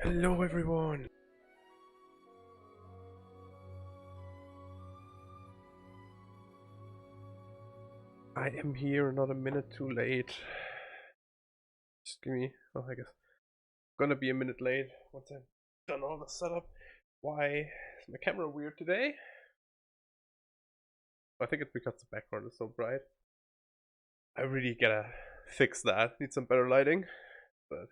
Hello everyone! I am here not a minute too late. Just give me, oh I guess, gonna be a minute late once I've done all the setup. Why is my camera weird today? I think it's because the background is so bright. I really gotta fix that. Need some better lighting, but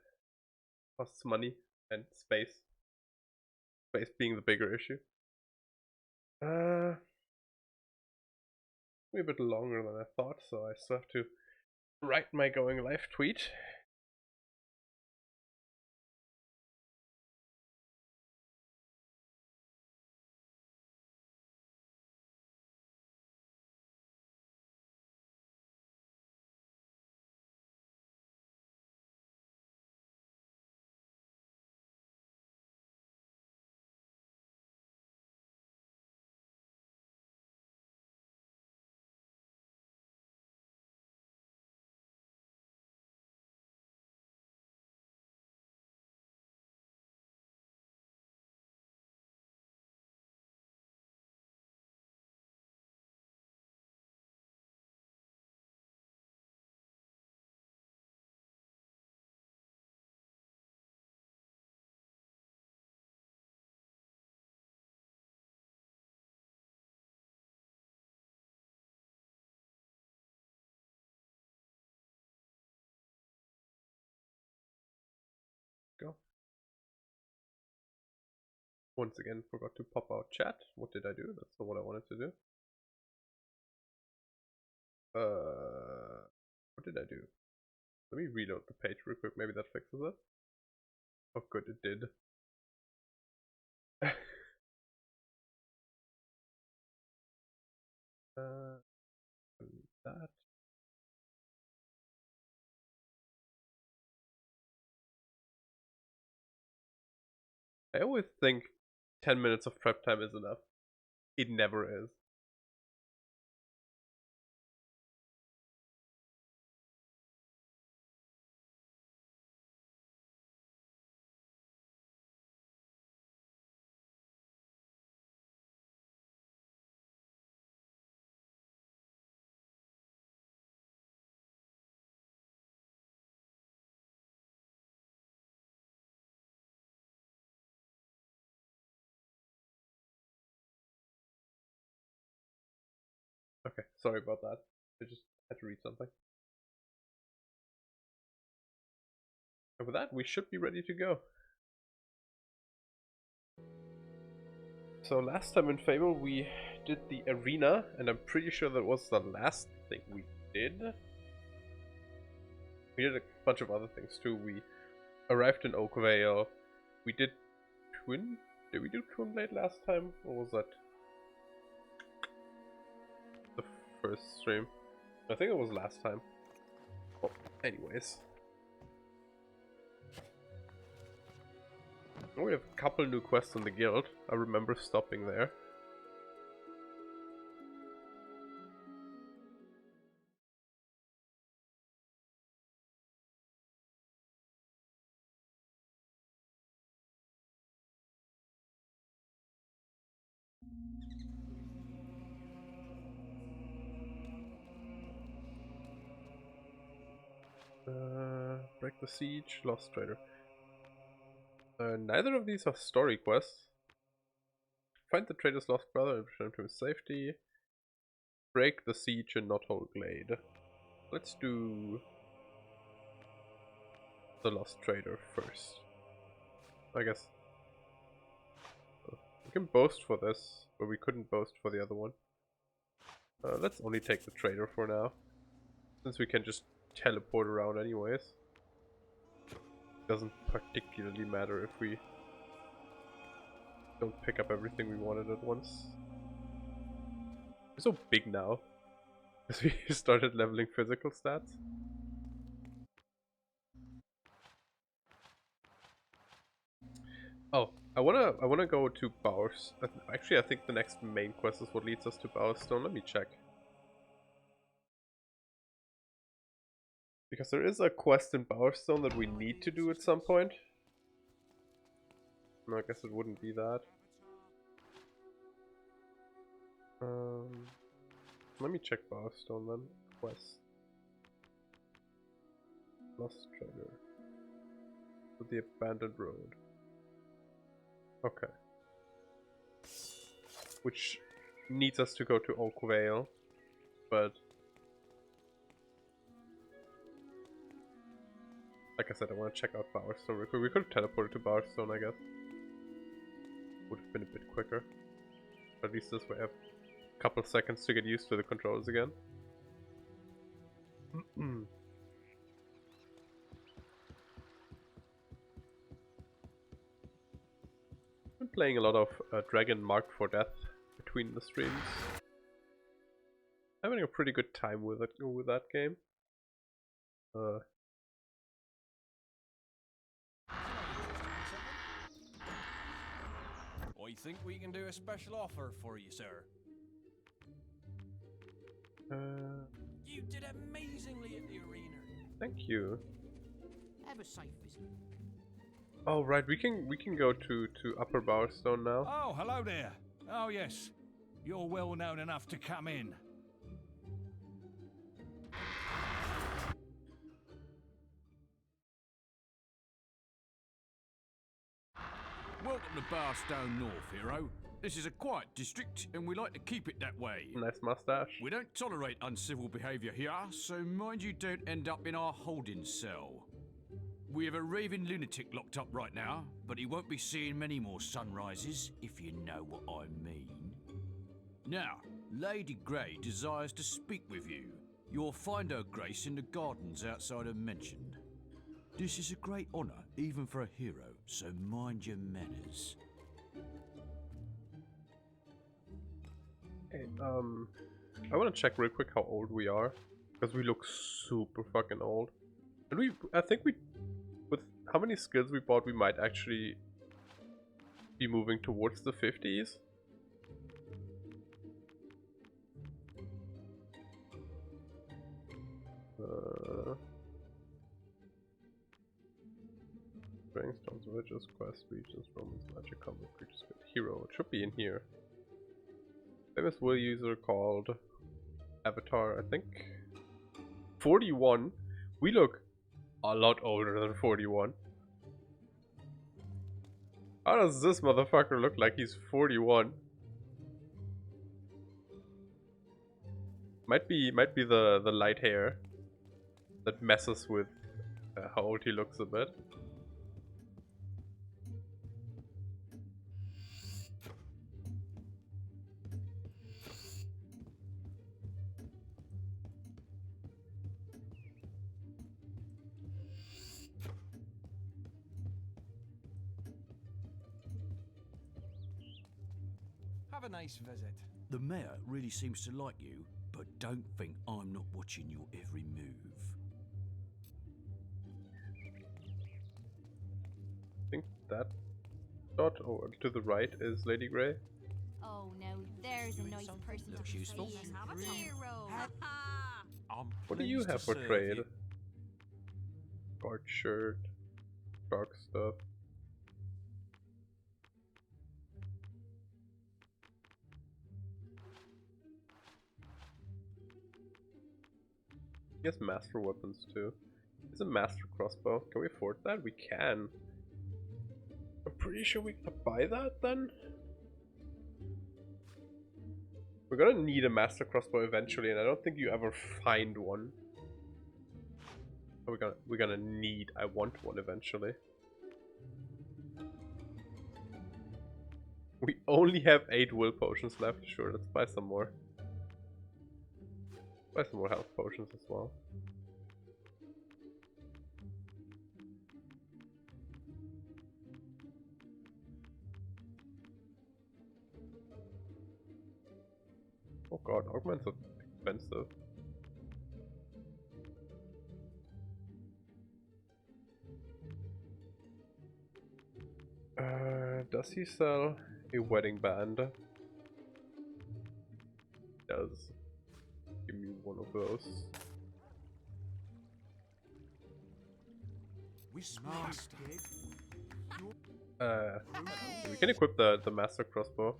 costs money and space. Space being the bigger issue. Maybe a bit longer than I thought, so I still have to write my going live tweet. Go. Once again, forgot to pop out chat. What did I do? That's not what I wanted to do. What did I do? Let me reload the page real quick. Maybe that fixes it. Oh, good, it did. That. I always think 10 minutes of prep time is enough. It never is. Okay, sorry about that. I just had to read something. And with that, we should be ready to go. So last time in Fable we did the arena, and I'm pretty sure that was the last thing we did. We did a bunch of other things too. We arrived in Oakvale. We did Twin? Did we do Twin Blade last time? Or was that the first stream? I think it was last time. Oh, anyways. We have a couple new quests in the guild. I remember stopping there. Break the siege, Lost Trader. Neither of these are story quests. Find the trader's lost brother and return to his safety. Break the siege in Knothole Glade. Let's do the Lost Trader first. I guess we can boast for this, but we couldn't boast for the other one. Let's only take the trader for now, since we can just teleport around anyways. Doesn't particularly matter if we don't pick up everything we wanted at once. We're so big now, because we started leveling physical stats. Oh, I wanna go to Bowers. Actually, I think the next main quest is what leads us to Bowerstone. Let me check. Because there is a quest in Bowerstone that we need to do at some point. No, I guess it wouldn't be that. Let me check Barstone then. Quest. Lost treasure. To the abandoned road. Okay. Which needs us to go to Oak Vale, but like I said, I want to check out Barstone real quick. We could have teleported to Barstone, I guess. Would have been a bit quicker. But at least this way I have a couple seconds to get used to the controls again. Been playing a lot of Dragon Marked for Death between the streams. Having a pretty good time with that game. I think we can do a special offer for you, sir. You did amazingly at the arena. Thank you. Have a safe visit. Oh right, we can go to Upper Barstone now. Oh, hello there. Oh yes, you're well known enough to come in. Welcome to Barstone North, hero. This is a quiet district, and we like to keep it that way. Nice mustache. We don't tolerate uncivil behaviour here, so mind you don't end up in our holding cell. We have a raving lunatic locked up right now, but he won't be seeing many more sunrises, if you know what I mean. Now, Lady Grey desires to speak with you. You'll find her grace in the gardens outside her mansion. This is a great honour, even for a hero, so mind your manners. Hey, I want to check real quick how old we are, because we look super fucking old. And I think with how many skills we bought, we might actually be moving towards the 50s. Brainstorms, Villages, Quest, Regions, Romans, Magic, Combat, Creatures, Hero. It should be in here. Famous will user called Avatar, I think. 41. We look a lot older than 41. How does this motherfucker look like he's 41? Might be the light hair that messes with how old he looks a bit. Have a nice visit. The mayor really seems to like you, but don't think I'm not watching your every move. I think that dot over to the right is Lady Grey. Oh no, there's a nice person Looks to useful. see. Hero. What do you have for trade? Guard shirt, dark stuff. He has master weapons too. It's a master crossbow. Can we afford that? We can. I'm pretty sure we can buy that then. We're gonna need a master crossbow eventually, and I don't think you ever find one. We're gonna need. I want one eventually. We only have 8 will potions left. Sure, let's buy some more. Buy some more health potions as well. Oh god, augments are expensive. Does he sell a wedding band? Does. Give me one of those. We can equip the master crossbow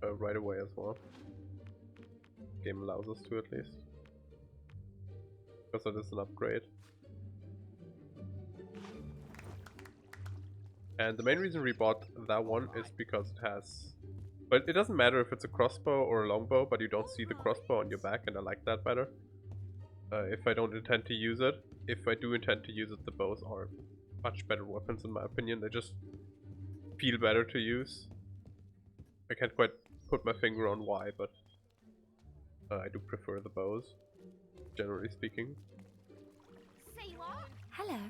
right away as well. Game allows us to, at least, because it is an upgrade. And the main reason we bought that one is because it has... But it doesn't matter if it's a crossbow or a longbow, but you don't see the crossbow on your back, and I like that better. If I don't intend to use it. If I do intend to use it, the bows are much better weapons in my opinion. They just feel better to use. I can't quite put my finger on why, but I do prefer the bows, generally speaking. Say what? Hello.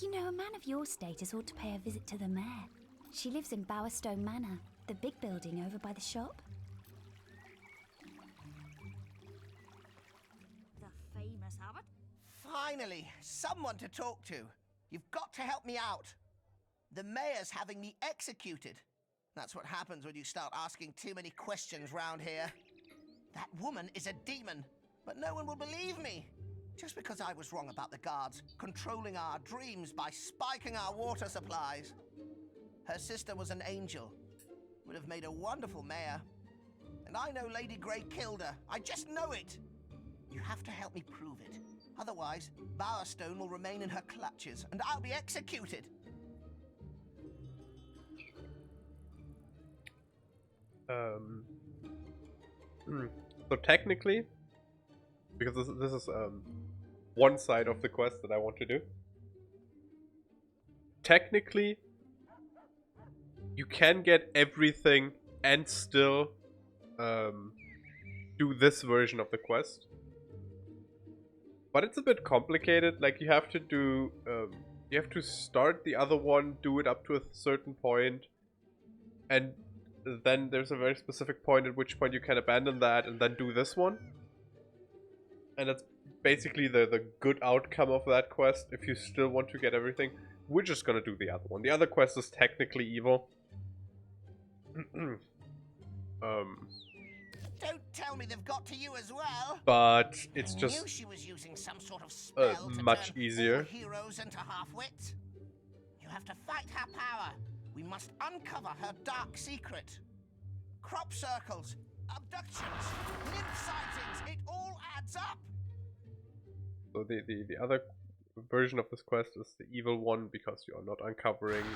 You know, a man of your status ought to pay a visit to the mayor. She lives in Bowerstone Manor, the big building over by the shop. The famous Abbott? Finally, someone to talk to. You've got to help me out. The mayor's having me executed. That's what happens when you start asking too many questions round here. That woman is a demon, but no one will believe me. Just because I was wrong about the guards controlling our dreams by spiking our water supplies. Her sister was an angel. Would have made a wonderful mayor. And I know Lady Grey killed her. I just know it. You have to help me prove it. Otherwise, Bowerstone will remain in her clutches and I'll be executed. So technically, because this is one side of the quest that I want to do. Technically, you can get everything and still do this version of the quest. But it's a bit complicated. Like, you have to do, you have to start the other one, do it up to a certain point, and then there's a very specific point at which point you can abandon that and then do this one. And that's basically the good outcome of that quest. If you still want to get everything, we're just gonna do the other one. The other quest is technically evil. Don't tell me they've got to you as well. But it's I knew just she was using some sort of spell to much turn easier. all heroes into half-wits. You have to fight her power. We must uncover her dark secret. Crop circles, abductions, nymph sightings, it all adds up. So the other version of this quest is the evil one, because you are not uncovering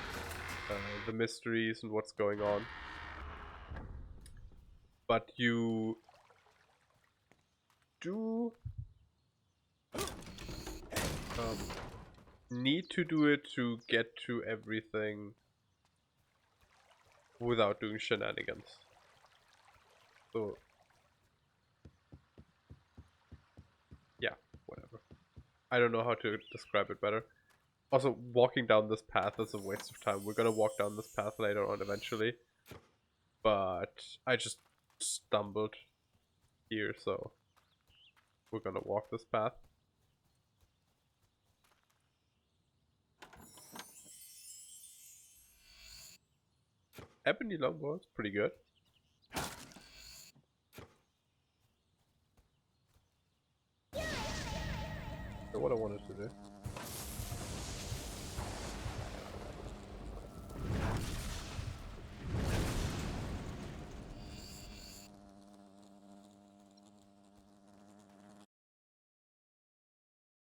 the mysteries and what's going on. But you do need to do it to get to everything without doing shenanigans. So yeah, whatever. I don't know how to describe it better. Also, walking down this path is a waste of time. We're gonna walk down this path later on eventually. But I just stumbled here, so we're gonna walk this path. Ebony longbow is pretty good. So what I wanted to do.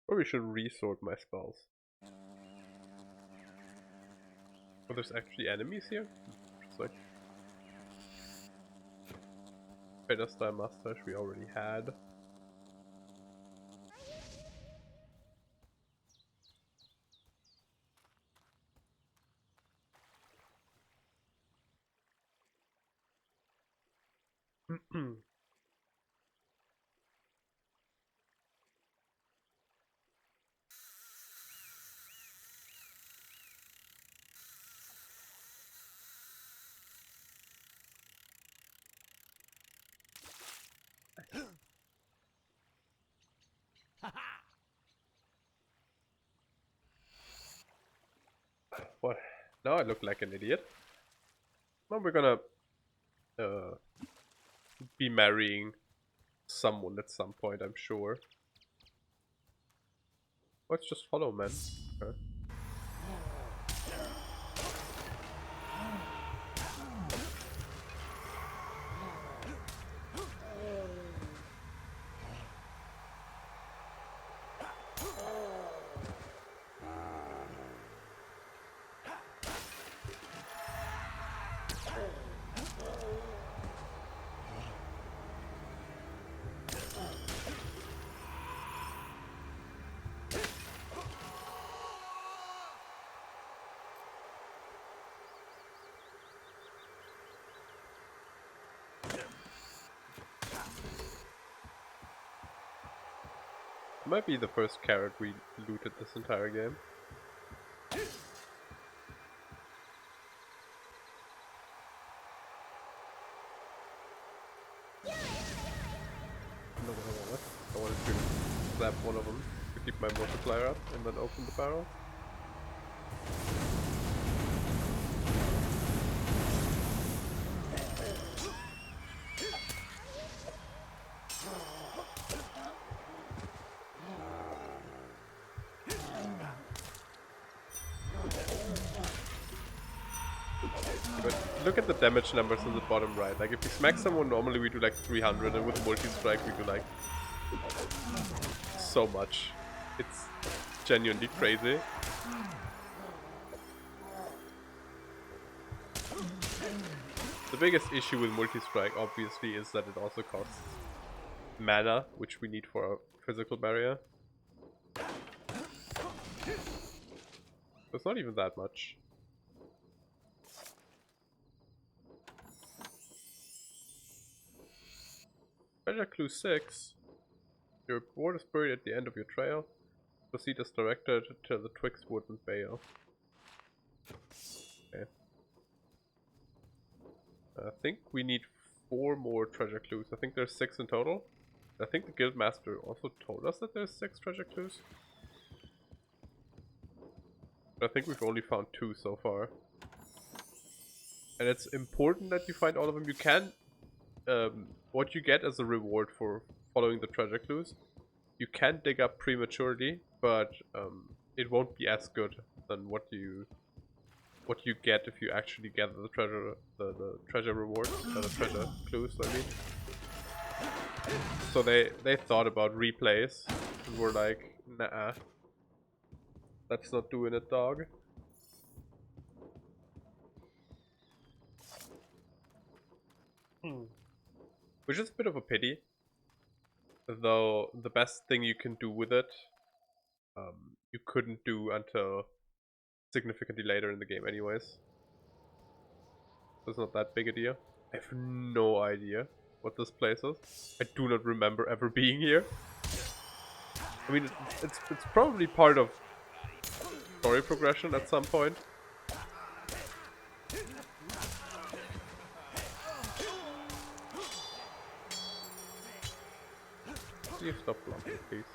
Probably should resort my spells. Oh, there's actually enemies here? It's like Better style mustache we already had. What? Now I look like an idiot. Well, we're gonna be marrying someone at some point, I'm sure. Let's just follow, man. Okay. might be the first carrot we looted this entire game. No, what? I wanted to slap one of them to keep my multiplier up and then open the barrel. But look at the damage numbers in the bottom right. Like if we smack someone normally we do like 300 and with multi-strike we do like so much. It's genuinely crazy. The biggest issue with multi-strike obviously is that it also costs mana, which we need for our physical barrier. It's not even that much. Treasure clue 6. Your reward is buried at the end of your trail. Proceed as directed to the Twixt Wood and Bale. Okay. I think we need 4 more treasure clues. I think there's 6 in total. I think the Guildmaster also told us that there's 6 treasure clues. But I think we've only found 2 so far. And it's important that you find all of them. You can... what you get as a reward for following the treasure clues, you can dig up prematurely, but it won't be as good than what you get if you actually gather the treasure rewards, the treasure clues. I mean, so they thought about replays and were like, nah, that's not doing it, dog. Which is a bit of a pity. Though the best thing you can do with it, you couldn't do until significantly later in the game anyways. So it's not that big a deal. I have no idea what this place is. I do not remember ever being here. I mean, it's probably part of story progression at some point. You stop blocking, please.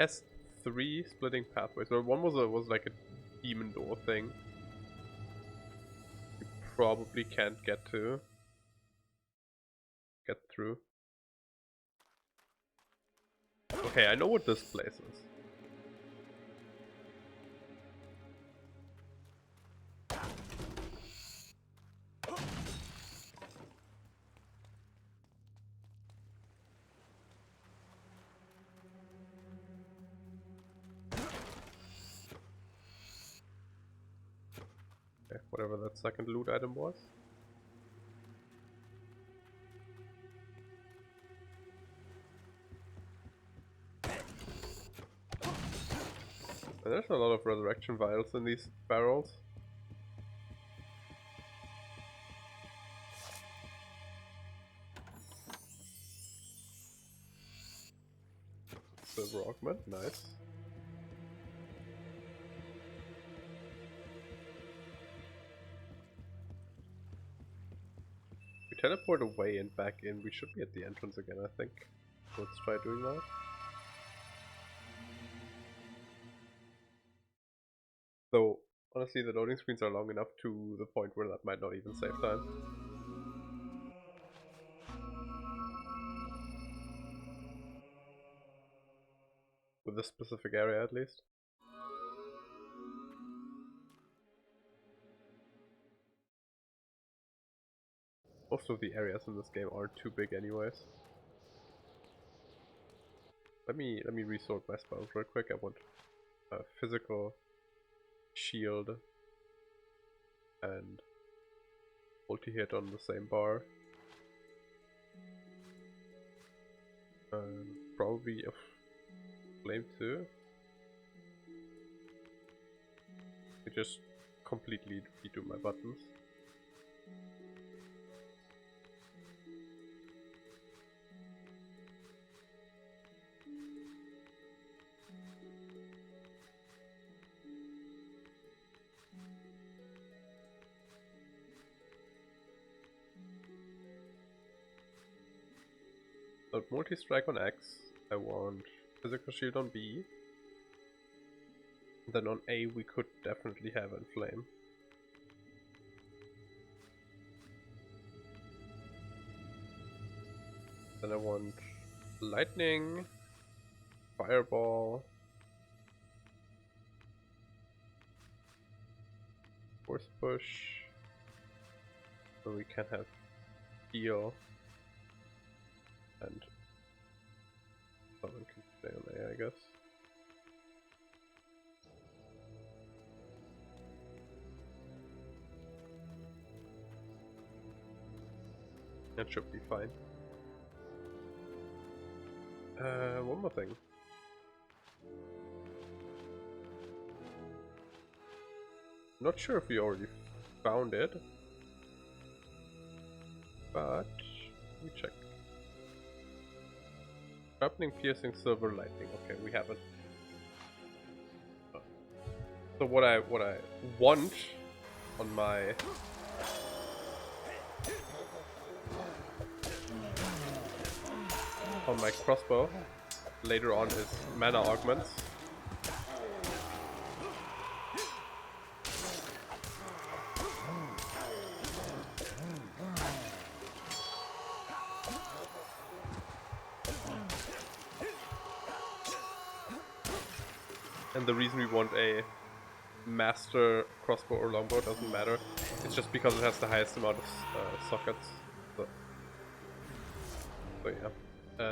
S3 splitting pathways. Well, one was like a demon door thing. You probably can't get through. Okay, I know what this place is. Okay, whatever that second loot item was. And there's a lot of resurrection vials in these barrels. Silver augment, nice. We teleport away and back in. We should be at the entrance again, I think. Let's try doing that. Though, honestly, the loading screens are long enough to the point where that might not even save time. With this specific area, at least. Most of the areas in this game aren't too big anyways. Let me resort my spells real quick. I want a physical shield and multi-hit on the same bar. Probably a flame too. I just completely redo my buttons. So multi-strike on X. I want physical shield on B. Then on A we could definitely have Inflame. Then I want Lightning, Fireball, Force Push. So we can have Heal. And someone can stay on A, I guess. That should be fine. One more thing. Not sure if we already found it, but we check. Sharpening, piercing, silver, lightning. Okay, we haven't. So what I want on my crossbow later on is mana augments. And the reason we want a master crossbow or longbow doesn't matter. It's just because it has the highest amount of sockets. So yeah.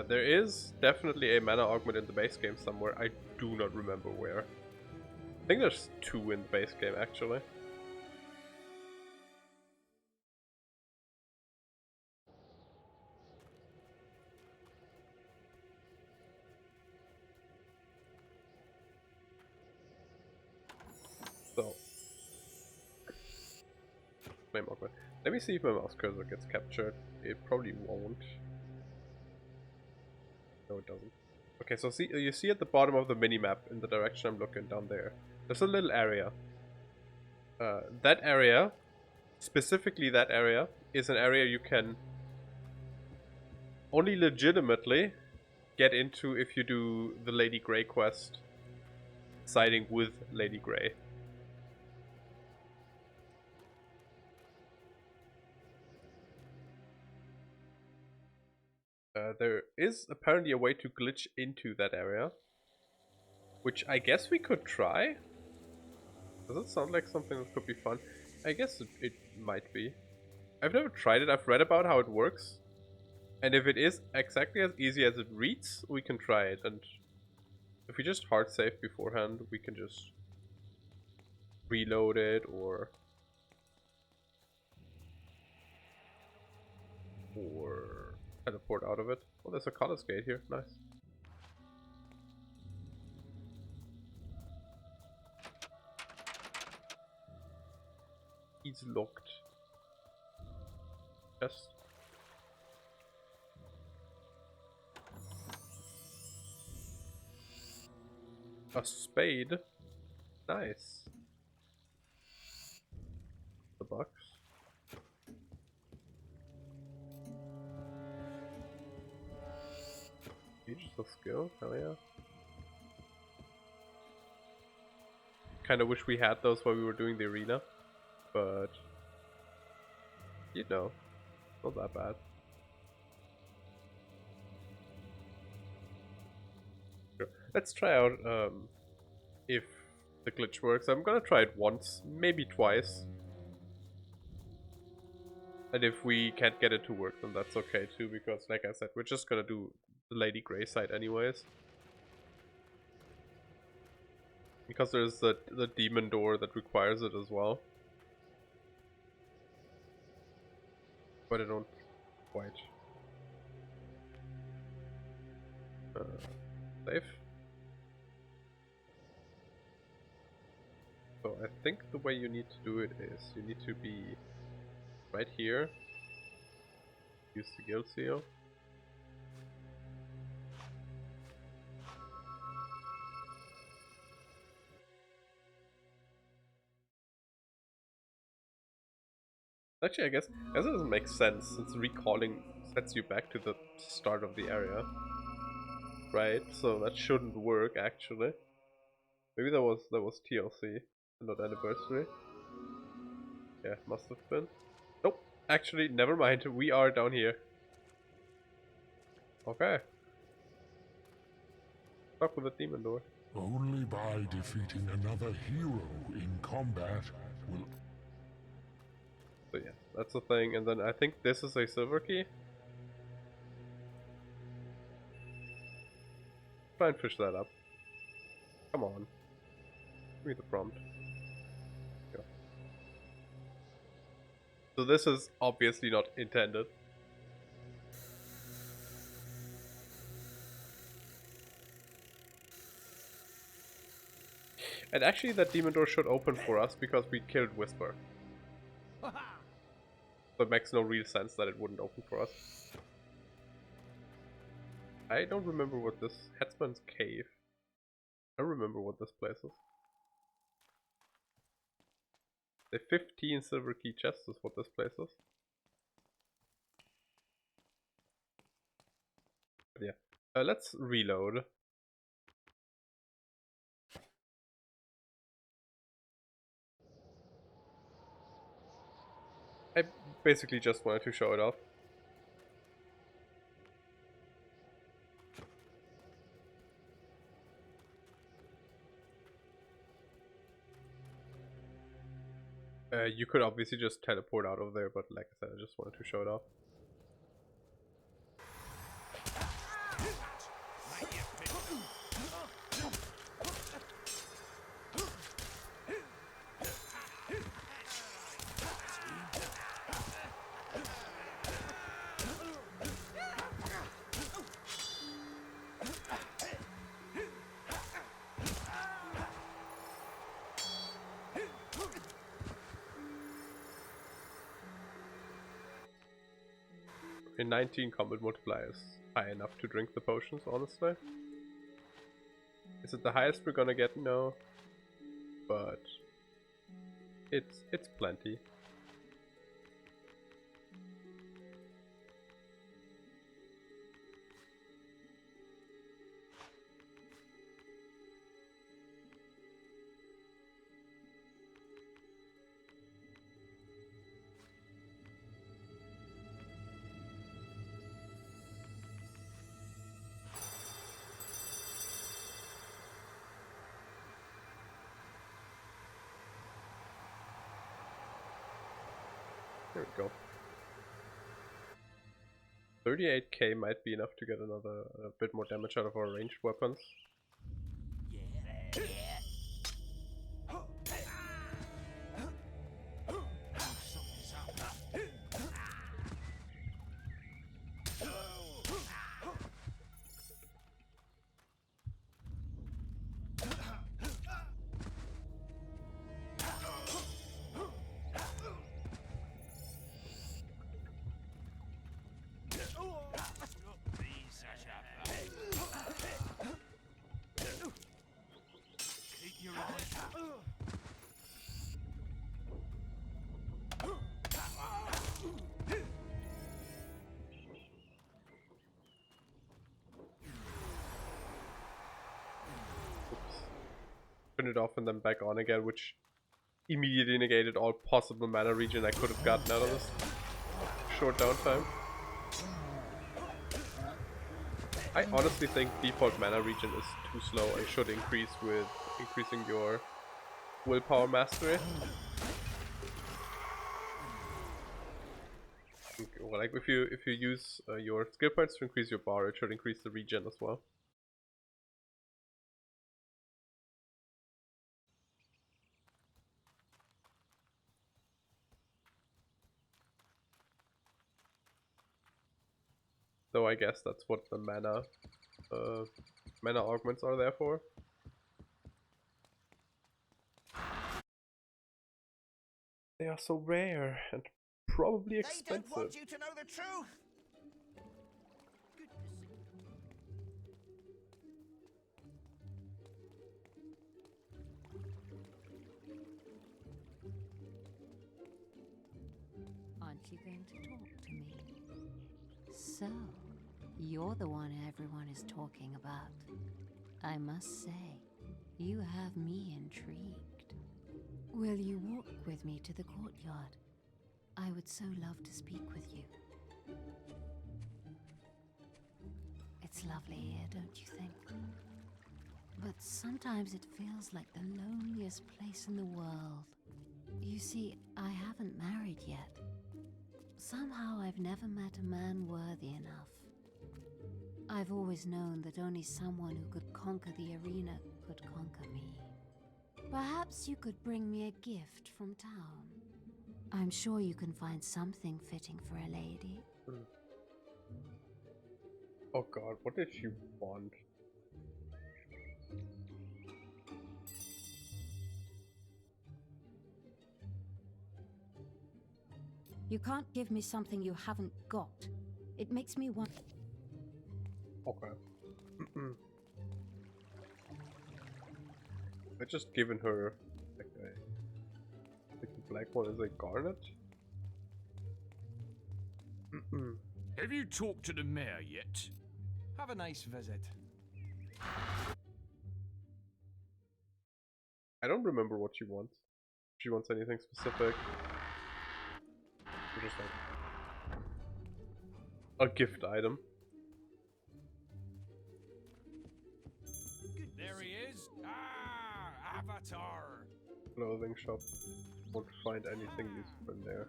There is definitely a mana augment in the base game somewhere. I do not remember where. I think there's 2 in the base game actually. So, flame augment. Let me see if my mouse cursor gets captured. It probably won't. No, it doesn't. Okay, so you see at the bottom of the minimap in the direction I'm looking down there, there's a little area. That area, specifically that area, is an area you can only legitimately get into if you do the Lady Grey quest, siding with Lady Grey. There is apparently a way to glitch into that area, which I guess we could try. Does it sound like something that could be fun? I guess it might be. I've never tried it. I've read about how it works. And if it is exactly as easy as it reads, we can try it. And if we just hard save beforehand, we can just reload it or teleport out of it. Oh, there's a colors gate here. Nice. He's locked. Yes. A spade. Nice. The box. Features of skill. Hell yeah. Kinda wish we had those while we were doing the arena. But you know, not that bad. Sure. Let's try out if the glitch works. I'm gonna try it once, maybe twice. And if we can't get it to work, then that's okay too, because like I said, we're just gonna do the Lady Grey side anyways. Because there's the demon door that requires it as well. But I don't quite. Save. So I think the way you need to do it is you need to be right here. Use the guild seal. Actually, I guess it doesn't make sense since recalling sets you back to the start of the area. Right? So that shouldn't work actually. Maybe that was TLC, not anniversary. Yeah, must have been. Nope. Actually, never mind. We are down here. Okay. Stuck with the demon door. Only by defeating another hero in combat will... So yeah, that's the thing. And then I think this is a silver key. Try and fish that up. Come on. Give me the prompt. Go. So this is obviously not intended. And actually that demon door should open for us because we killed Whisper. So it makes no real sense that it wouldn't open for us. I don't remember what this... Headsman's Cave. I remember what this place is. The 15 silver key chests is what this place is. But yeah. Let's reload. I basically just wanted to show it off. You could obviously just teleport out of there, but like I said, I just wanted to show it off. In 19 combat multiplier is high enough to drink the potions, honestly. Is it the highest we're gonna get? No. But it's plenty. There we go. 38k might be enough to get a bit more damage out of our ranged weapons. Turn it off and then back on again, which immediately negated all possible mana regen I could have gotten out of this short downtime. I honestly think default mana regen is too slow and should increase with increasing your willpower mastery. Well, like if you use your skill points to increase your bar, it should increase the regen as well. Though I guess that's what the mana augments are there for. They are so rare and probably They expensive. don't want you to know the truth. Aren't you going to talk to me? So, you're the one everyone is talking about. I must say, you have me intrigued. Will you walk with me to the courtyard? I would so love to speak with you. It's lovely here, don't you think? But sometimes it feels like the loneliest place in the world. You see, I haven't married yet. Somehow I've never met a man worthy enough. I've always known that only someone who could conquer the arena could conquer me. Perhaps you could bring me a gift from town. I'm sure you can find something fitting for a lady. Oh god, what did she want? You can't give me something you haven't got. It makes me want... Okay. I just given her like the black one is a garnet. Have you talked to the mayor yet? Have a nice visit. I don't remember what she wants. If she wants anything specific. Or just like a gift item. There he is. Ah, Avatar. Clothing shop. Won't find anything useful in there.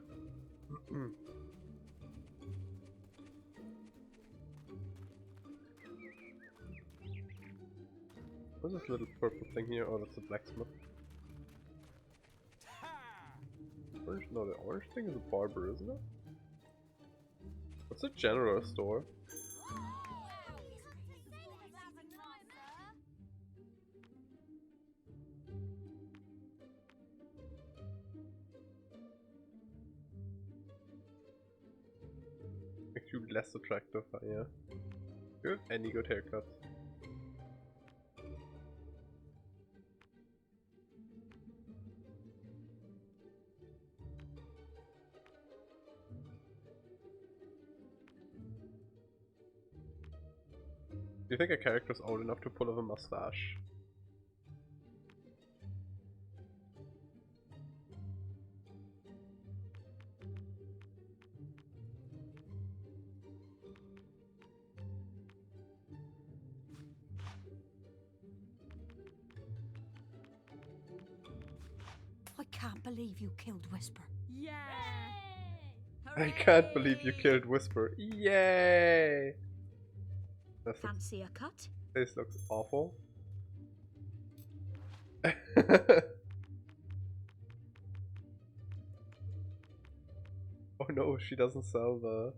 What's this little purple thing here? Oh, that's a blacksmith. Orange? No, the orange thing is a barber, isn't it? What's a general store? Makes you less attractive, yeah. Do you have any good haircuts? Do you think a character's old enough to pull off a mustache? I can't believe you killed Whisper. Yeah! I can't believe you killed Whisper. Yay! This looks, Fancy a cut? this looks awful. Oh no, she doesn't sell the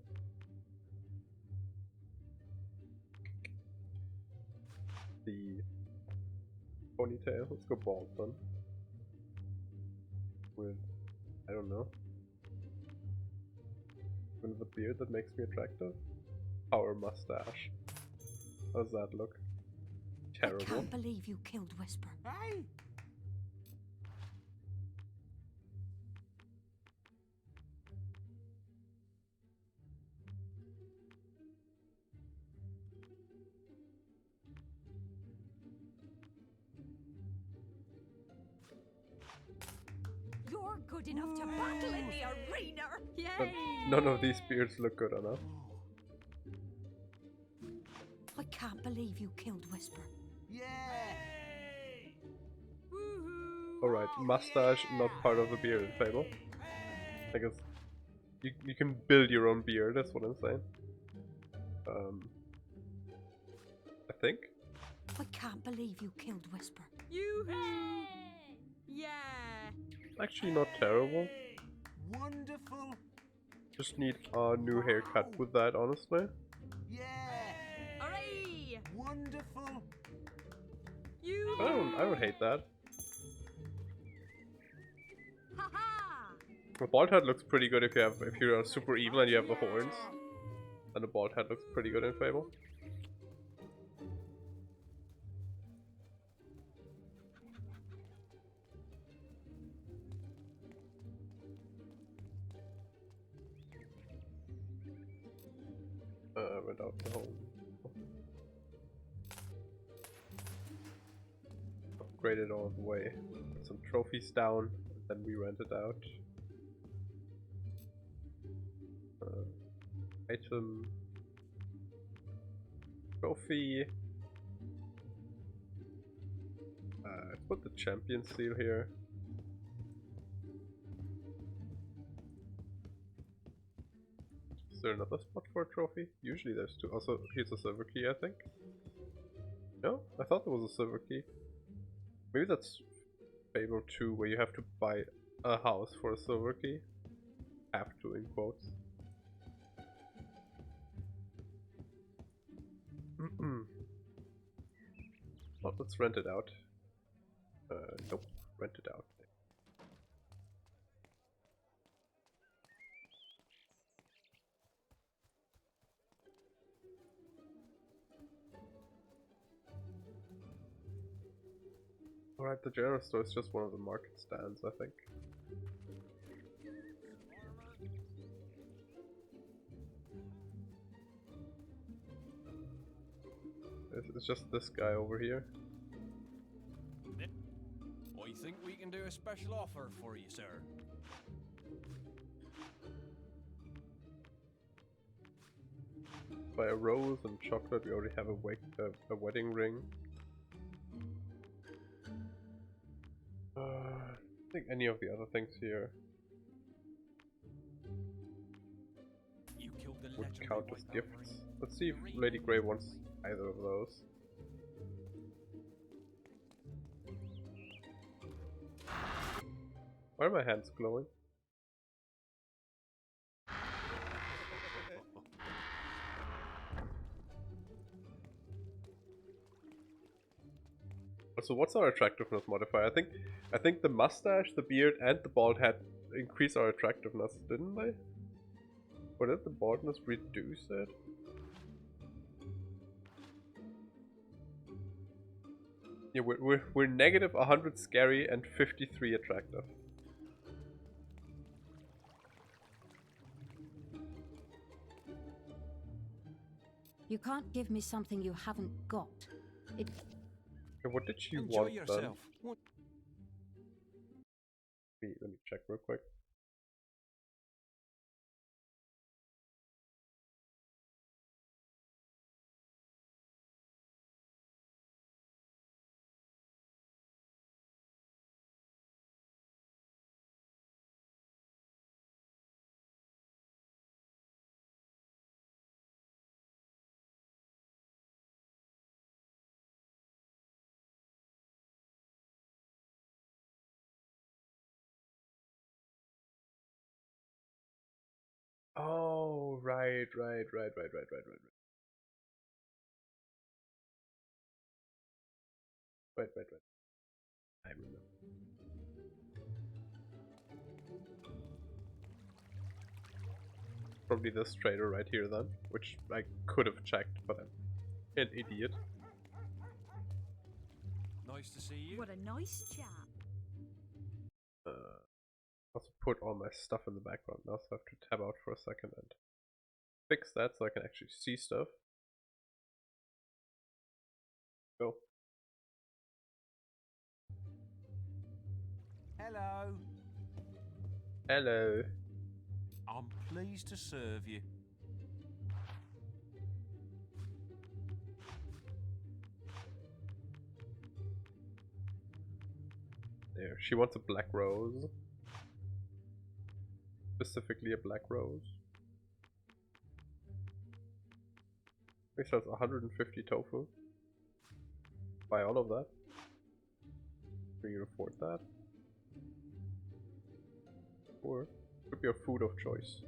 ponytail. Let's go bald then. With, I don't know. With a beard that makes me attractive. Power mustache. How does that look? I Terrible. can't believe you killed Whisper. Hey! You're good enough to battle in the arena! But Yay! none of these beards look good enough. I can't believe you killed Whisper. Yeah. Alright, mustache not part of the beard in Fable. I guess you can build your own beard, that's what I'm saying. I think. I can't believe you killed Whisper. Yoo-hoo! Yeah! Actually not terrible. Wonderful. Just need a new haircut with that, honestly. Yeah. don't hate that. Ha-ha! The bald head looks pretty good if you are super evil and you have the horns. And the bald head looks pretty good in Fable. Without the home. Upgrade it all the way. Put some trophies down, and then we rent it out. Item. Trophy. Let's put the champion seal here. Is there another spot for a trophy? Usually there's two. Also, here's a silver key, I think. No? I thought there was a silver key. Maybe that's Fable 2, where you have to buy a house for a silver key. Have to, in quotes. Well, let's rent it out. Nope. Rent it out. Alright, the general store is just one of the market stands, I think. It's just this guy over here. I think we can do a special offer for you, sir. Buy a rose and chocolate. We already have a wedding ring. I think any of the other things here You killed the would legendary count as white gifts. ring. Let's see if Lady Grey wants either of those. Why are my hands glowing? So what's our attractiveness modifier? I think the mustache, the beard, and the bald head increase our attractiveness, didn't they? Or did the baldness reduce it? Yeah, we're negative 100 scary and 53 attractive. You can't give me something you haven't got. It. Okay, what did she Enjoy want yourself. What? then? Let me check real quick. Oh, right. Right. I remember. Probably this trader right here then, which I could have checked, but I'm an idiot. Nice to see you. What a nice chap. Also put all my stuff in the background now, so I have to tab out for a second and fix that so I can actually see stuff. Go. Hello. Hello. I'm pleased to serve you. There, she wants a black rose. Specifically a black rose. This has 150 tofu. Buy all of that. Can you afford that? Or could be a food of choice.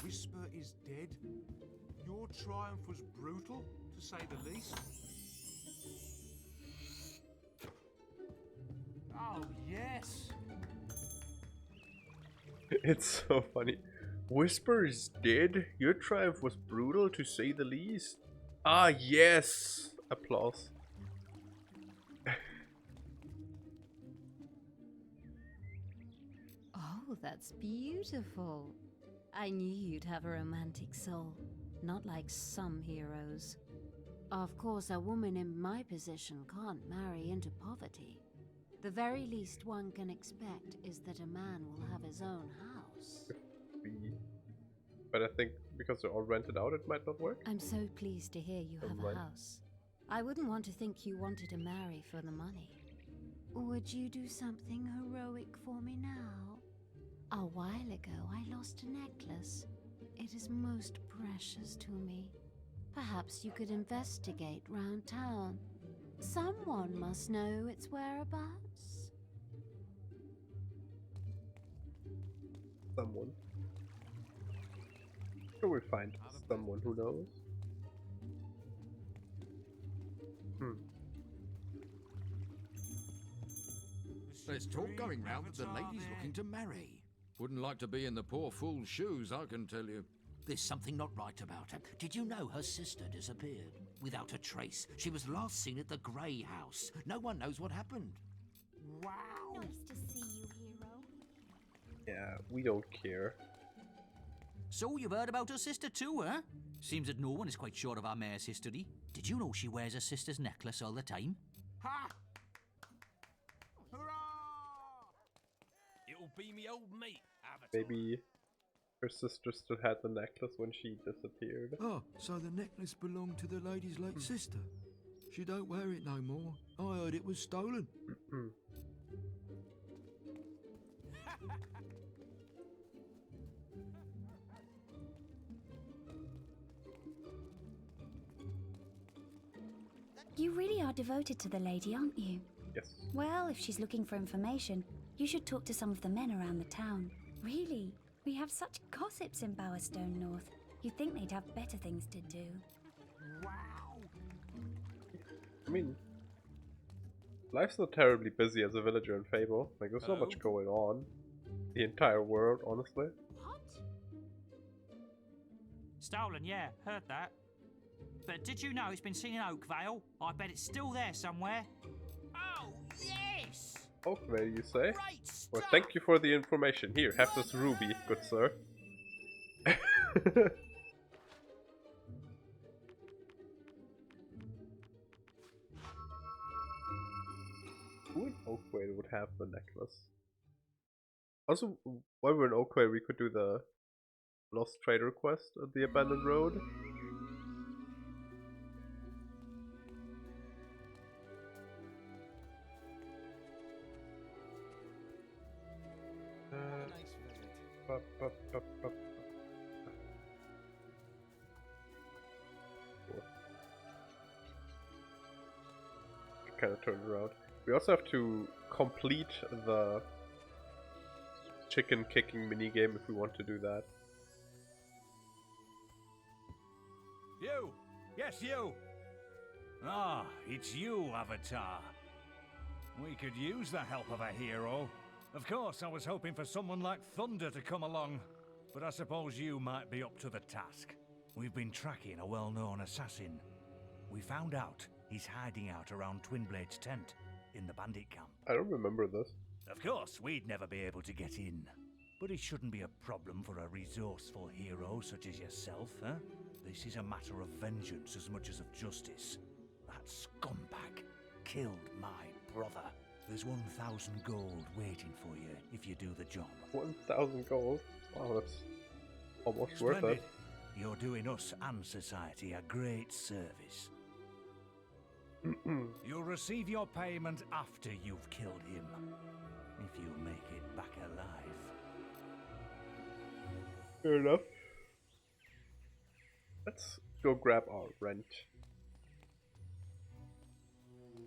Whisper is dead. Your triumph was brutal, to say the least. Oh, yes. It's so funny. Whisper is dead. Your triumph was brutal, to say the least. Ah, yes! Applause. Oh, that's beautiful. I knew you'd have a romantic soul, not like some heroes. Of course, a woman in my position can't marry into poverty. The very least one can expect is that a man will have his own house. But I think because they're all rented out, it might not work. I'm so pleased to hear you have a house. I wouldn't want to think you wanted to marry for the money. Would you do something heroic for me now? A while ago, I lost a necklace. It is most precious to me. Perhaps you could investigate round town. Someone must know its whereabouts. Someone. Sure, we'll find someone who knows. There's talk going round that the lady's looking to marry. Wouldn't like to be in the poor fool's shoes, I can tell you. There's something not right about her. Did you know her sister disappeared? Without a trace. She was last seen at the Grey House. No one knows what happened. Wow. Nice to see you, hero. Yeah, we don't care. So you've heard about her sister too, huh? Seems that no one is quite sure of our mayor's history. Did you know she wears her sister's necklace all the time? Ha! It'll be me old mate, Avatar. Maybe her sister still had the necklace when she disappeared. Oh, so the necklace belonged to the lady's late sister. She don't wear it no more. I heard it was stolen. You really are devoted to the lady, aren't you? Yes. Well, if she's looking for information, you should talk to some of the men around the town. Really, we have such gossips in Bowerstone North. You'd think they'd have better things to do. Wow. I mean, life's not terribly busy as a villager in Fable. Like, there's not much going on. The entire world, honestly. What? Stolen, yeah, heard that. But did you know it's been seen in Oakvale? I bet it's still there somewhere. Oh, yes! Oakvale, you say? Great stuff! Well, thank you for the information. Here, have this ruby, good sir. Who in Oakvale would have the necklace? Also, while we're in Oakvale, we could do the Lost Trader quest at the abandoned road. Kind of turned around. We also have to complete the chicken kicking minigame if we want to do that. You! Yes, you! Ah, it's you, Avatar. We could use the help of a hero. Of course, I was hoping for someone like Thunder to come along, but I suppose you might be up to the task. We've been tracking a well-known assassin. We found out he's hiding out around Twinblade's tent in the bandit camp. I don't remember this. Of course, we'd never be able to get in. But it shouldn't be a problem for a resourceful hero such as yourself, huh? This is a matter of vengeance as much as of justice. That scumbag killed my brother. There's 1,000 gold waiting for you if you do the job. 1,000 gold? Wow, that's almost worth Splendid. it. You're doing us and society a great service. You'll receive your payment after you've killed him. If you make it back alive. Fair enough. Let's go grab our rent.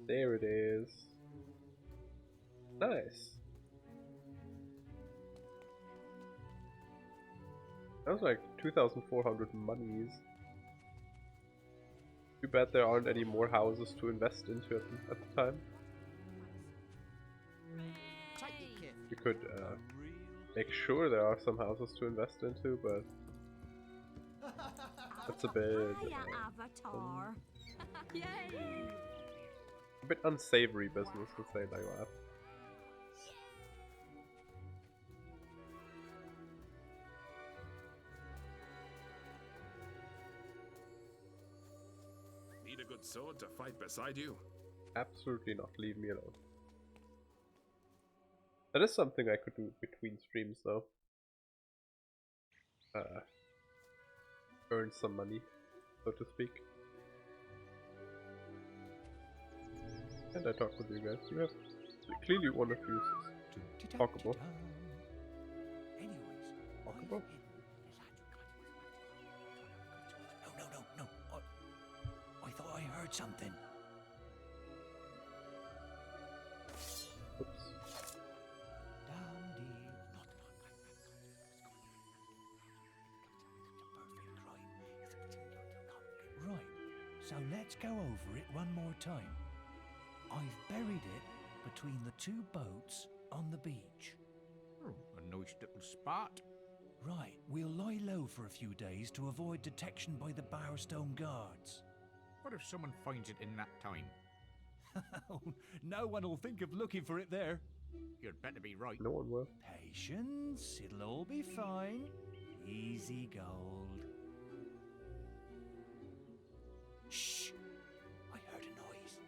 There it is. Nice. That was like 2,400 monies. Too bad there aren't any more houses to invest into at the time. You could make sure there are some houses to invest into, but that's a bit Avatar. Yay! a bit unsavory business, to say it like that. Need a good sword to fight beside you? Absolutely not. Leave me alone. That is something I could do between streams, though. Earn some money, so to speak. And I talk with you guys. You have clearly one of you is talkable. Talkable? No. I thought I heard something. Oops. Right, so let's go over it one more time. I've buried it between the two boats on the beach. Oh, a nice little spot. Right, we'll lie low for a few days to avoid detection by the Bowerstone guards. What if someone finds it in that time? No one will think of looking for it there. You'd better be right. No one will. Patience, it'll all be fine. Easy gold. Shh! I heard a noise.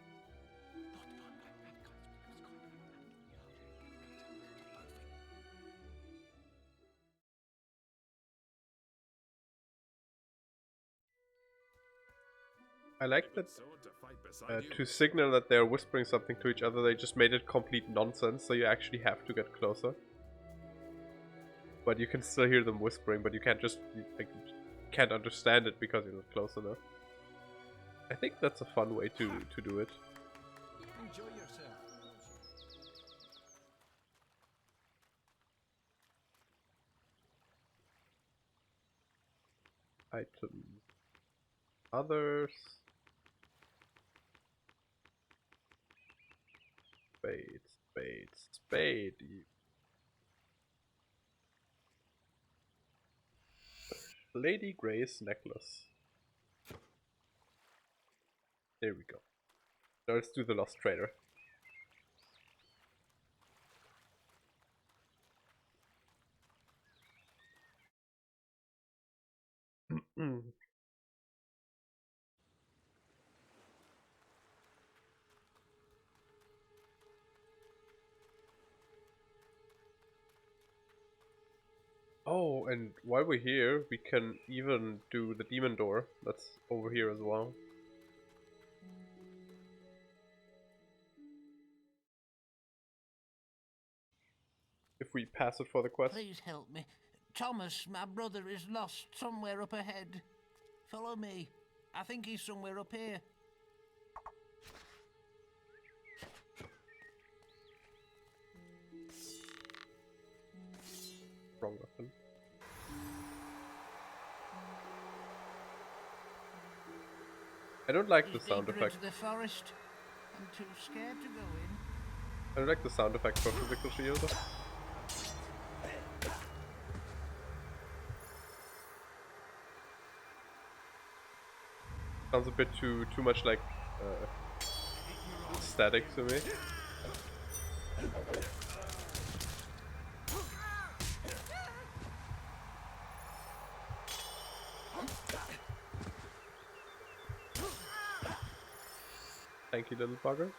I like that Sword to fight beside you? to signal that they're whispering something to each other, they just made it complete nonsense, so you actually have to get closer. But you can still hear them whispering, but you can't just like, can't understand it because you're not close enough. I think that's a fun way to do it. Enjoy yourself. Items. Others. Spade. Lady Grey's necklace. There we go. Now let's do the Lost Trader. Oh, and while we're here, we can even do the demon door. That's over here as well. If we pass it for the quest. Please help me. Thomas, my brother, is lost somewhere up ahead. Follow me. I think he's somewhere up here. Wrong weapon. I don't like the sound effect. The forest. I'm too scared to go in. I don't like the sound effect for physical shield. Sounds a bit too much like static to me. Thank you, little bugger.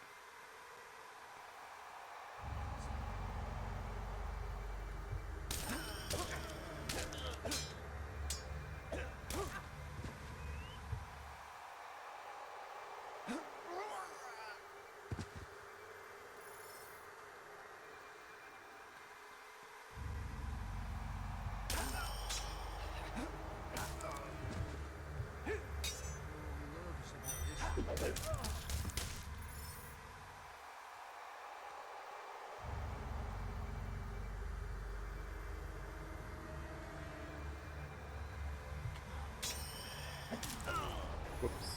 Whoops.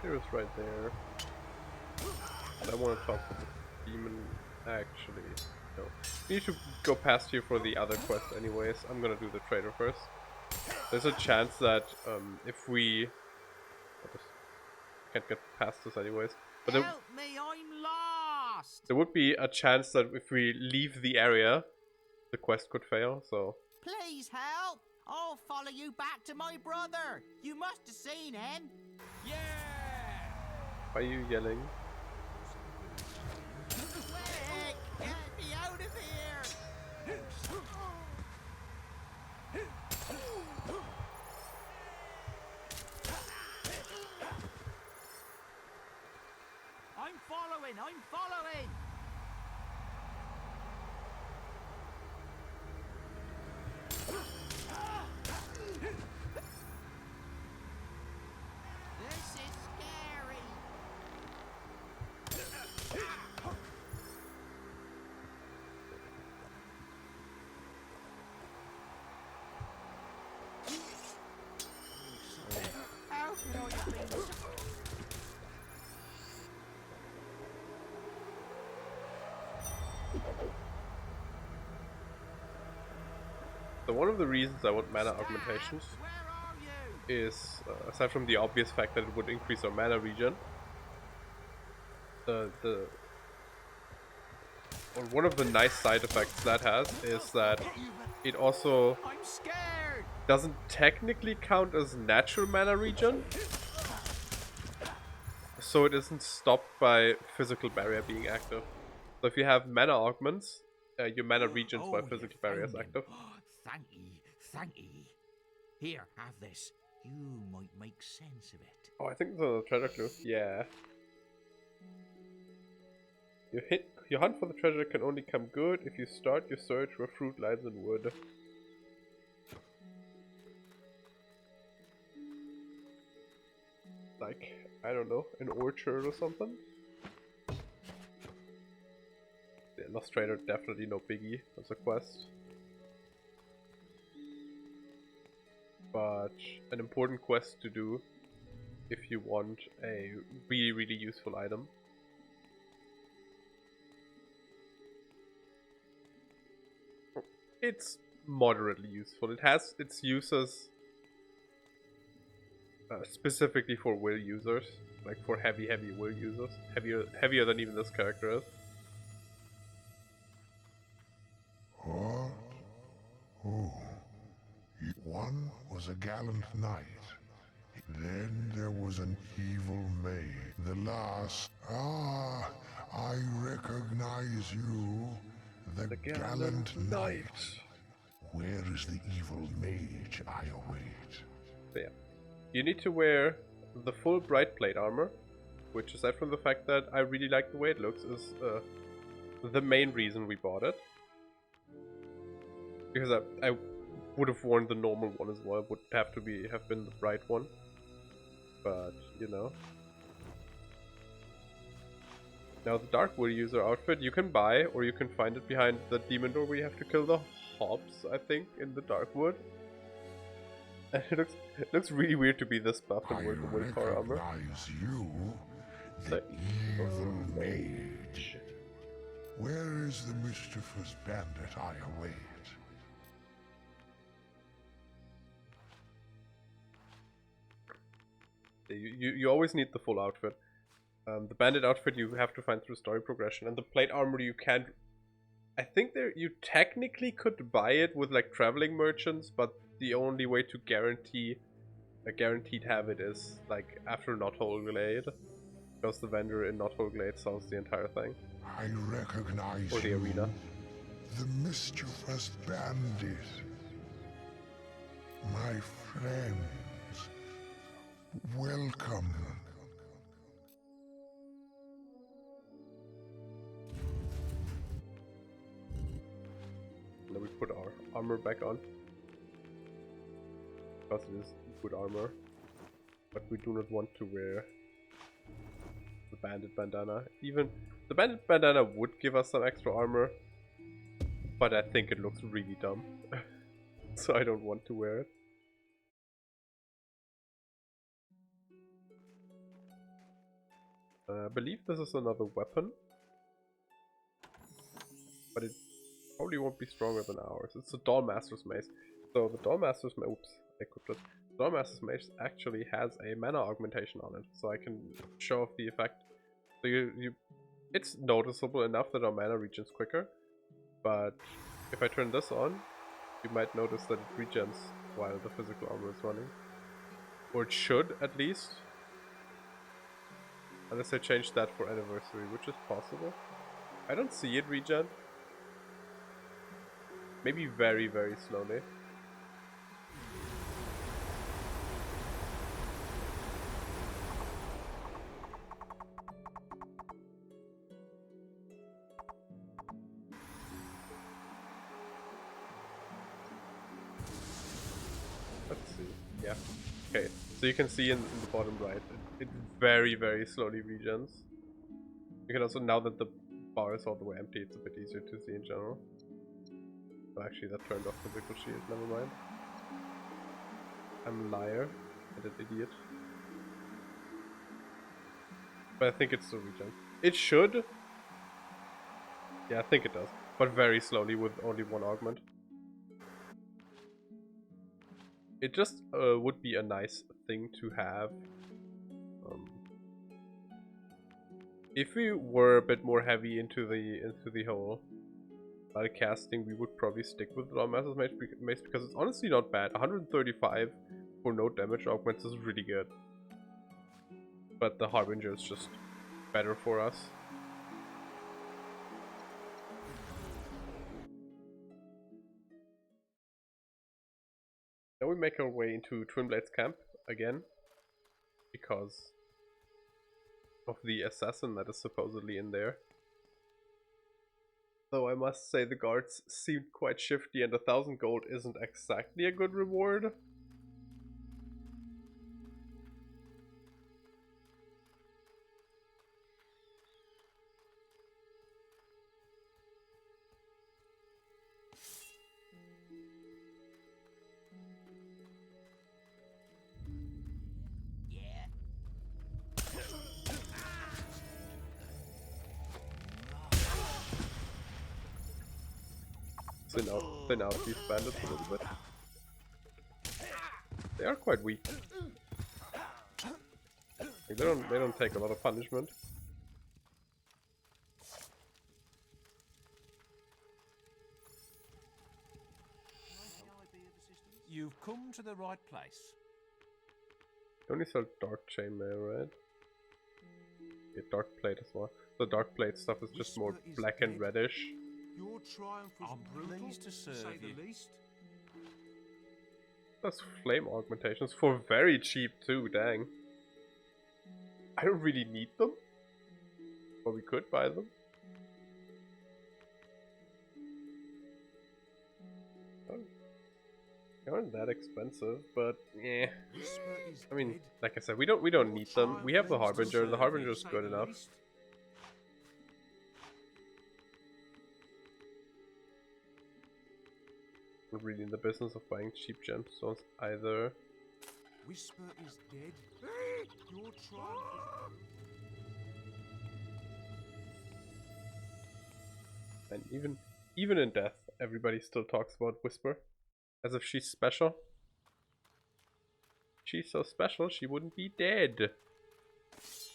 There's right there. But I want to talk to the demon, actually. No. We need to go past here for the other quest anyways. I'm gonna do the trader first. There's a chance that if we... I just can't get past this anyways. But Help me, I'm lost! there would be a chance that if we leave the area, the quest could fail, so... Please help! I'll follow you back to my brother! You must have seen him! Yeah! Why are you yelling? Quick! Get me out of here! I'm following! I'm following! This is scary! How can I have been so... So one of the reasons I want mana augmentations Where are you? is, aside from the obvious fact that it would increase our mana regen, or one of the nice side effects that has is that it also I'm scared! doesn't technically count as natural mana regen, so it isn't stopped by physical barrier being active. So if you have mana augments, your mana regens while physical barrier is active. Thank ye, thank ye. Here, have this. You might make sense of it. Oh, I think the treasure clue. Yeah. Your hunt for the treasure can only come good if you start your search where fruit lies in wood. Like, I don't know, an orchard or something? The illustrator, definitely no biggie as a quest. But an important quest to do if you want a really, really useful item. It's moderately useful. It has its uses specifically for will users, like for heavy will users, heavier than even this character is. What? Oh. One was a gallant knight. Then there was an evil maid. The last... Ah, I recognize you. The gallant knight. Where is the evil mage I await? So yeah. You need to wear the full bright plate armor, which aside from the fact that I really like the way it looks, is the main reason we bought it. Because I would have worn the normal one as well. It would have been the bright one. But, you know. Now the Dark Wood user outfit you can buy, or you can find it behind the demon door where you have to kill the hops, I think, in the Dark Wood. And it looks really weird to be this buff and wear the willpower armor. I recognize you, the evil mage. Where is the mischievous bandit I await? You always need the full outfit. The bandit outfit you have to find through story progression, and the plate armor you can't... I think you technically could buy it with like traveling merchants, but the only way to guaranteed have it is like after Knothole Glade, because the vendor in Knothole Glade sells the entire thing. I recognize or the you, arena. the mischievous bandit. My friends, welcome. And then we put our armor back on, because it is good armor, but we do not want to wear the bandit bandana. Even the bandit bandana would give us some extra armor, but I think it looks really dumb, so I don't want to wear it. I believe this is another weapon. But it probably won't be stronger than ours. It's a Dollmaster's Mace. So the Dollmaster's Mace, oops, I equipped it. The Dollmaster's Mace actually has a mana augmentation on it. So I can show off the effect. So it's noticeable enough that our mana regens quicker. But if I turn this on, you might notice that it regens while the physical armor is running. Or it should, at least. Unless I change that for anniversary, which is possible. I don't see it regen. Maybe very, very slowly. Let's see. Yeah. Okay. So you can see in the bottom right, it very, very slowly regens. You can also, now that the bar is all the way empty, it's a bit easier to see in general. Oh, actually, that turned off physical shield. Never mind. I'm a liar and an idiot. But I think it's still regen. It should. Yeah, I think it does. But very slowly with only one augment. It just would be a nice thing to have. If we were a bit more heavy into the whole casting, we would probably stick with the Master's Mace because it's honestly not bad. 135 for no damage augments is really good. But the Harbinger is just better for us. Now we make our way into Twinblade's camp again, because of the assassin that is supposedly in there. Though I must say the guards seemed quite shifty and 1,000 gold isn't exactly a good reward. Thin out these bandits a little bit. They are quite weak. They don't take a lot of punishment. You've come to the right place. They only sell dark chainmail, right? Yeah, dark plate as well. The dark plate stuff is just more black and reddish. Your triumph was brutal, to say the least. That's flame augmentations for very cheap too, dang. I don't really need them. But we could buy them. They aren't that expensive, but yeah. I mean, like I said, we don't need them. We have the Harbinger. The Harbinger is good enough. Not really in the business of buying cheap gemstones either. Whisper is dead. Your triumph. And even in death, everybody still talks about Whisper, as if she's special. She's so special, she wouldn't be dead. This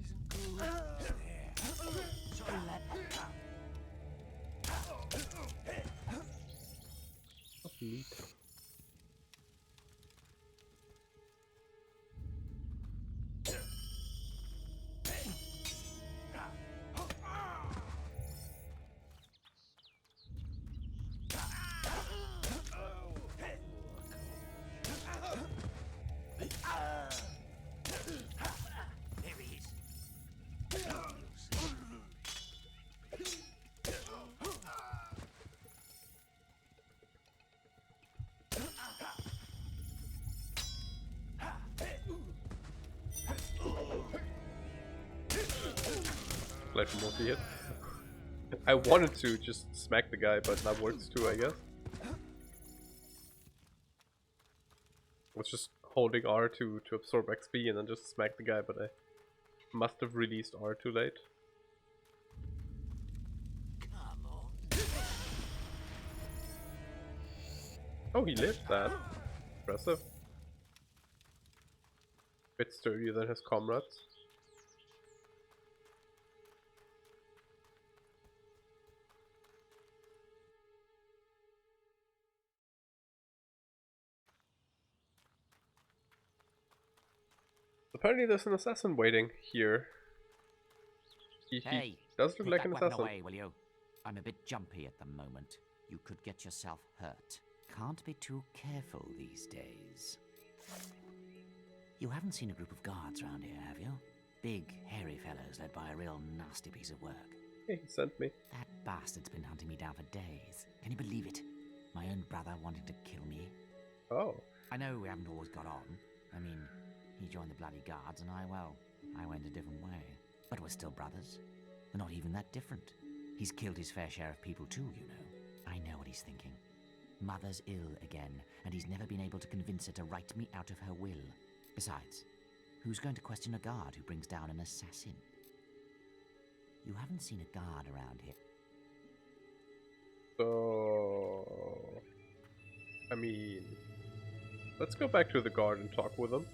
isn't good. Sorry, lad. Neat. There he is. Like multi-hit. I wanted to just smack the guy, but that works too, I guess. I was just holding R to absorb XP and then just smack the guy, but I Must have released R too late. Come on. Oh, he lived that. Impressive. Bit sturdier than his comrades. Apparently there's an assassin waiting here. He does look take like that an weapon assassin. away, will you? I'm a bit jumpy at the moment. You could get yourself hurt. Can't be too careful these days. You haven't seen a group of guards around here, have you? Big, hairy fellows led by a real nasty piece of work. Yeah, he sent me. That bastard's been hunting me down for days. Can you believe it? My own brother wanting to kill me. Oh. I know we haven't always got on. I mean, he joined the bloody guards and I went a different way. But we're still brothers. We're not even that different. He's killed his fair share of people too, you know. I know what he's thinking. Mother's ill again, and he's never been able to convince her to write me out of her will. Besides, who's going to question a guard who brings down an assassin? You haven't seen a guard around here. So... I mean... Let's go back to the guard and talk with them.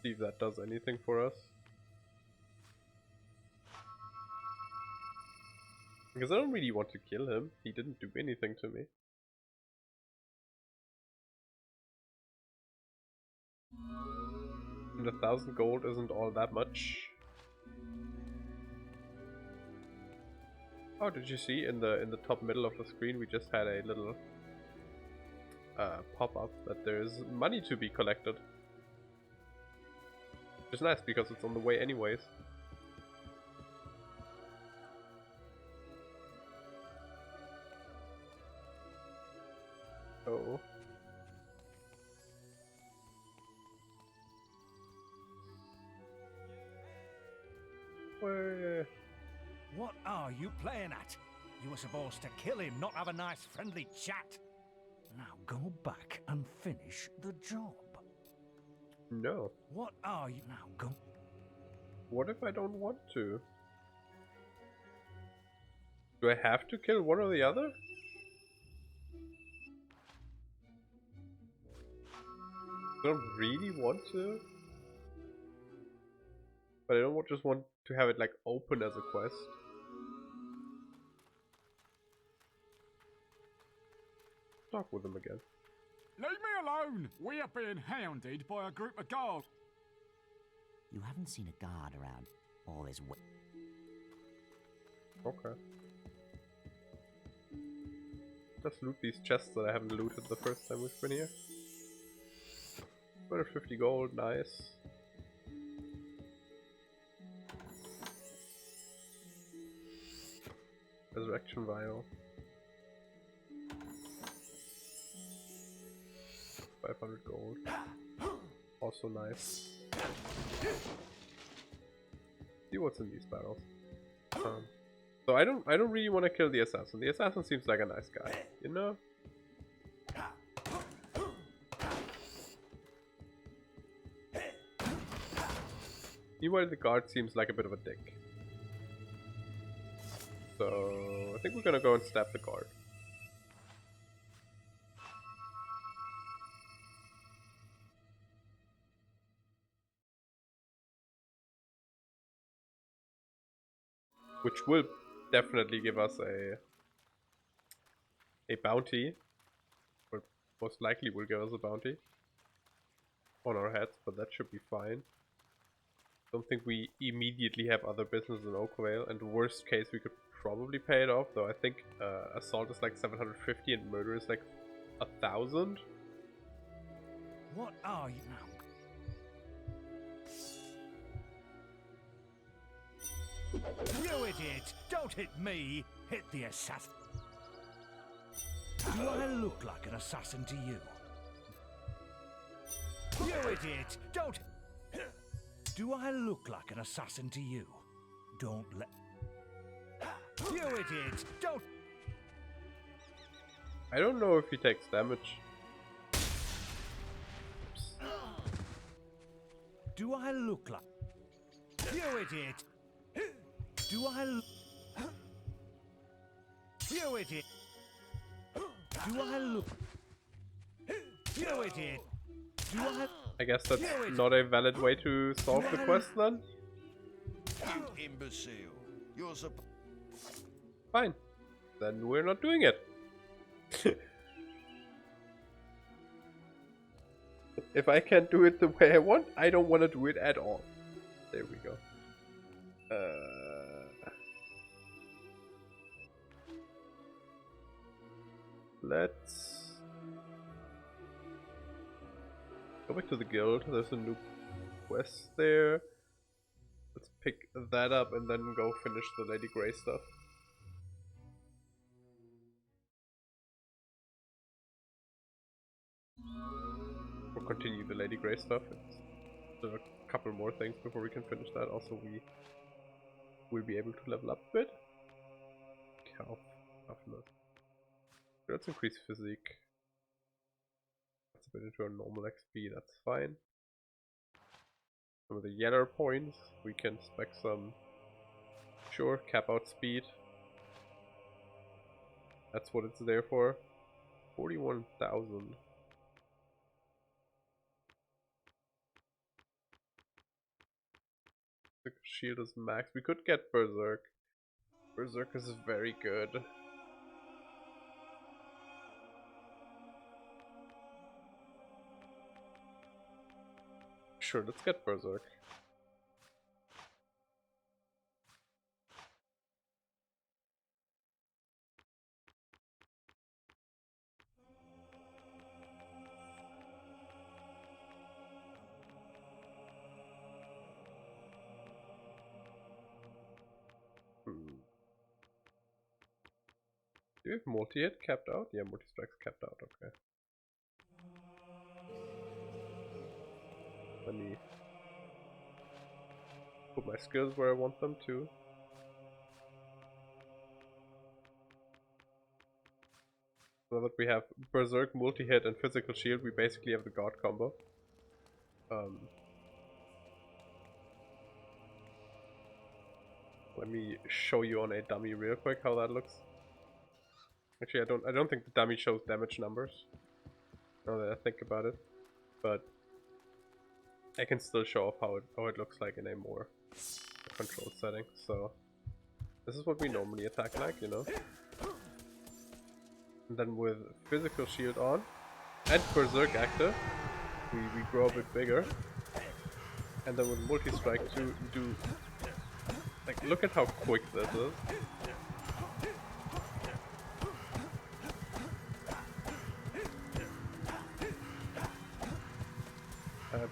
See if that does anything for us. Because I don't really want to kill him. He didn't do anything to me. And 1,000 gold isn't all that much. Oh, did you see in the top middle of the screen we just had a little pop-up that there's money to be collected. Which is nice because it's on the way anyways. Oh. Where? What are you playing at? You were supposed to kill him, not have a nice friendly chat. Now go back and finish the job. No. What are you now? Go. What if I don't want to? Do I have to kill one or the other? I don't really want to. But I don't just want to have it like open as a quest. Talk with them again. Leave me alone! We are being hounded by a group of guards. You haven't seen a guard around all this way. Okay. Let's loot these chests that I haven't looted the first time we've been here. 250 gold, nice. Resurrection vial. 500 gold. Also nice. See what's in these battles. So I don't really want to kill the assassin. The assassin seems like a nice guy, you know? Meanwhile, the guard seems like a bit of a dick. So I think we're gonna go and stab the guard. Which will definitely give us a bounty. Or most likely will give us a bounty on our heads, but that should be fine. Don't think we immediately have other business in Oakvale, and worst case we could probably pay it off, though I think assault is like 750 and murder is like 1,000. What are you now? You idiot! Don't hit me! Hit the assassin! Do I look like an assassin to you? You idiot! Don't... Do I look like an assassin to you? Don't let... You idiot! Don't... I don't know if he takes damage. Do I look like... You idiot! Do I look... You idiot! Do I look... You idiot! Do I guess that's not a valid way to solve the quest then? You imbecile. You're Fine. Then we're not doing it. If I can't do it the way I want, I don't want to do it at all. There we go. Let's go back to the guild. There's a new quest there. Let's pick that up and then go finish the Lady Grey stuff. Or continue the Lady Grey stuff. There's a couple more things before we can finish that. Also, we will be able to level up a bit. Toughness. Let's increase physique. That's a bit into our normal XP, that's fine. Some of the yellow points, we can spec some, sure, cap out speed. That's what it's there for. 41,000. The shield is max. We could get Berserk. Berserk is very good. Sure, let's get Berserk. Do you have multi-hit capped out? Yeah, multi-strike's capped out, okay. Let me put my skills where I want them to. Now that we have Berserk, multi-hit, and physical shield, we basically have the god combo. Let me show you on a dummy real quick how that looks. Actually, I don't think the dummy shows damage numbers. Now that I think about it, but I can still show off how it looks like in a more controlled setting. So this is what we normally attack like, you know. And then with physical shield on and Berserk active, we grow a bit bigger. And then with multi-strike to do, like, look at how quick this is.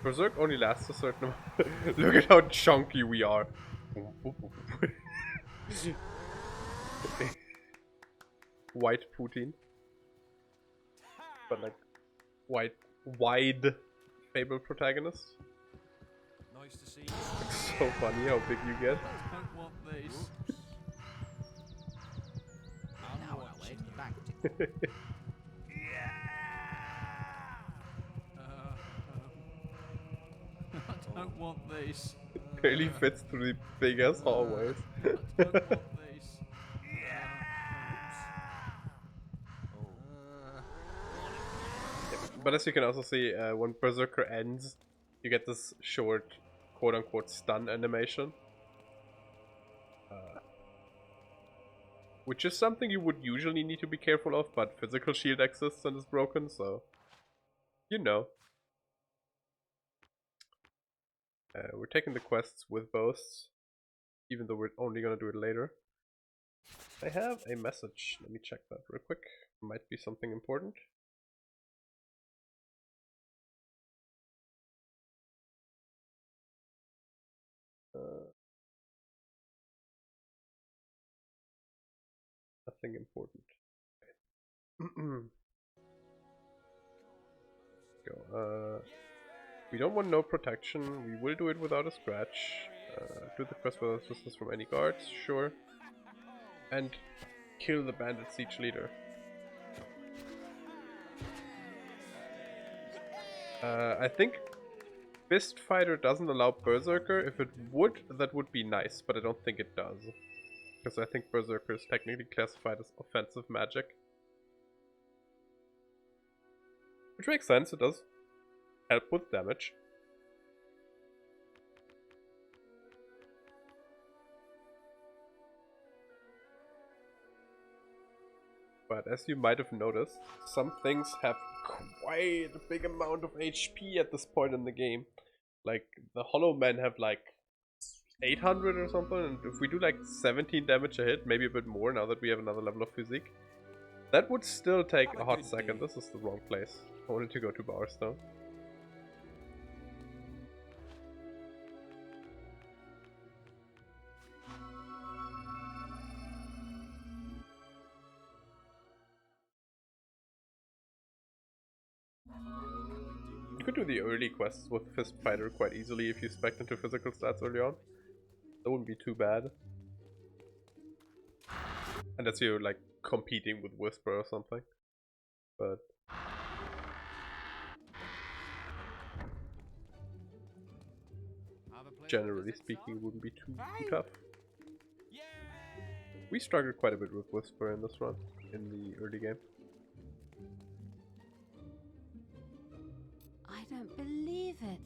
Berserk only lasts a certain amount. Look at how chunky we are. White Putin. But like wide Fable protagonist. Nice to see you. It's so funny how big you get. I don't want this. Now I'll wait back. I don't want this. It barely fits through the big ass hallways. I don't want this. But as you can also see, when Berserker ends, you get this short, quote-unquote, stun animation. Which is something you would usually need to be careful of, but physical shield exists and is broken, so... You know. We're taking the quests with boasts, even though we're only gonna do it later. I have a message. Let me check that real quick. Might be something important. Nothing important. Go. We don't want no protection. We will do it without a scratch. Do the quest without assistance from any guards, sure. And kill the bandit siege leader. I think Fist Fighter doesn't allow Berserker. If it would, that would be nice, but I don't think it does. Because I think Berserker is technically classified as offensive magic. Which makes sense, it does help with damage. But as you might have noticed, some things have quite a big amount of HP at this point in the game. Like, the Hollow Men have like 800 or something, and if we do like 17 damage a hit, maybe a bit more now that we have another level of physique, that would still take a hot second. This is the wrong place. I wanted to go to Bowerstone. You could do the early quests with Fist Fighter quite easily if you spec into physical stats early on. That wouldn't be too bad. Unless you're like competing with Whisper or something. But generally speaking, it wouldn't be too tough. We struggled quite a bit with Whisper in this run, in the early game. I don't believe it.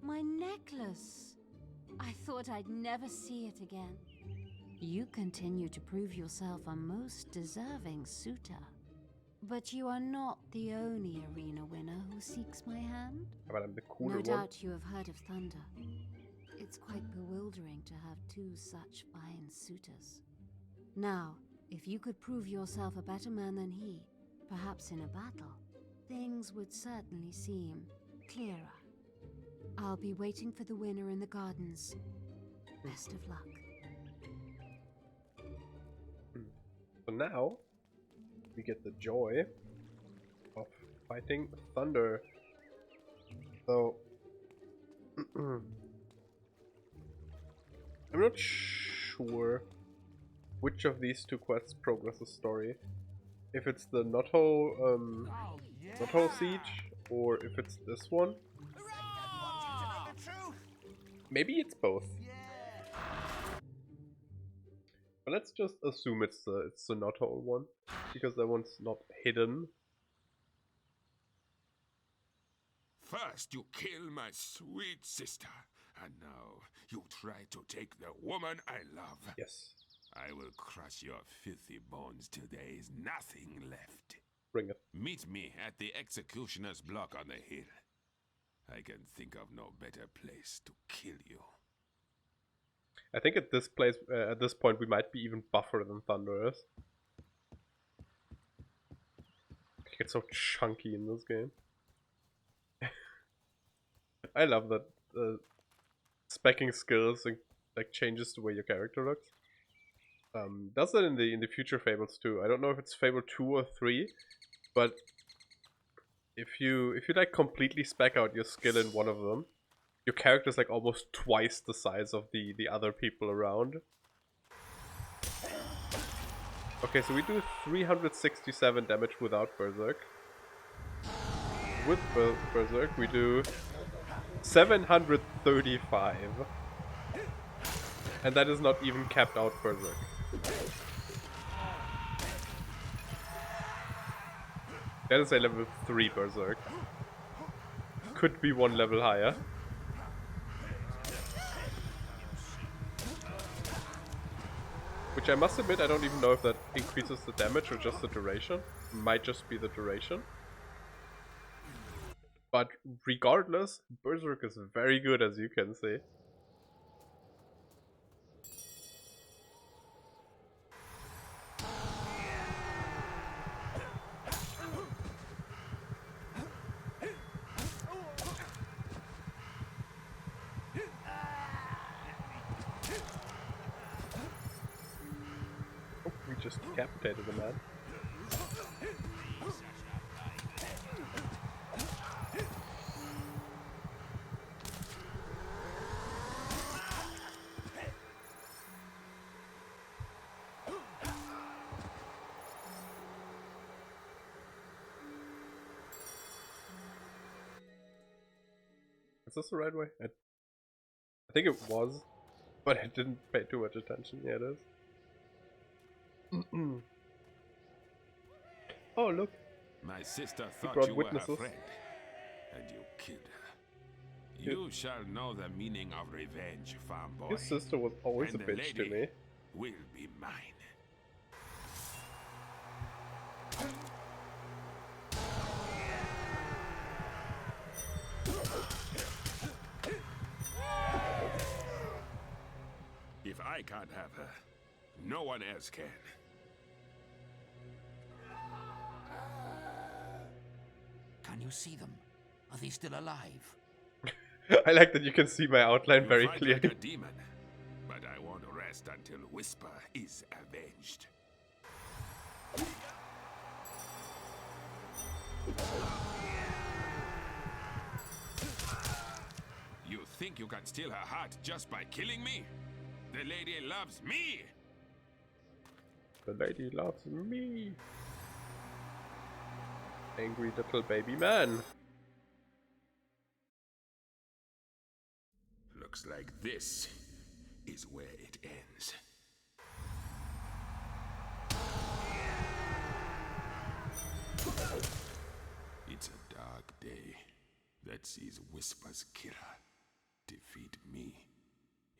My necklace. I thought I'd never see it again. You continue to prove yourself a most deserving suitor. But you are not the only arena winner who seeks my hand. But I'm the cooler No one. doubt you have heard of Thunder. It's quite bewildering to have two such fine suitors. Now, if you could prove yourself a better man than he, perhaps in a battle, things would certainly seem clearer. I'll be waiting for the winner in the gardens. Best of luck. So now, we get the joy of fighting Thunder. So, I'm not sure which of these two quests progress the story. If it's the Noto Siege, or if it's this one. Maybe it's both. But let's just assume it's the Noto one, because that one's not hidden. First you kill my sweet sister, and now you try to take the woman I love. Yes. I will crush your filthy bones till there is nothing left. Bring it. Meet me at the executioner's block on the hill. I can think of no better place to kill you. I think at this point, we might be even buffer than Thunder is. It gets so chunky in this game. I love that speccing skills and like changes the way your character looks. Does that in the future Fables too. I don't know if it's Fable 2 or 3, but if you like completely spec out your skill in one of them, your character is like almost twice the size of the other people around. Okay, so we do 367 damage without Berserk. With Berserk we do 735. And that is not even capped out Berserk. That is a level 3 Berserk. Could be one level higher. Which I must admit, I don't even know if that increases the damage or just the duration. Might just be the duration. But regardless, Berserk is very good, as you can see. Oh, we just decapitated the man. Is this the right way? I think it was, but I didn't pay too much attention. Yeah, it is. Oh, look. My sister He thought brought you were her witnesses. friend, and you killed her. You shall know the meaning of revenge, farm boy. His sister was always And a the bitch to lady me. will be mine. If I can't have her, no one else can. Can you see them? Are they still alive? I like that you can see my outline You very fight clearly. like a demon, but I won't rest until Whisper is avenged. You think you can steal her heart just by killing me? The lady loves me! The lady loves me. Angry little baby man. Looks like this is where it ends. It's a dark day that sees Whisper's killer defeat me.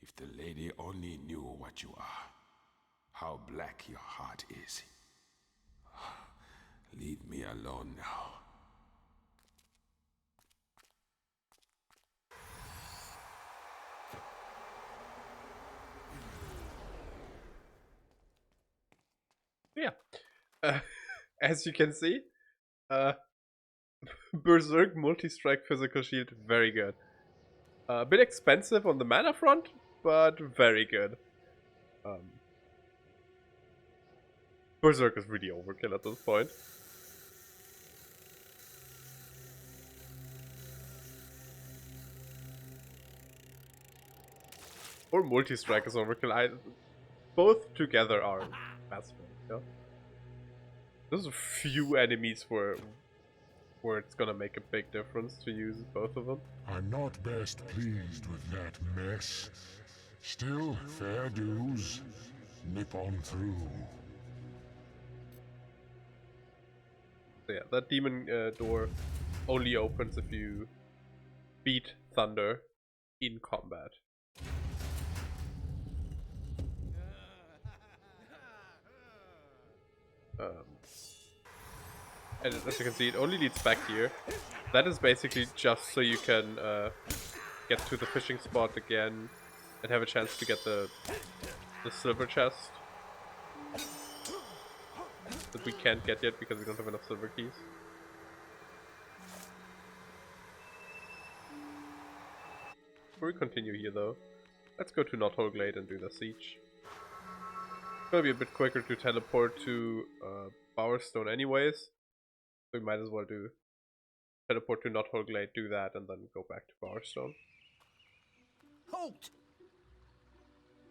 If the lady only knew what you are, how black your heart is. Leave me alone now. Yeah. As you can see, Berserk multi-strike physical shield, very good. A bit expensive on the mana front, but very good. Berserk is really overkill at this point. Or multi-strike is overkill. Both together are best. Yeah? There's a few enemies where it's gonna make a big difference to use both of them. I'm not best pleased with that mess. Still, fair dues. Nip on through. So yeah, that demon door only opens if you beat Thunder in combat. And as you can see, it only leads back here. That is basically just so you can get to the fishing spot again and have a chance to get the silver chest that we can't get yet because we don't have enough silver keys. Before we continue here though, let's go to Knothole Glade and do the siege. It's gonna be a bit quicker to teleport to Bowerstone anyways, so we might as well do teleport to Knothole Glade, do that, and then go back to Bowerstone. Halt!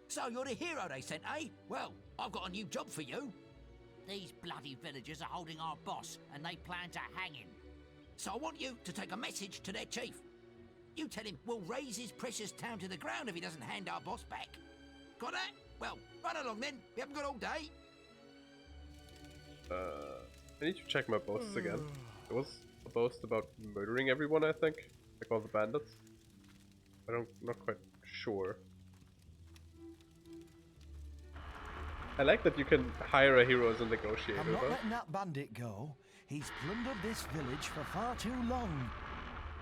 So you're the hero they sent, eh? Well, I've got a new job for you. These bloody villagers are holding our boss, and they plan to hang him. So I want you to take a message to their chief. You tell him we'll raise his precious town to the ground if he doesn't hand our boss back. Got that? Well, run along then. We haven't got all day. I need to check my boasts again. There was a boast about murdering everyone, I think. Like all the bandits. I'm not quite sure. I like that you can hire a hero as a negotiator, I'm not though. letting that bandit go. He's plundered this village for far too long.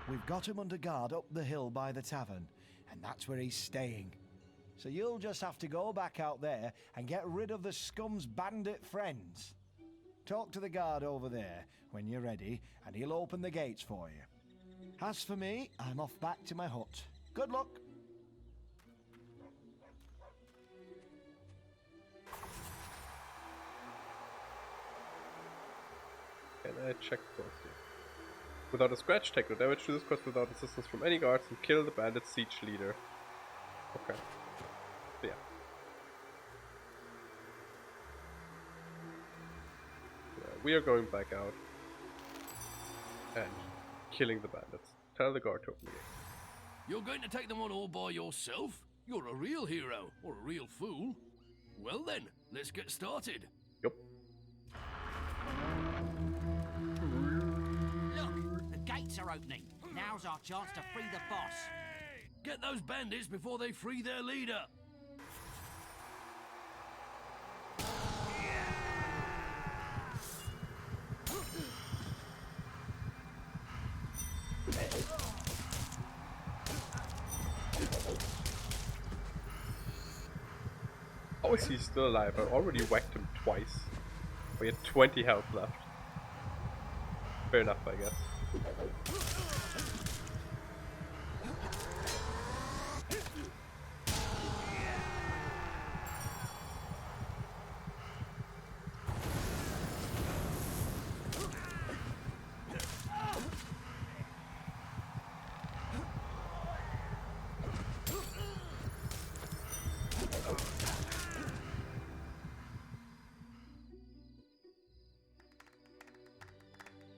We've got him under guard up the hill by the tavern, and that's where he's staying. So you'll just have to go back out there and get rid of the scum's bandit friends. Talk to the guard over there when you're ready, and he'll open the gates for you. As for me, I'm off back to my hut. Good luck. Can I check both here? Without a scratch, take no damage to this quest without assistance from any guards, and kill the bandit siege leader. Okay. So yeah. We are going back out and killing the bandits. Tell the guard to open the gate. You're going to take them on all by yourself? You're a real hero, or a real fool. Well then, let's get started. Yup. Look, the gates are opening. Now's our chance to free the boss. Get those bandits before they free their leader. How is he still alive? I already whacked him twice. We had 20 health left. Fair enough, I guess.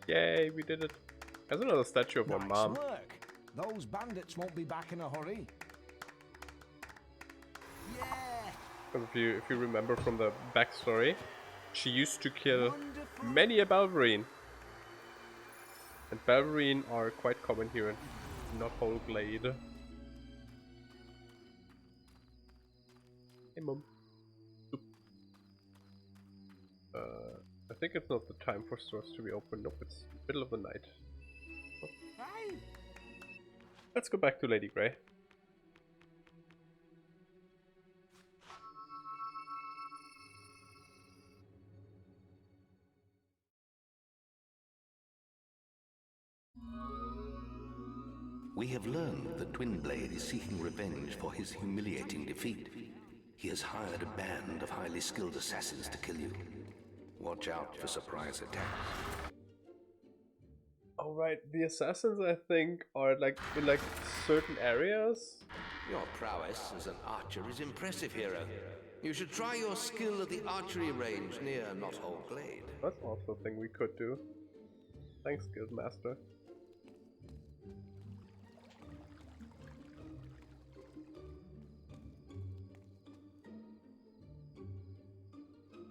Yay, we did it. There's another statue of my Nice mom. work. Those bandits won't be back in a hurry. Because if you remember from the backstory, she used to kill many a Balverine. And Balverine are quite common here in Knothole Glade. Hey mom. I think it's not the time for stores to be open. Nope, it's middle of the night. Hey! Let's go back to Lady Grey. We have learned that Twinblade is seeking revenge for his humiliating defeat. He has hired a band of highly skilled assassins to kill you. Watch out for surprise attacks. Alright, the assassins I think are like in like certain areas. Your prowess as an archer is impressive, hero. You should try your skill at the archery range near Knothole Glade. That's also a thing we could do. Thanks, Guildmaster.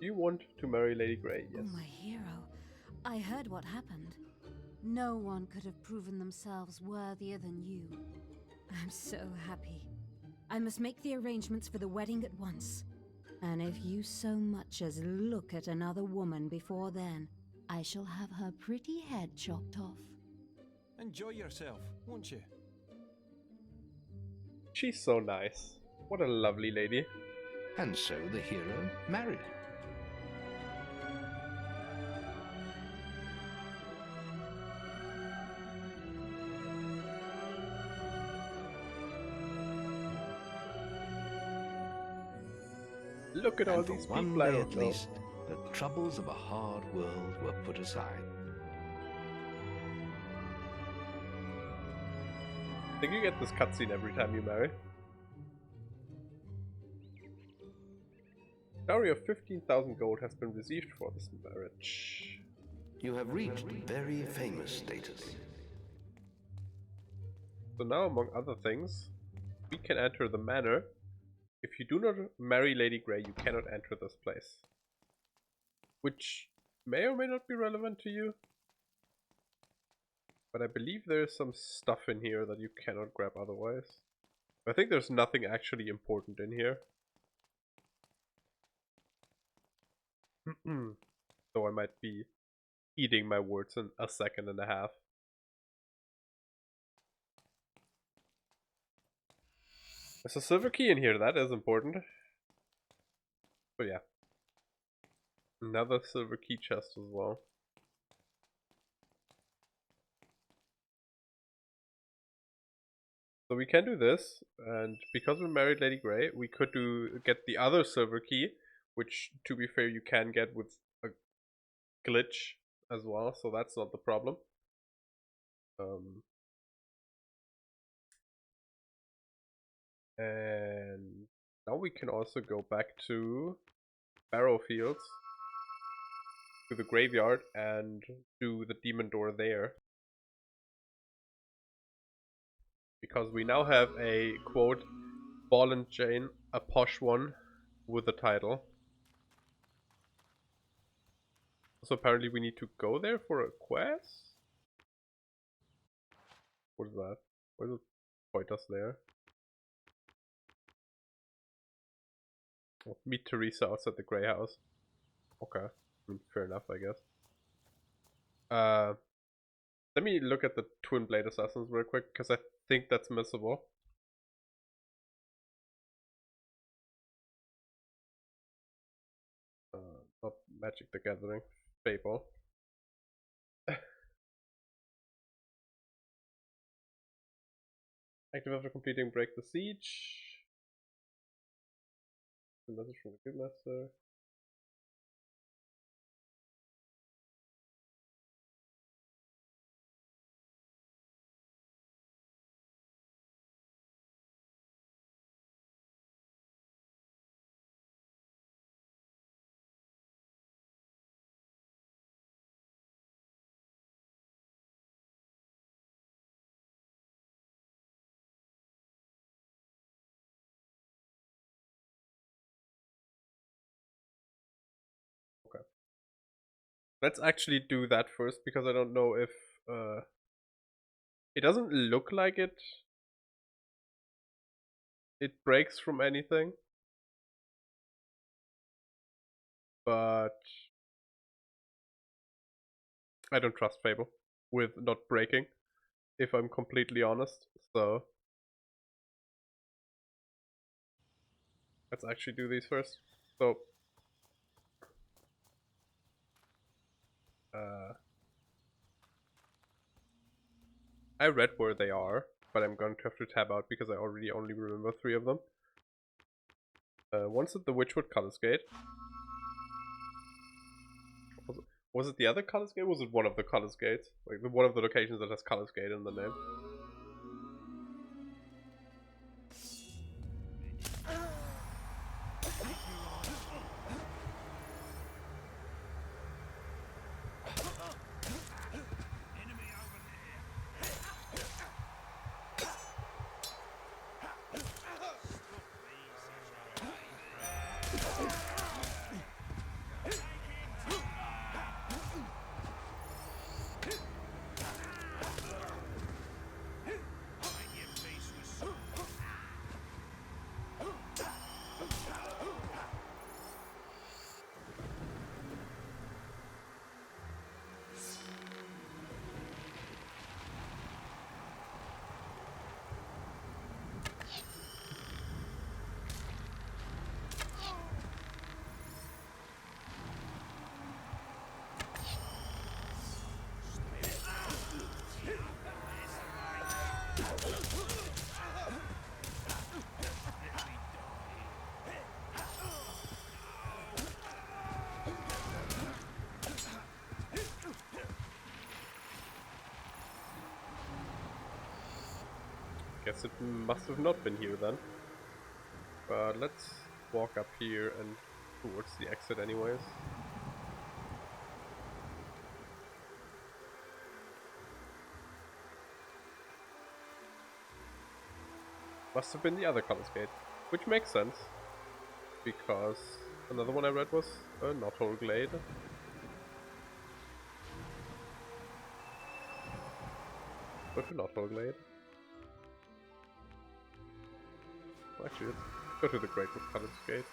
Do you want to marry Lady Grey? Yes. Oh, my hero. I heard what happened. No one could have proven themselves worthier than you. I'm so happy. I must make the arrangements for the wedding at once. And if you so much as look at another woman before then, I shall have her pretty head chopped off. Enjoy yourself, won't you? She's so nice. What a lovely lady. And so the hero married. Look at all And for these one people I day don't at know. least, the troubles of a hard world were put aside. I think you get this cutscene every time you marry. Dowry of 15,000 gold has been received for this marriage. You have reached very famous status. So now, among other things, we can enter the manor. If you do not marry Lady Grey, you cannot enter this place. Which may or may not be relevant to you. But I believe there's some stuff in here that you cannot grab otherwise. I think there's nothing actually important in here. So I might be eating my words in a second and a half. There's a silver key in here, that is important. But yeah. Another silver key chest as well. So we can do this, and because we married Lady Grey, we could get the other silver key, which to be fair you can get with a glitch as well, so that's not the problem. And now we can also go back to Barrowfields, to the graveyard, and do the demon door there. Because we now have a, quote, ball and chain, a posh one, with a title. So apparently we need to go there for a quest? What is that? Why does it point us there? Oh, meet Teresa outside the Grey House. Okay. I mean, fair enough, I guess. Let me look at the Twin Blade Assassins real quick, because I think that's missable. Not Magic the Gathering. Fable. Active after completing Break the Siege. A message from the Guildmaster. Okay. Let's actually do that first, because I don't know if it doesn't look like it breaks from anything, but I don't trust Fable with not breaking, if I'm completely honest. So let's actually do these first. So I read where they are, but I'm going to have to tab out because I already only remember 3 of them. One's at the Witchwood Colors Gate. Was it the other Colors Gate? Was it one of the Colors Gates? Like one of the locations that has Colors Gate in the name? Guess it must have not been here then. But let's walk up here and towards the exit anyways. Must have been the other Colors Gate, which makes sense, because another one I read was a Knothole Glade. Go to Knothole Glade. Well, actually, let's go to the Greatwood Colors Gate.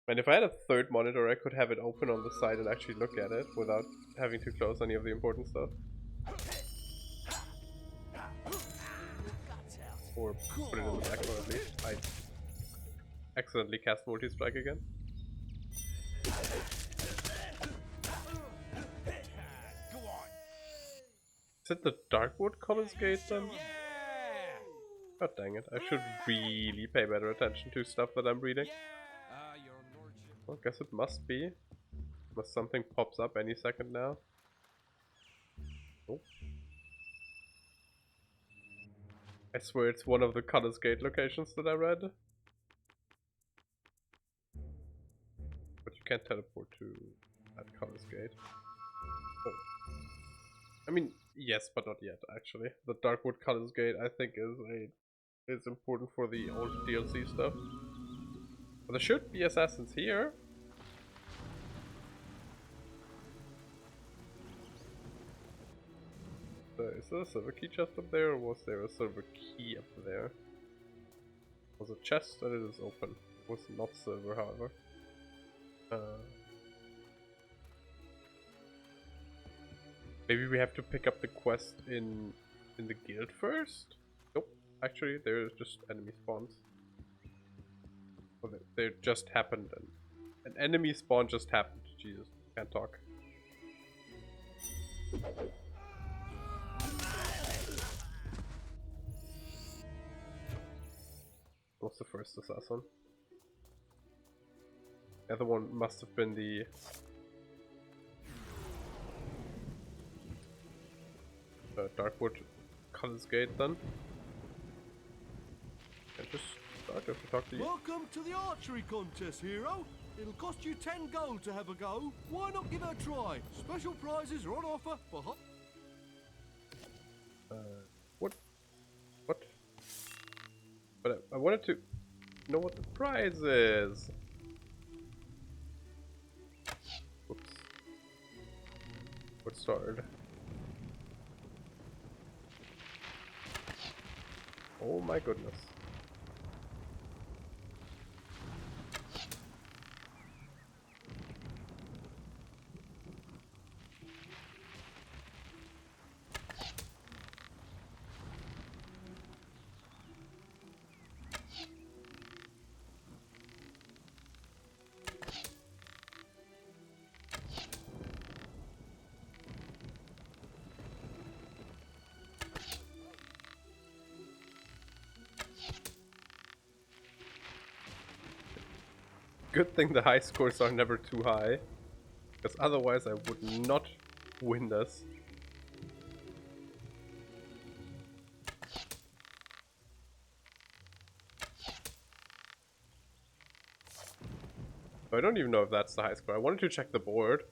And if I had a third monitor, I could have it open on the side and actually look at it without having to close any of the important stuff. Or put it in the background at least. I accidentally cast Multi-Strike again. Is it the Darkwood Colors Gate then? God dang it, I should really pay better attention to stuff that I'm reading. Well, I guess it must be. Unless something pops up any second now. Oh. I swear it's one of the Colors Gate locations that I read. But you can't teleport to that Colors Gate. Oh. I mean, Yes, but not yet. Actually, the Darkwood Colors Gate I think is important for the old DLC stuff. But there should be assassins here. Is there a silver key chest up there, or was there a silver key up there? Was a chest and it is open. It was not silver, however. Maybe we have to pick up the quest in the guild first? Nope. Actually, there's just enemy spawns. Well, they just happened. An enemy spawn just happened. Jesus, can't talk. What's the first assassin? The other one must have been the Darkwood Colors Gate then. I just start to talk to you. Welcome to the archery contest, hero. It'll cost you 10 gold to have a go. Why not give it a try? Special prizes are on offer for hot. What? But I wanted to know what the prize is. Whoops. What started? Oh my goodness. Good thing the high scores are never too high, because otherwise I would not win this. I don't even know if that's the high score. I wanted to check the board,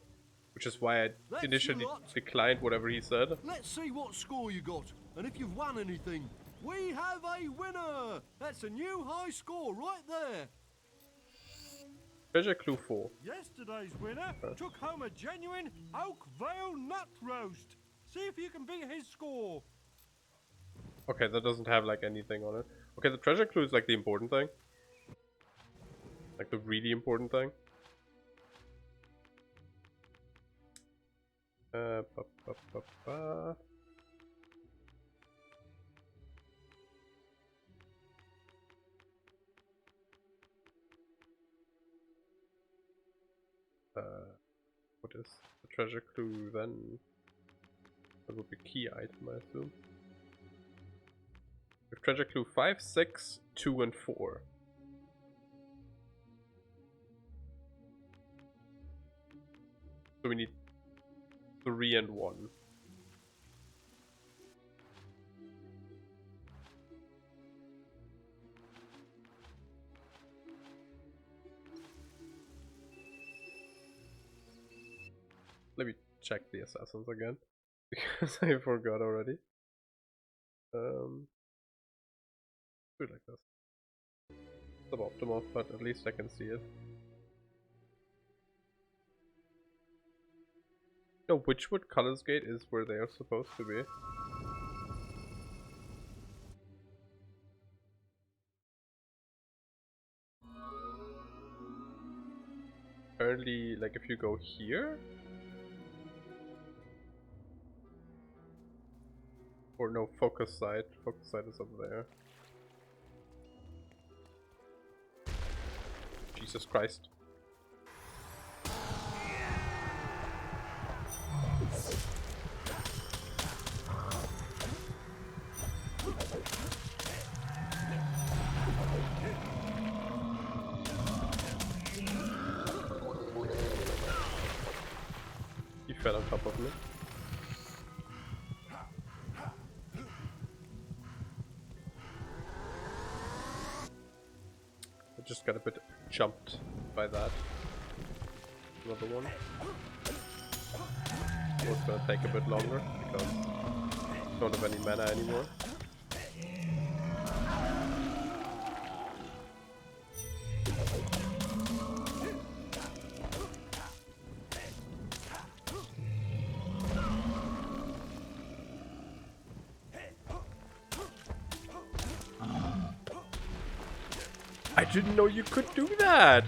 which is why I initially declined whatever he said. Let's see what score you got, and if you've won anything. We have a winner! That's a new high score right there. Treasure Clue 4. Yesterday's winner took home a genuine Oak Vale nut roast. See if you can beat his score. Okay, that doesn't have like anything on it. Okay, the treasure clue is like the important thing. Like the really important thing. What is the treasure clue then? That would be key item, I assume. We have treasure clue 5, 6, 2, and 4. So we need 3 and 1. Let me check the assassins again, because I forgot already. Do it like this. Suboptimal, but at least I can see it. No, Witchwood Colors Gate is where they are supposed to be. Apparently, like if you go here, or no, focus site is over there. Jesus Christ. He fell on top of me. I just got a bit jumped by that. Another one. It's gonna take a bit longer. because I don't have any mana anymore. I didn't know you could do that!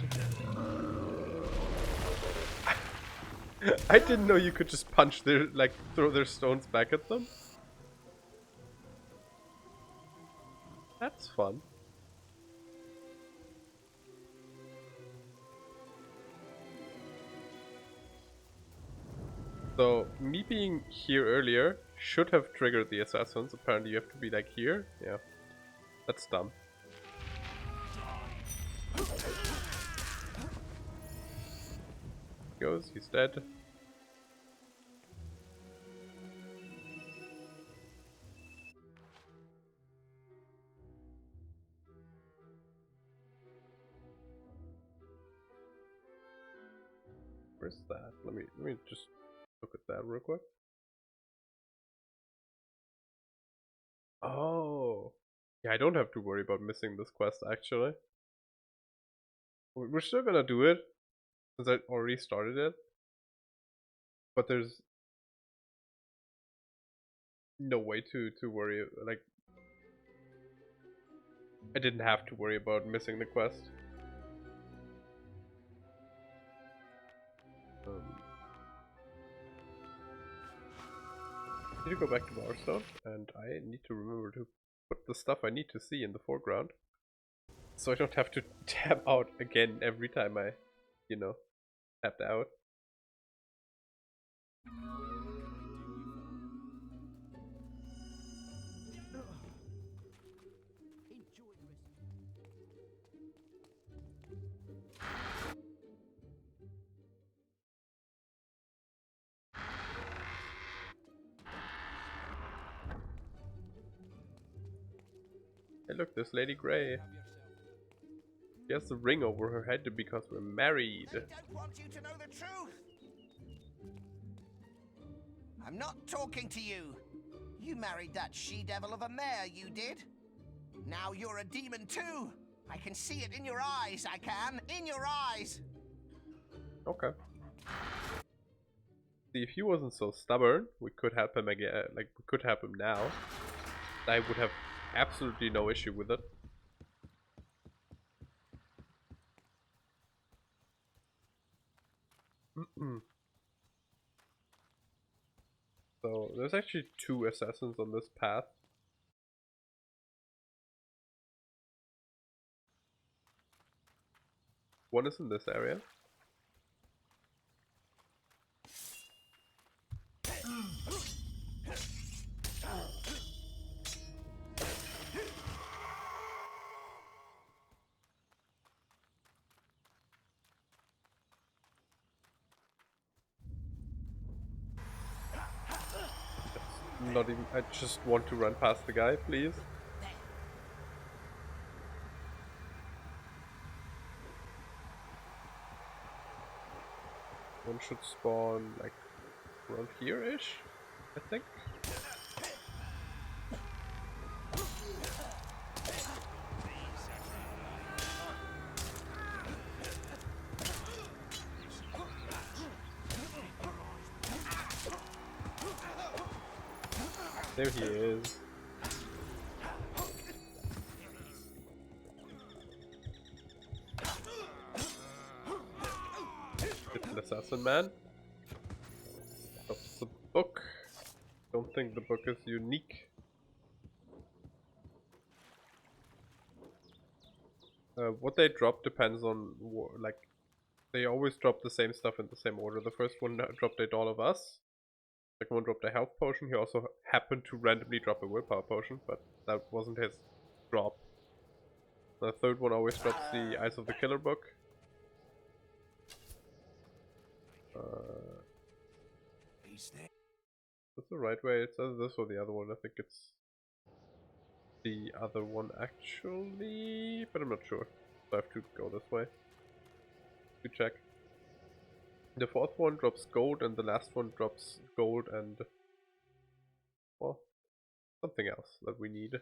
I didn't know you could just punch their, like, throw their stones back at them. That's fun. So, me being here earlier should have triggered the assassins. Apparently you have to be like here. Yeah. That's dumb. Goes, he's dead. Where's that? Let me just look at that real quick. Oh. Yeah, I don't have to worry about missing this quest actually. We're still gonna do it since I already started it. But there's no way to worry, like I didn't have to worry about missing the quest. I need to go back to Warstone, and I need to remember to put the stuff I need to see in the foreground. So I don't have to tab out again every time I, you know, tapped out. Hey look, there's Lady Grey. She has the ring over her head because we're married. They don't want you to know the truth. I'm not talking to you. You married that she-devil of a mare, you did. Now you're a demon too. I can see it in your eyes, I can. In your eyes. Okay. See, if he wasn't so stubborn, we could help him again. Like, we could help him now. I would have absolutely no issue with it. So, there's actually 2 assassins on this path. One is in this area. Not even, I just want to run past the guy, please. One should spawn like around here-ish, I think. There he is. Little assassin man. Drops the book. Don't think the book is unique. What they drop depends on, like, they always drop the same stuff in the same order. The first one dropped a Doll of Us. The second one dropped a health potion. He also happened to randomly drop a willpower potion, but that wasn't his drop. The third one always drops the Eyes of the Killer book. That's the right way. It's either this or the other one. I think it's the other one actually, but I'm not sure. So I have to go this way to check. The fourth one drops gold, and the last one drops gold and well, something else that we need.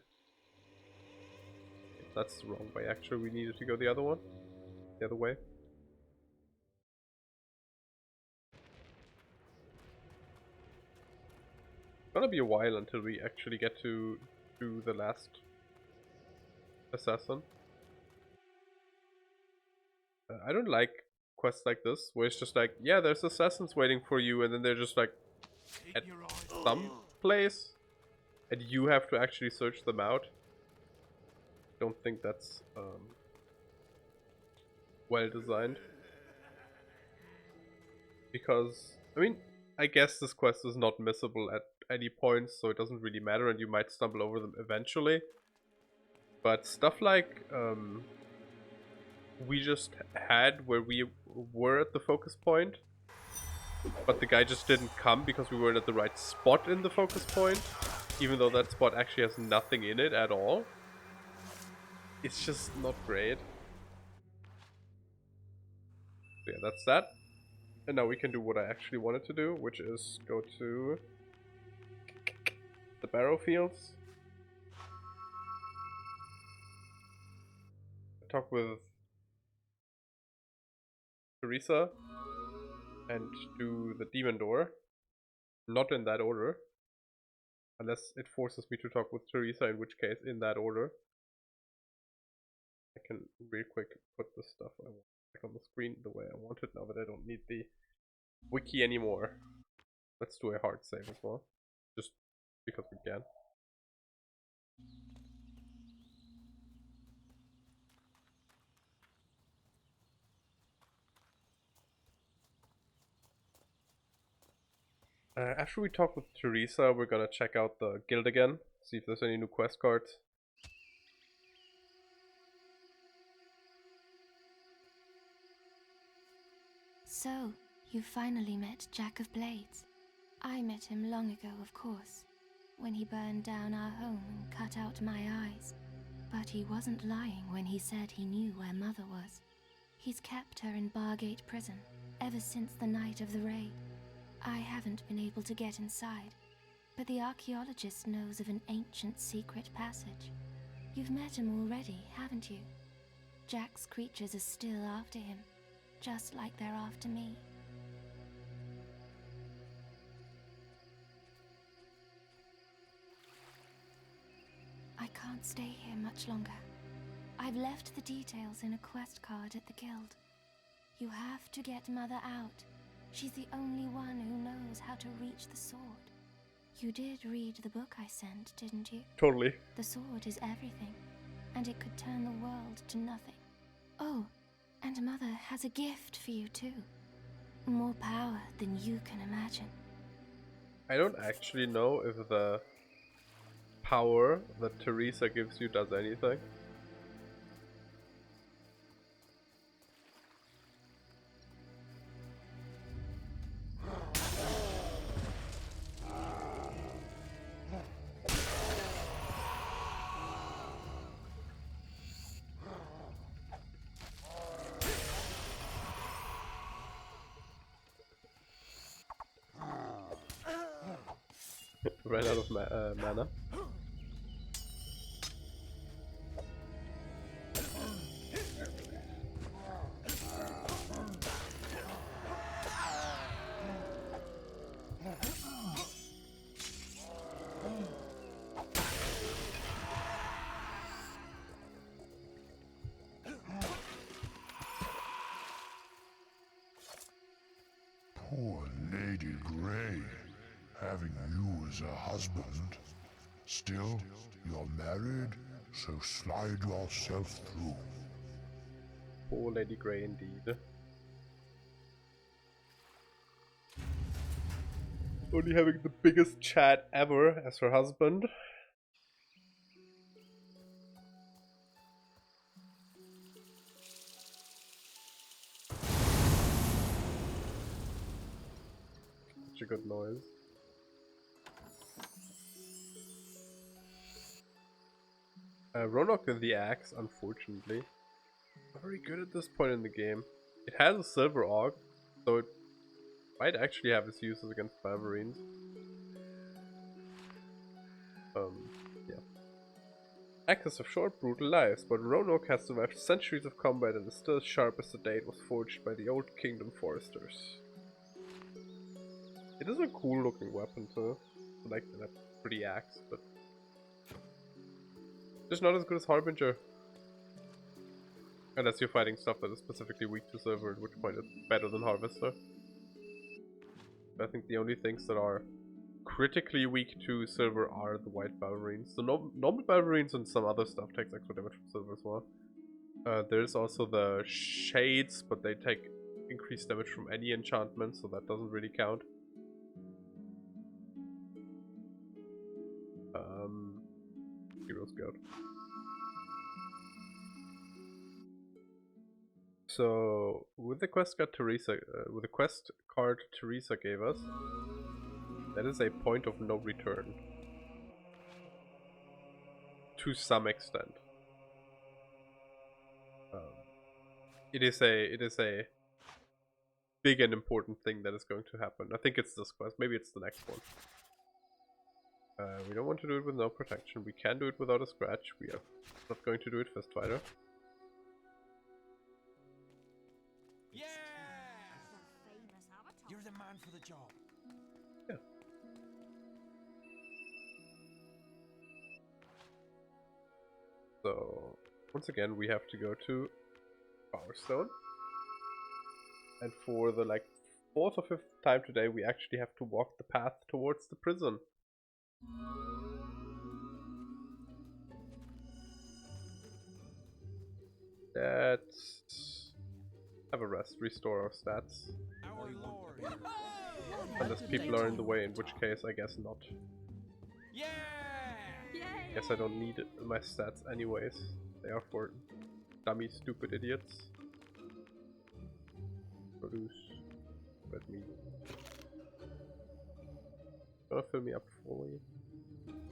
That's the wrong way, actually. We needed to go the other one. The other way. It's gonna be a while until we actually get to do the last assassin. I don't like quests like this, where it's just like, yeah, there's assassins waiting for you, and then they're just like at some place, and you have to actually search them out. Don't think that's well designed. Because, I mean, I guess this quest is not missable at any point, so it doesn't really matter, and you might stumble over them eventually. But stuff like we just had, where we were at the focus point, but the guy just didn't come because we weren't at the right spot in the focus point, even though that spot actually has nothing in it at all. It's just not great. So yeah, that's that. And now we can do what I actually wanted to do, which is go to the barrow fields. Talk with Teresa and do the demon door. Not in that order. Unless it forces me to talk with Teresa, in which case in that order. I can real quick put the stuff I want back on the screen the way I want it now that I don't need the wiki anymore. Let's do a hard save as well. Just because we can. After we talk with Teresa, we're gonna check out the guild again, see if there's any new quest cards. So, you finally met Jack of Blades. I met him long ago, of course, when he burned down our home and cut out my eyes. But he wasn't lying when he said he knew where Mother was. He's kept her in Bargate Prison ever since the night of the raid. I haven't been able to get inside, but the archaeologist knows of an ancient secret passage. You've met him already, haven't you? Jack's creatures are still after him, just like they're after me. I can't stay here much longer. I've left the details in a quest card at the guild. You have to get Mother out. She's the only one who knows how to reach the sword. You did read the book I sent, didn't you? Totally. The sword is everything, and it could turn the world to nothing. Oh, and Mother has a gift for you too. More power than you can imagine. I don't actually know if the power that Teresa gives you does anything. Ran out of mana. Poor Lady Grey, having you as a husband. Still, you're married, so slide yourself through. Poor Lady Grey indeed. Only having the biggest chat ever as her husband. Such a good noise. Roanoke with the axe, unfortunately. Not very good at this point in the game. It has a silver aug, so it might actually have its uses against Wolverines. Yeah. Actors have short, brutal lives, but Roanoke has survived centuries of combat and is still as sharp as the day it was forged by the Old Kingdom foresters. It is a cool looking weapon too. I like that pretty axe, but just not as good as Harbinger. Unless you're fighting stuff that is specifically weak to silver, at which point it's better than Harvester. I think the only things that are critically weak to silver are the white Balverines. The normal Balverines and some other stuff takes extra damage from silver as well. There's also the Shades, but they take increased damage from any enchantment, so that doesn't really count. Heroes Guild. So with the quest card Teresa gave us, that is a point of no return. To some extent. It is a big and important thing that is going to happen. I think it's this quest. Maybe it's the next one. We don't want to do it with no protection. We can do it without a scratch. We are not going to do it Fist Fighter. Yeah! You're the man for the job. Yeah. So, once again, we have to go to Powerstone. And for the, like, 4th or 5th time today, we actually have to walk the path towards the prison. Let's have a rest, restore our stats. Unless people are in the way, in which case I guess not. Yeah! Guess I don't need my stats anyways. They are for dummy stupid idiots. Produce red meat. Gonna fill me up fully.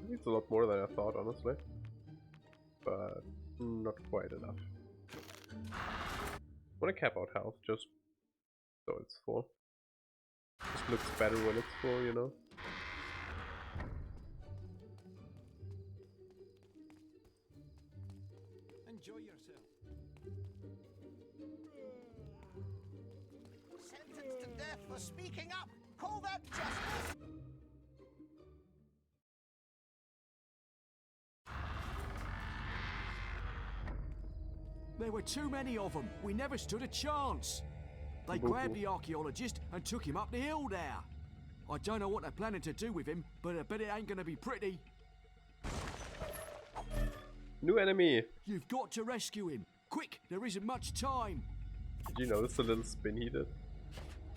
It's a lot more than I thought, honestly. But not quite enough. Wanna cap out health just so it's full. Just looks better when it's full, you know? Enjoy yourself. Sentenced to death for speaking up! Call that justice! There were too many of them. We never stood a chance. They grabbed the archaeologist and took him up the hill there. I don't know what they're planning to do with him, but I bet it ain't gonna be pretty. New enemy! You've got to rescue him. Quick, there isn't much time. Did you notice the little spin he did?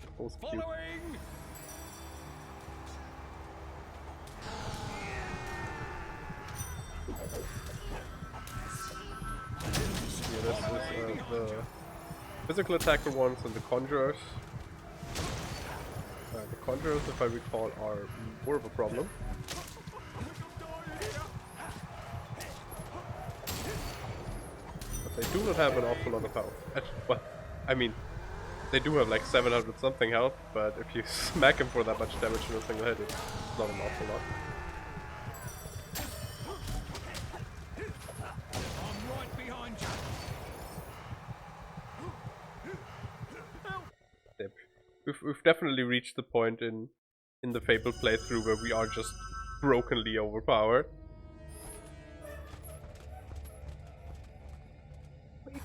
That was cute. Following! Yeah, this is the physical attacker ones and the conjurers. The conjurers, if I recall, are more of a problem. But they do not have an awful lot of health. Well, I mean, they do have like 700 something health, but if you smack them for that much damage in a single hit, it's not an awful lot. We've definitely reached the point in the Fable playthrough where we are just brokenly overpowered.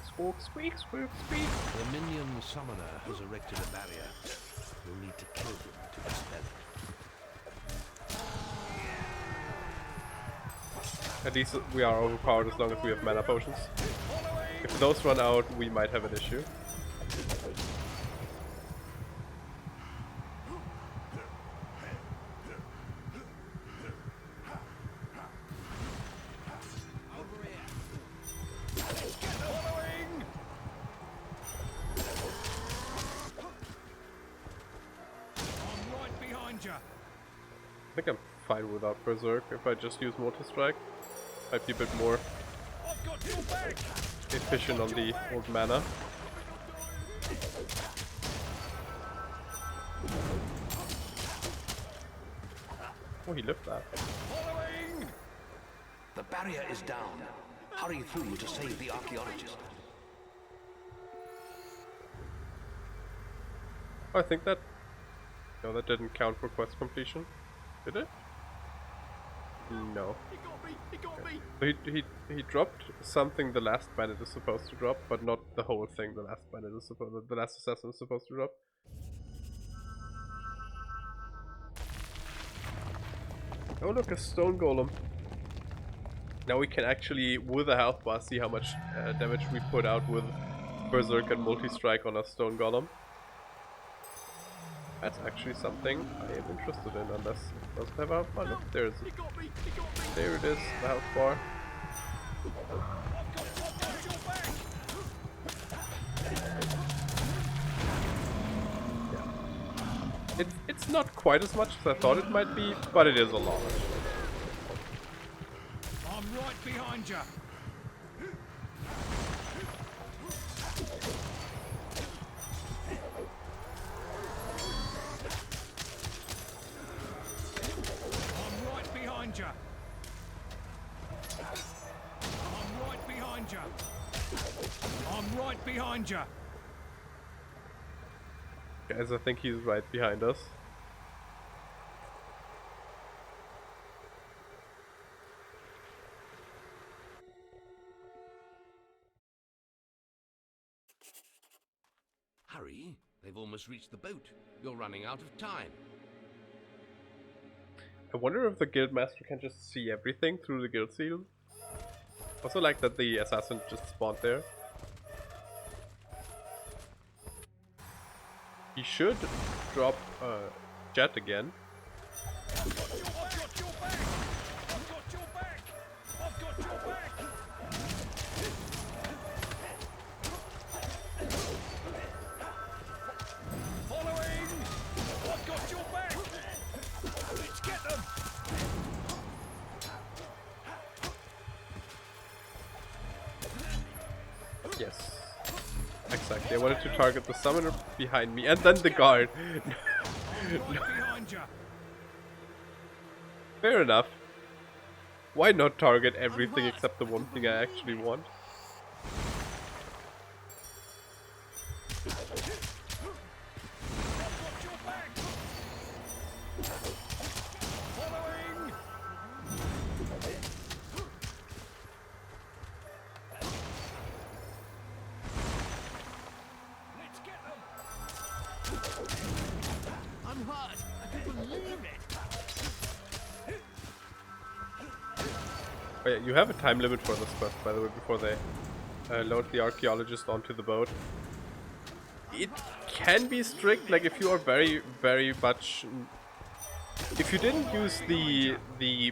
Squeak, squeak, squeak, squeak. The minion summoner has erected a barrier. You'll need to kill him to dispel it. At least we are overpowered as long as we have mana potions. If those run out, we might have an issue. I think I'm fine without Berserk. If I just use Mortal Strike, might be a bit more efficient on the old mana. Oh, he lived that. The barrier is down. Hurry through to save the archaeologist. I think that... No, that didn't count for quest completion. Did it? No. He dropped something the last bandit is supposed to drop, but not the whole thing the last bandit is supposed... The last assassin is supposed to drop. Oh look, a stone golem. Now we can actually, with a health bar, see how much damage we put out with Berserk and multi-strike on a stone golem. That's actually something I am interested in, unless it doesn't have a... Oh look, there it is. There it is, the health bar. Yeah. It's not quite as much as I thought it might be, but it is a lot. I'm right behind you. I'm right behind you. I'm right behind you. I'm right behind you. Guys, I think he's right behind us. Hurry, they've almost reached the boat. You're running out of time. I wonder if the guildmaster can just see everything through the guild seal. Also like that the assassin just spawned there. He should drop jet again. I've got your back! I've got your back! I've got your back! Following! I've got your back! Let's get them! Yes. Exactly. I wanted to target the summoner behind me and then the guard. No. Fair enough. Why not target everything except the one thing I actually want? I'm hurt. I can't believe it. Oh yeah, you have a time limit for this quest, by the way, before they load the archaeologist onto the boat. It can be strict, like if you are very much... If you didn't use the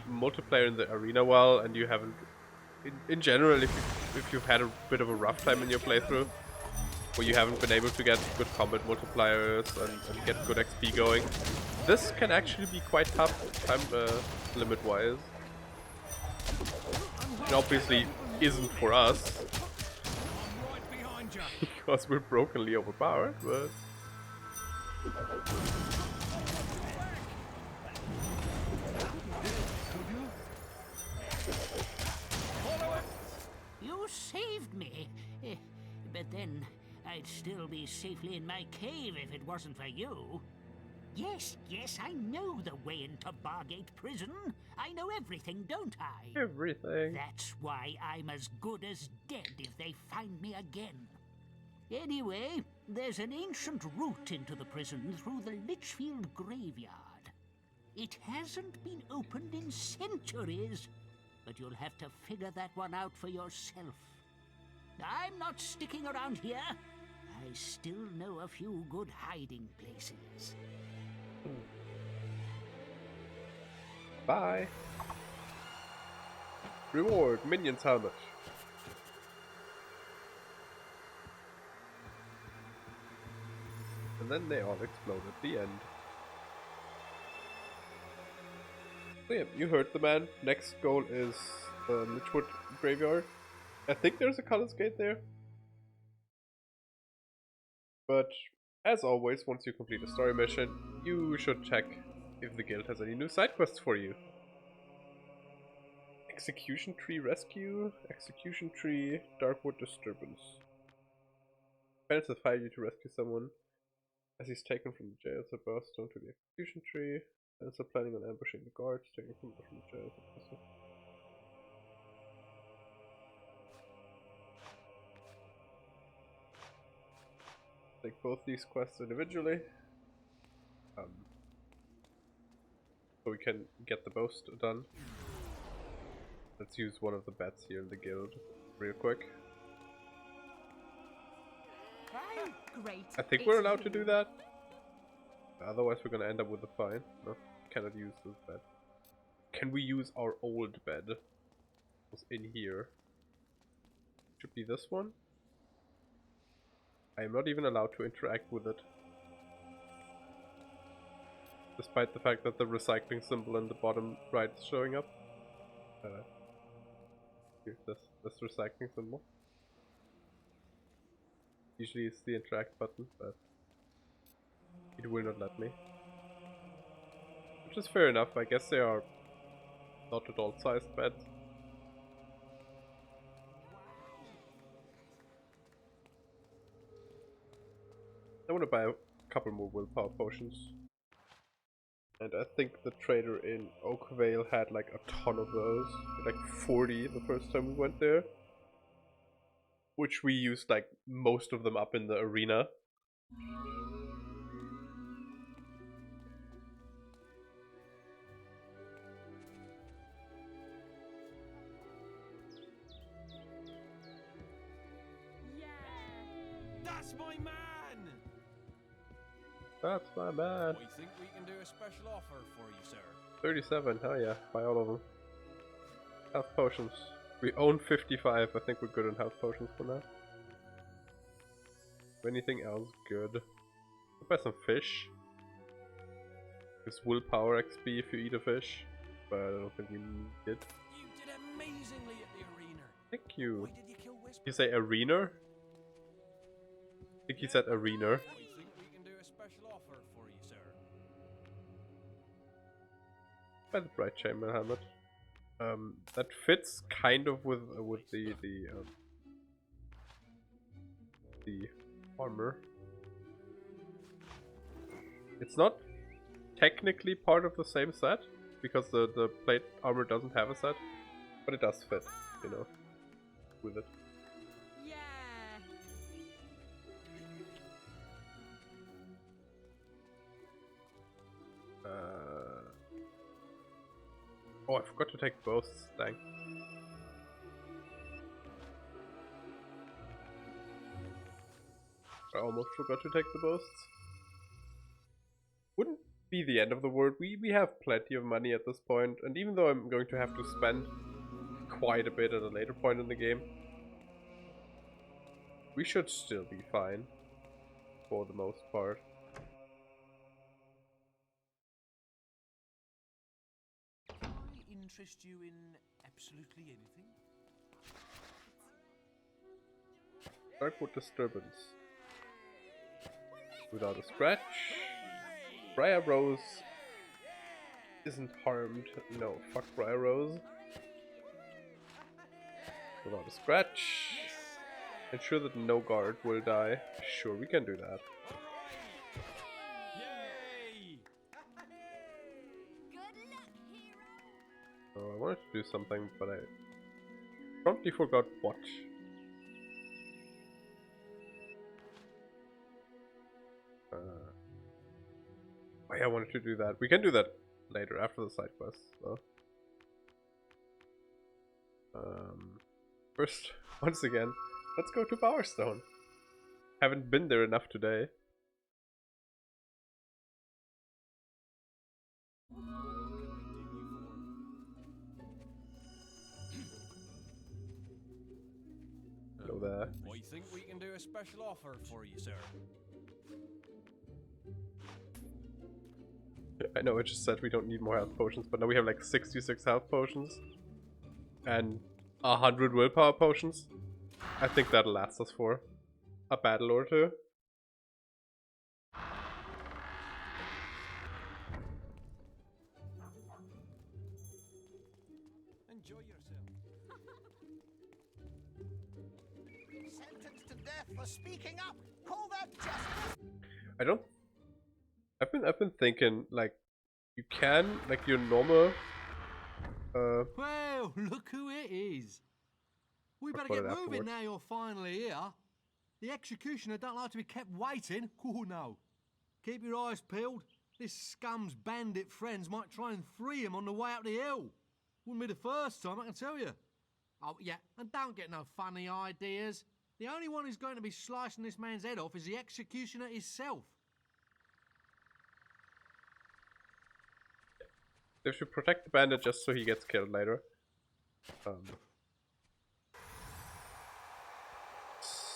multiplayer in the arena well, and you haven't... In general, if you've had a bit of a rough time in your playthrough, where you haven't been able to get good combat multipliers and get good XP going, this can actually be quite tough time limit wise. It obviously isn't for us because we're brokenly overpowered, but You saved me, but then I'd still be safely in my cave if it wasn't for you. Yes, I know the way into Bargate Prison. I know everything, don't I? Everything. That's why I'm as good as dead if they find me again. Anyway, there's an ancient route into the prison through the Litchfield graveyard. It hasn't been opened in centuries, but you'll have to figure that one out for yourself. I'm not sticking around here. I still know a few good hiding places. bye. Reward, minions helmet. And then they all explode at the end. So yeah, you heard the man. Next goal is the Litchwood graveyard. I think there's a Cullis Gate there. But as always, once you complete a story mission, you should check if the guild has any new side quests for you. Execution Tree Rescue, Execution Tree, Darkwood Disturbance. Parents have hired you to rescue someone as he's taken from the jail, so burst onto the execution tree. Parents are planning on ambushing the guards taken from the jail. Take both these quests individually. So we can get the boast done. Let's use one of the bets here in the guild real quick. Great. I think we're allowed to do that. Otherwise we're gonna end up with a fine. No, cannot use this bed. Can we use our old bed? What's in here? Should be this one. I am not even allowed to interact with it. Despite the fact that the recycling symbol in the bottom right is showing up. Here's this recycling symbol. Usually it's the interact button, but it will not let me. Which is fair enough, I guess they are not adult sized beds. I want to buy a couple more willpower potions. And I think the trader in Oakvale had like a ton of those. Like 40 the first time we went there. Which we used like most of them up in the arena. That's my man! That's my man. I think we can do a special offer for you, sir. 37, hell yeah, buy all of them. Health potions. We own 55, I think we're good on health potions for now. Anything else good? I'll buy some fish. It's willpower XP if you eat a fish, but I don't think we need it. You did amazingly at the arena. Thank you. Why did you kill Whisper? You say arena? I think he said arena. I think we can do a special offer for you, sir. Buy the Bright Chamber helmet. That fits kind of with the armor. It's not technically part of the same set because the plate armor doesn't have a set, but it does fit, you know, with it. Oh, I forgot to take boasts, dang. I almost forgot to take the boasts. Wouldn't be the end of the world. We have plenty of money at this point, and even though I'm going to have to spend quite a bit at a later point in the game, we should still be fine for the most part. Interest you in absolutely anything? Darkwood Disturbance. Without a scratch. Briar Rose isn't harmed. No, fuck Briar Rose. Without a scratch. Ensure that no guard will die. Sure, we can do that. Oh, I wanted to do something, but I promptly forgot what. Oh yeah, I wanted to do that. We can do that later, after the side quest, though. First, once again, let's go to Bowerstone. Haven't been there enough today. Hello there. I think we can do a special offer for you, sir. I know I just said we don't need more health potions, but now we have like 66 health potions and 100 willpower potions. I think that'll last us for a battle or two. Enjoy yourself. for speaking up. Call that justice. I don't. I've been thinking like you can like your normal. Well, look who it is. We better get moving now you're finally here. The executioner don't like to be kept waiting. Oh no. Keep your eyes peeled. This scum's bandit friends might try and free him on the way up the hill. Wouldn't be the first time, I can tell you. Oh, yeah, and don't get no funny ideas. The only one who's going to be slicing this man's head off is the executioner himself. They should protect the bandit just so he gets killed later.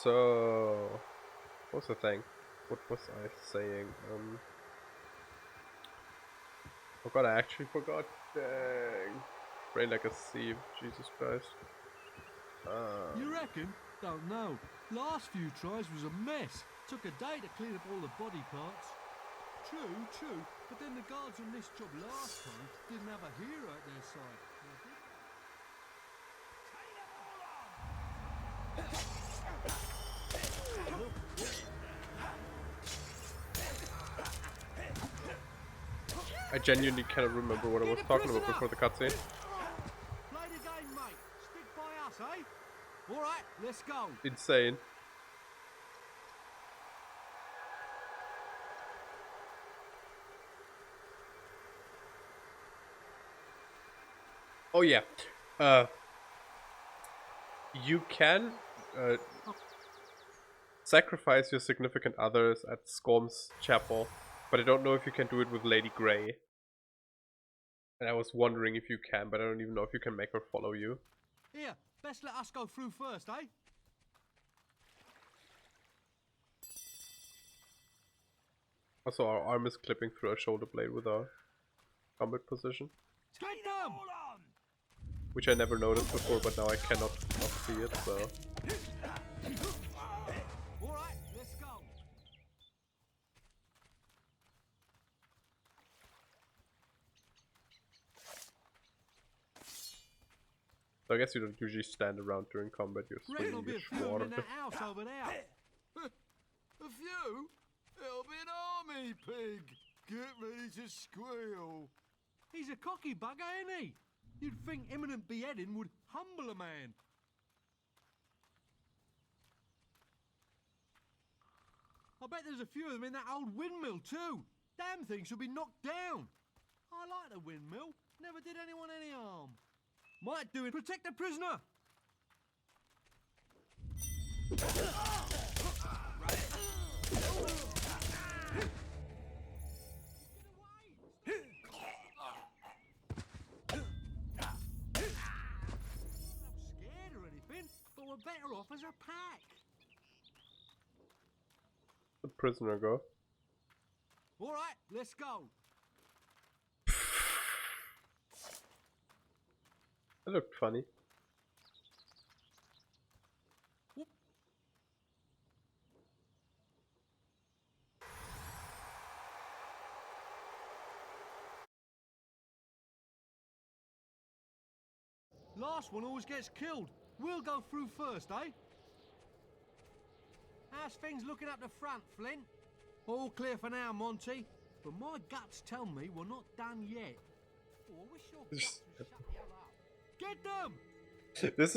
So, what's the thing? What was I saying? Oh god, I actually forgot. Dang. Brain like a sieve. Jesus Christ. You reckon? Don't know. Last few tries was a mess. Took a day to clean up all the body parts. True. But then the guards on this job last time didn't have a hero at their side. I genuinely cannot remember what I was talking about before the cutscene. Play the game, mate. Stick by us, eh? All right, let's go. Insane. Oh yeah. You can sacrifice your significant others at Scorm's chapel, but I don't know if you can do it with Lady Grey. And I was wondering if you can, but I don't even know if you can make her follow you. Here, best let us go through first, eh? Also, our arm is clipping through our shoulder blade with our combat position. Get them! Which I never noticed before, but now I cannot not see it, so... Alright, let's go. So I guess you don't usually stand around during combat, you're swinging your sword. In that house over there. A few? It'll be an army pig. Get ready to squeal. He's a cocky bugger, ain't he? You'd think imminent beheading would humble a man. I bet there's a few of them in that old windmill too. Damn thing should be knocked down. I like the windmill. Never did anyone any harm. Might do it. Protect the prisoner. But we're better off as a pack. The prisoner go. All right, let's go. That looked funny. Whoop. Last one always gets killed. We'll go through first, eh? How's things looking up the front, Flint? All clear for now, Monty. But my guts tell me we're not done yet. Oh, I wish your guts would shut the hell up. Get them! This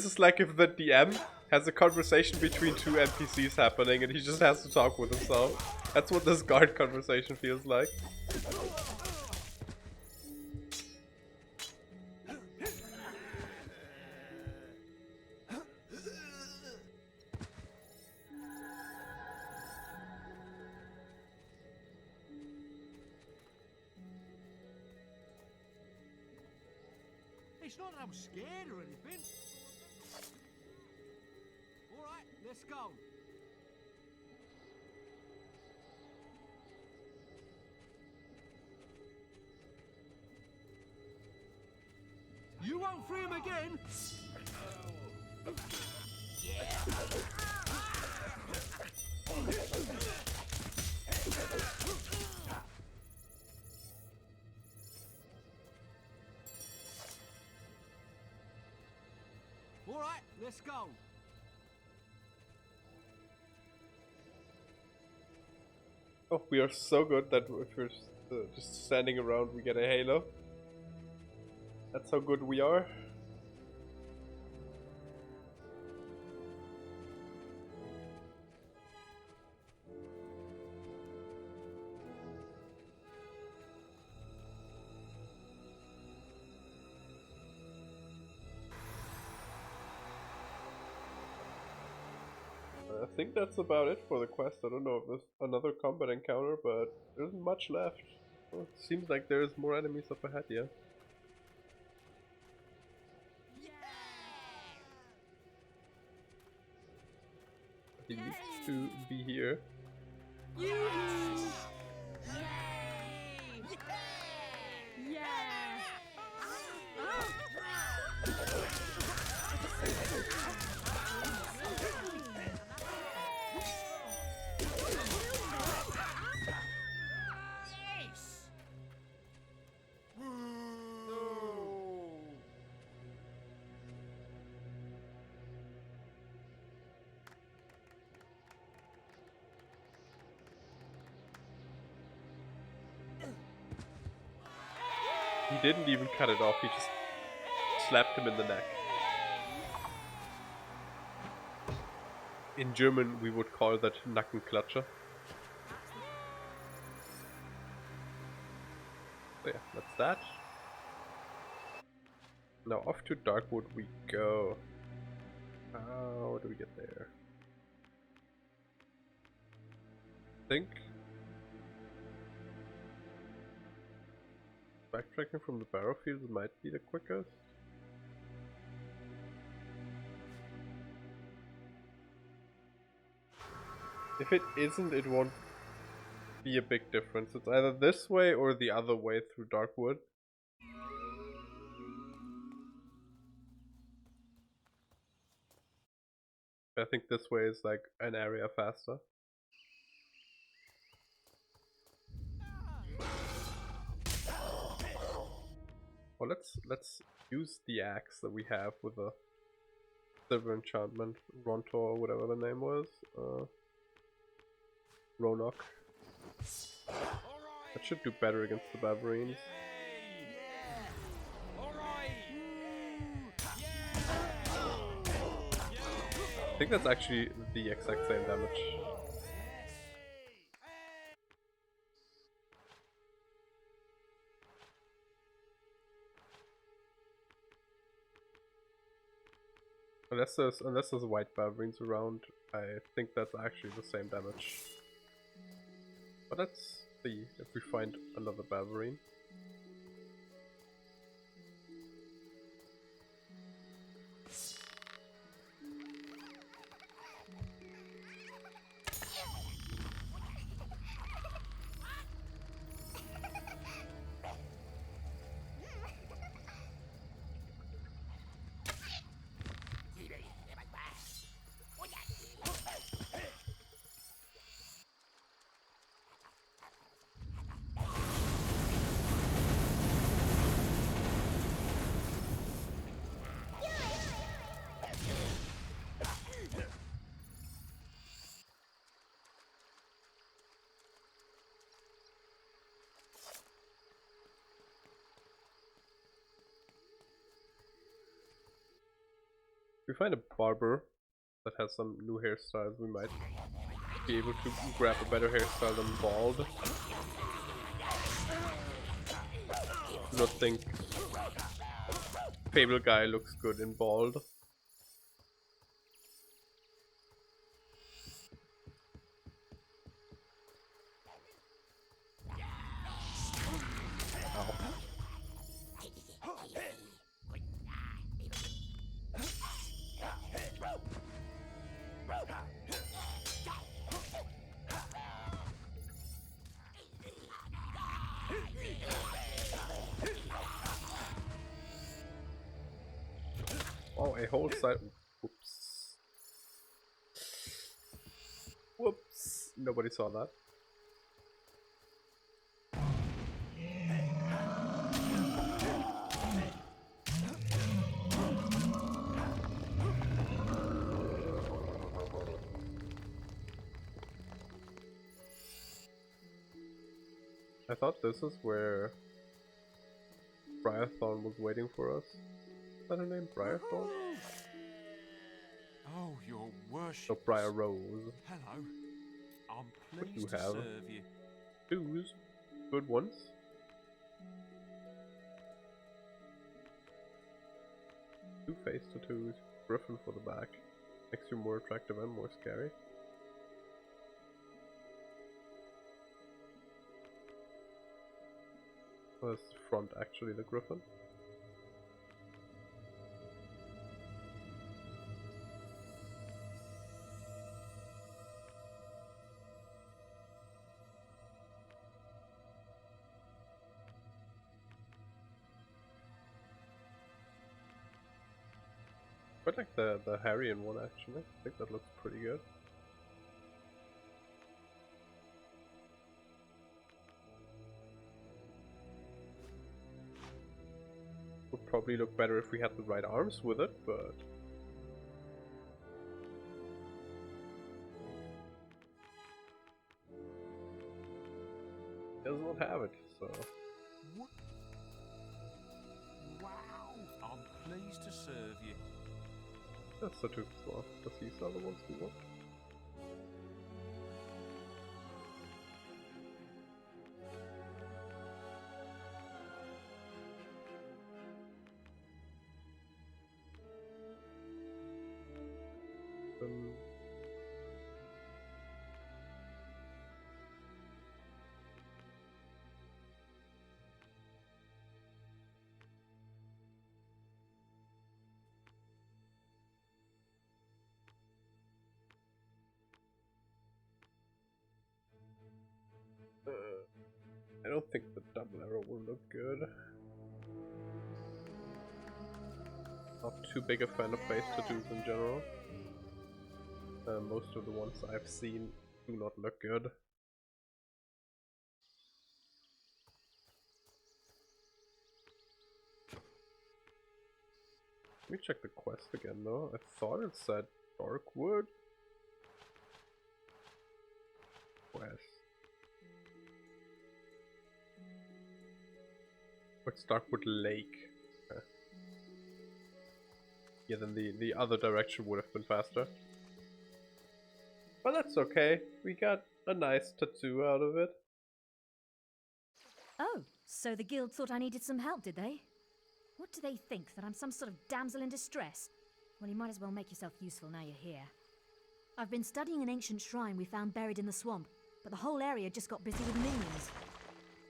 is like if the DM has a conversation between two NPCs happening and he just has to talk with himself. That's what this guard conversation feels like. It's not that I'm scared or anything. All right, let's go. You won't free him again. All right, let's go. Oh, we are so good that if we're just standing around, we get a halo. That's how good we are. I think that's about it for the quest. I don't know if there's another combat encounter, but there isn't much left. Well, it seems like there's more enemies up ahead, yeah. He needs to be here. He didn't even cut it off, he just slapped him in the neck. In German we would call that Nackenklatscher. So yeah, that's that. Now off to Darkwood we go. How do we get there? I think backtracking from the battlefield might be the quickest. If it isn't, it won't be a big difference. It's either this way or the other way through Darkwood. I think this way is like an area faster. Well, let's use the axe that we have with a silver enchantment, Rontor or whatever the name was. Ronok. That should do better against the Bavarines. I think that's actually the exact same damage. Unless there's white Bavarines around, I think that's actually the same damage. But let's see if we find another Bavarine. If we find a barber that has some new hairstyles, we might be able to grab a better hairstyle than bald. I do not think Fable guy looks good in bald. Oh, a whole side. Whoops. Whoops. Nobody saw that. I thought this is where Briarthorn was waiting for us. Is that her name? Briarthorn? Oh, your worship. No, Briar Rose. Hello. I'm What do pleased you to have? serve you. Shoes. Good ones. Two face tattoos. Griffin for the back. Makes you more attractive and more scary. Was the front actually the Griffin? Quite like the Harrian one actually. I think that looks pretty good. Would probably look better if we had the right arms with it, but does not have it, so Wow. I'm pleased to serve you. that's the two as well. Because these are the ones we want. I don't think the double arrow will look good. Not too big a fan of face tattoos in general. Most of the ones I've seen do not look good. Let me check the quest again though. I thought it said Darkwood. Quest. What's Darkwood Lake? Okay. Yeah, then the other direction would have been faster. But that's okay. We got a nice tattoo out of it. Oh, so the guild thought I needed some help, did they? What do they think, that I'm some sort of damsel in distress? Well, you might as well make yourself useful now you're here. I've been studying an ancient shrine we found buried in the swamp, but the whole area just got busy with minions.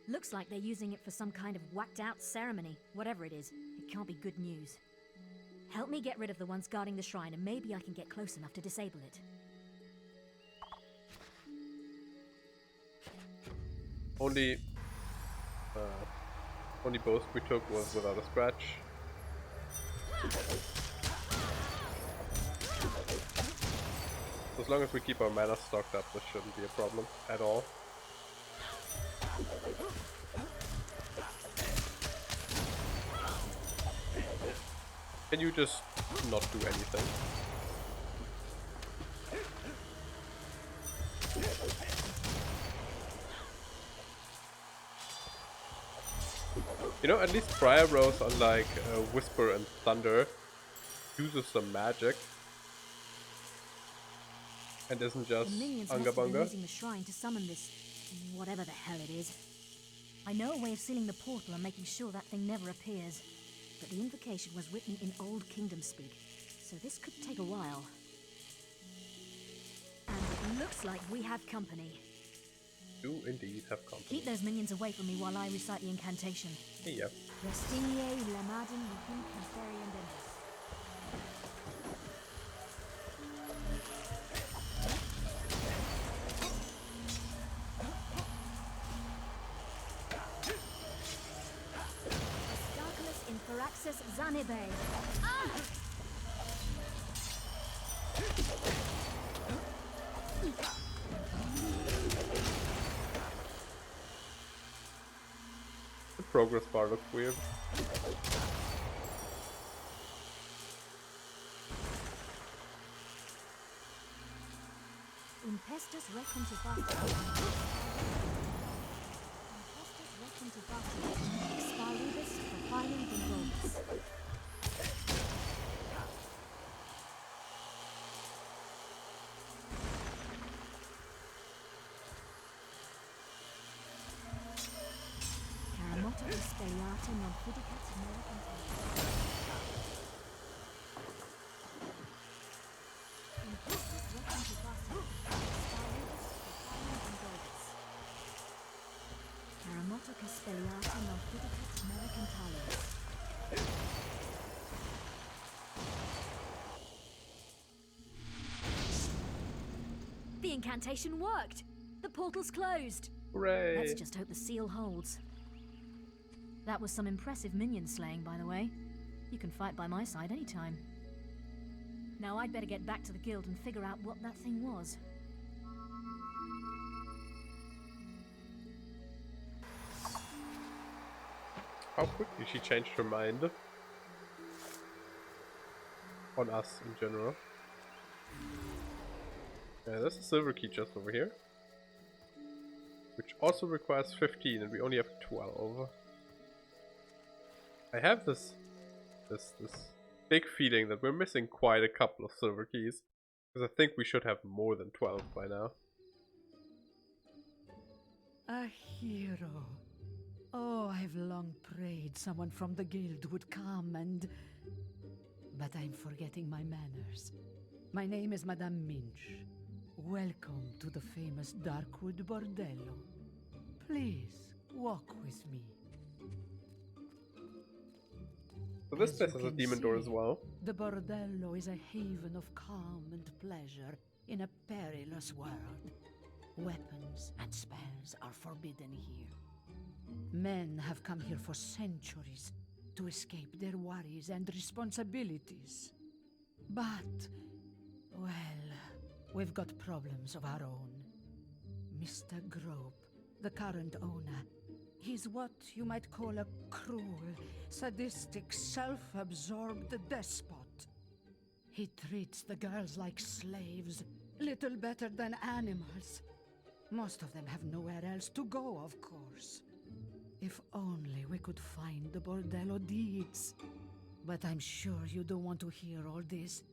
Looks like they're using it for some kind of whacked-out ceremony. Whatever it is, it can't be good news. Help me get rid of the ones guarding the shrine, and maybe I can get close enough to disable it. Only boast we took was without a scratch. So as long as we keep our mana stocked up, this shouldn't be a problem at all. Can you just not do anything? You know, at least Briar Rose, unlike Whisper and Thunder, uses some magic. And isn't just the minions Unga must have been Bunga. using the shrine to summon this, whatever the hell it is. I know a way of sealing the portal and making sure that thing never appears. But the invocation was written in Old Kingdom speak, so this could take a while. And it looks like we have company. Do indeed have company. Keep those minions away from me while I recite the incantation. Yep. Restinie Lamadin Within Cancerian Dennis. Faraxis Zanibe. Ah! The progress bar looks weird. Impestus Recontifatus. Welcome to Barcelona. Spar Rebus for Finance and Goals. Caramotta Speliata non Fidicat American Welcome to Barcelona. Spar Rebus for Finance and Goals. Caramotta Caspelliata non Fidicat American The incantation worked! The portal's closed! Hooray! Let's just hope the seal holds. That was some impressive minion slaying, by the way. You can fight by my side anytime. Now I'd better get back to the guild and figure out what that thing was. How quickly she changed her mind. On us in general. Yeah, there's a silver key just over here. Which also requires 15 and we only have 12. I have this big feeling that we're missing quite a couple of silver keys. Because I think we should have more than 12 by now. A hero. Oh, I've long prayed someone from the guild would come and... But I'm forgetting my manners. My name is Madame Minch. Welcome to the famous Darkwood Bordello. Please, walk with me. So this place has a demon door as well. The Bordello is a haven of calm and pleasure in a perilous world. Weapons and spells are forbidden here. Men have come here for centuries to escape their worries and responsibilities. But, well, we've got problems of our own. Mr. Grope, the current owner, he's what you might call a cruel, sadistic, self-absorbed despot. He treats the girls like slaves, little better than animals. Most of them have nowhere else to go, of course. If only we could find the Bordello deeds. But I'm sure you don't want to hear all this.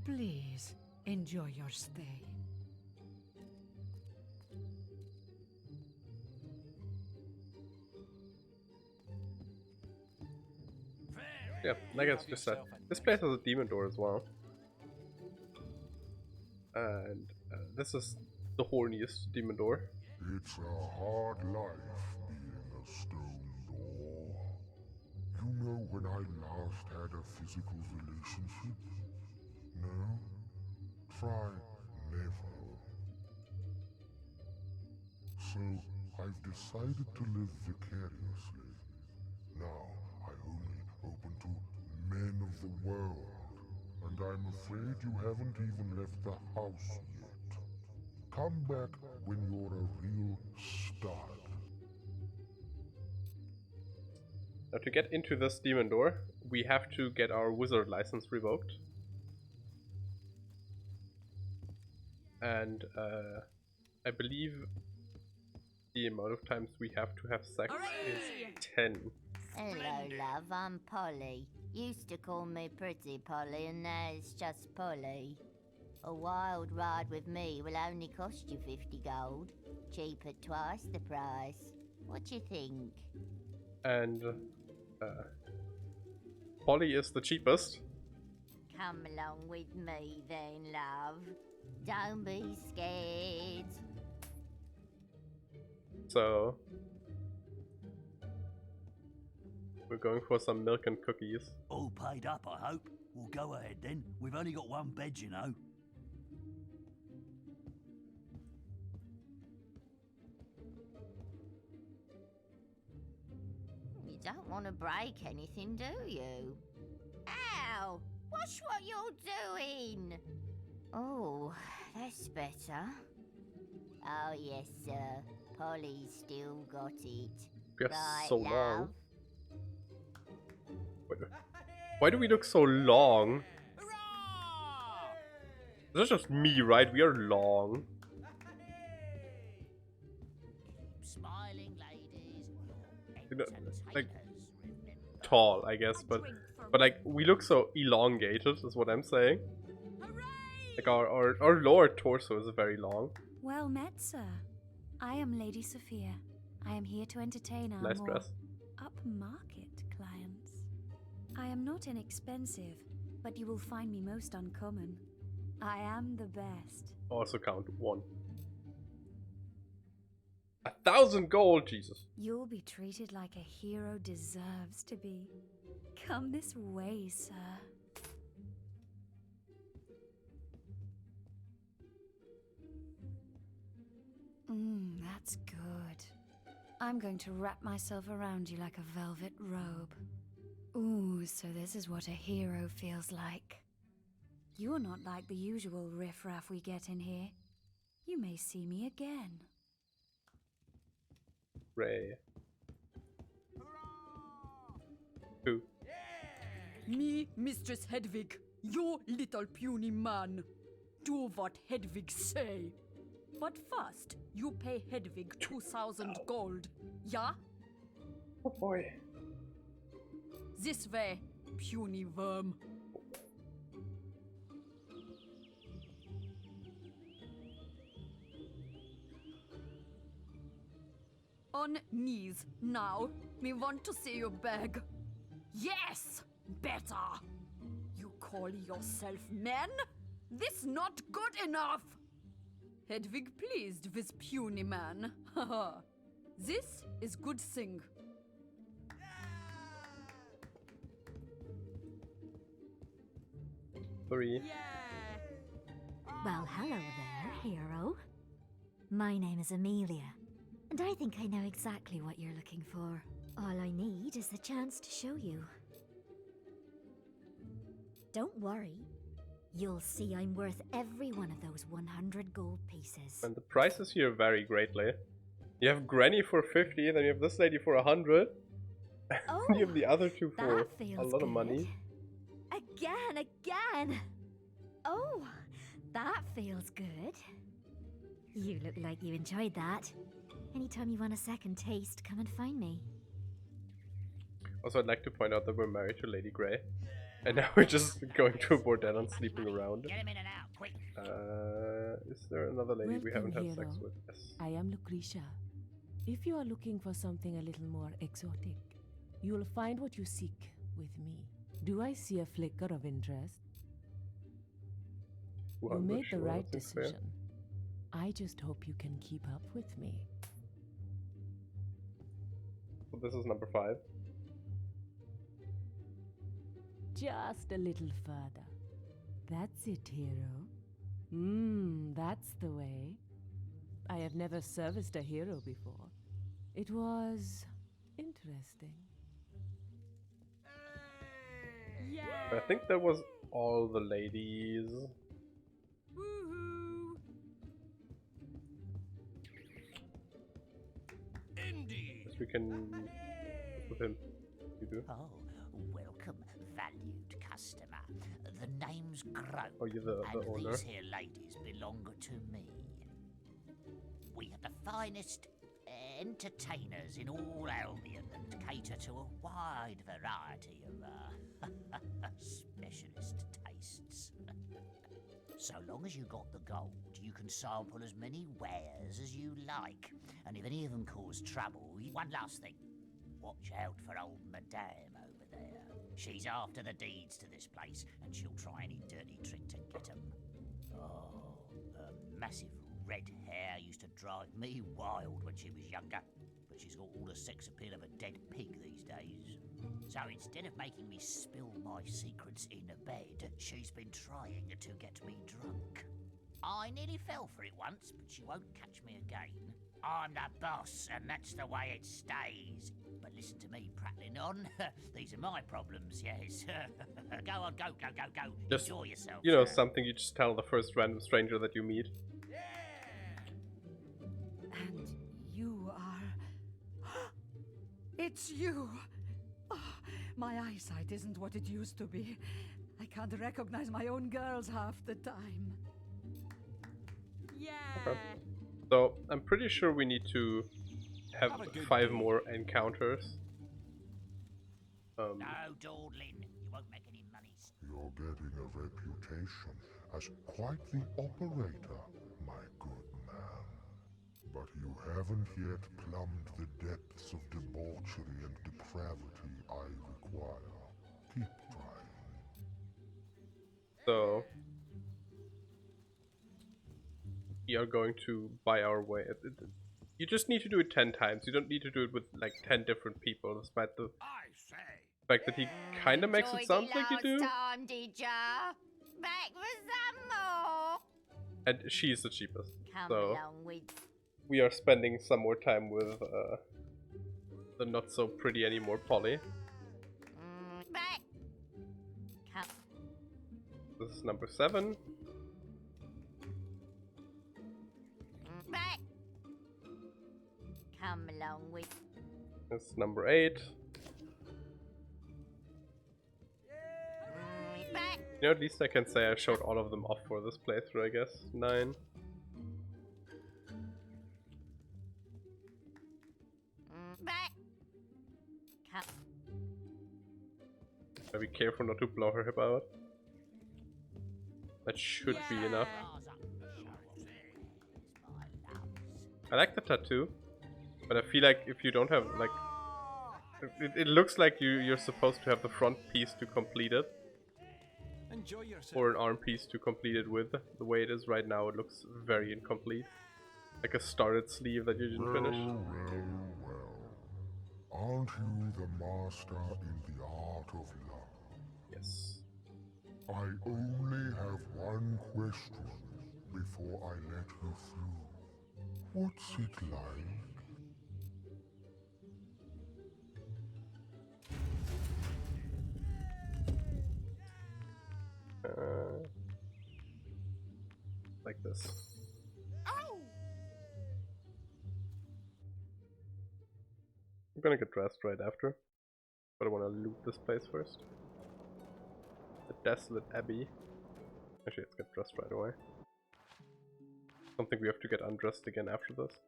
Please, enjoy your stay. Yeah, I guess just that. This place has a demon door as well. And this is the horniest demon door. It's a hard life being a stone door. You know when I last had a physical relationship? No? Try never. So, I've decided to live vicariously. Now, I only open to men of the world. And I'm afraid you haven't even left the house yet. Come back when you're a real stud. Now to get into this demon door, we have to get our wizard license revoked. And I believe the amount of times we have to have sex is 10. Hello, love. I'm Polly. Used to call me Pretty Polly, and now it's just Polly. A wild ride with me will only cost you 50 gold. Cheap at twice the price. What do you think? And Polly is the cheapest. Come along with me then, love. Don't be scared. So we're going for some milk and cookies. All paid up, I hope. Well, go ahead then. We've only got one bed, you know. You don't want to break anything, do you? Ow! Watch what you're doing! Oh, that's better. Oh, yes, sir. Polly's still got it. We are right, so love? long. Why do we look so long? That's just me, right? We are long. Keep smiling, ladies. You're you know, like tall, I guess, but like we look so elongated, is what I'm saying. Like our lower torso is very long. Well met, sir. I am Lady Sophia. I am here to entertain our Nice more dress. upmarket clients. I am not inexpensive, but you will find me most uncommon. I am the best. Also count 1. 1,000 gold, Jesus. You'll be treated like a hero deserves to be. Come this way, sir. That's good. I'm going to wrap myself around you like a velvet robe. Ooh, so this is what a hero feels like. You're not like the usual riffraff we get in here. You may see me again. Ray. Who? Me, Mistress Hedwig, your little puny man. Do what Hedwig say. But first, you pay Hedwig 2,000 gold, yeah? Oh boy. This way, puny worm. On knees, now. Me want to see you beg. Yes! Better! You call yourself men? This not good enough! Hedwig pleased with puny man. Haha. This is good thing. Three. Well, hello there, hero. My name is Amelia, and I think I know exactly what you're looking for. All I need is the chance to show you. Don't worry. You'll see I'm worth every one of those 100 gold pieces. And the prices here vary greatly. You have Granny for 50, then you have this lady for 100. Oh, you have the other two for that feels a lot of money. Again! Oh, that feels good. You look like you enjoyed that. Anytime you want a second taste, come and find me. Also, I'd like to point out that we're married to Lady Grey. And now we're just going to a bordel and sleeping around. Get him in and out, quick. Is there another lady we haven't Welcome, had sex hero. with? Yes. I am Lucretia. If you are looking for something a little more exotic, you will find what you seek with me. Do I see a flicker of interest? Well, you made sure, the right that seems fair. decision. I just hope you can keep up with me. So this is number 5. Just a little further. That's it, hero. That's the way. I have never serviced a hero before. It was interesting. I think that was all the ladies. Indeed. Yes, we can with him. You do? Oh, welcome, valued customer. The name's Grow, Oh, you're the and owner. these here ladies belong to me. We are the finest entertainers in all Albion and cater to a wide variety of specialist tastes. So long as you got the gold, you can sample as many wares as you like. And if any of them cause trouble, one last thing. Watch out for old Madame over there. She's after the deeds to this place, and she'll try any dirty trick to get 'em. Oh, her massive red hair used to drive me wild when she was younger, but she's got all the sex appeal of a dead pig these days. So instead of making me spill my secrets in bed, she's been trying to get me drunk. I nearly fell for it once, but she won't catch me again. I'm the boss, and that's the way it stays. But listen to me prattling on. These are my problems, yes. Go on, go. Just, enjoy yourself. you know, sir. something you just tell the first random stranger that you meet. And you are... It's you! Oh, my eyesight isn't what it used to be. I can't recognize my own girls half the time. Okay. So, I'm pretty sure we need to have 5 more encounters No dawdling. You won't make any monies. You're getting a reputation as quite the operator, my good man. But you haven't yet plumbed the depths of debauchery and depravity I require. Keep trying. So we are going to buy our way. You just need to do it 10 times. You don't need to do it with like 10 different people, despite the fact that he kind of makes it sound like you do. Time, did ya? Back for some more. And she's the cheapest. Come So along with. we are spending some more time with the not so pretty anymore Polly. Back. Come. This is number 7. Back. Come along with. This is number 8. Back. You know, at least I can say I showed all of them off for this playthrough, I guess. 9. Back. Come. Gotta be careful not to blow her hip out. That should be enough. I like the tattoo, but I feel like if you don't have like, it looks like you're supposed to have the front piece to complete it, Enjoy yourself. or an arm piece to complete it with. The way it is right now, it looks very incomplete, like a started sleeve that you didn't finish. Aren't you the master in the art of love? Yes. I only have one question before I let you through. What's it like? Like this. I'm gonna get dressed right after, but I want to loot this place first. The Desolate Abbey. Actually, let's get dressed right away. I don't think we have to get undressed again after this.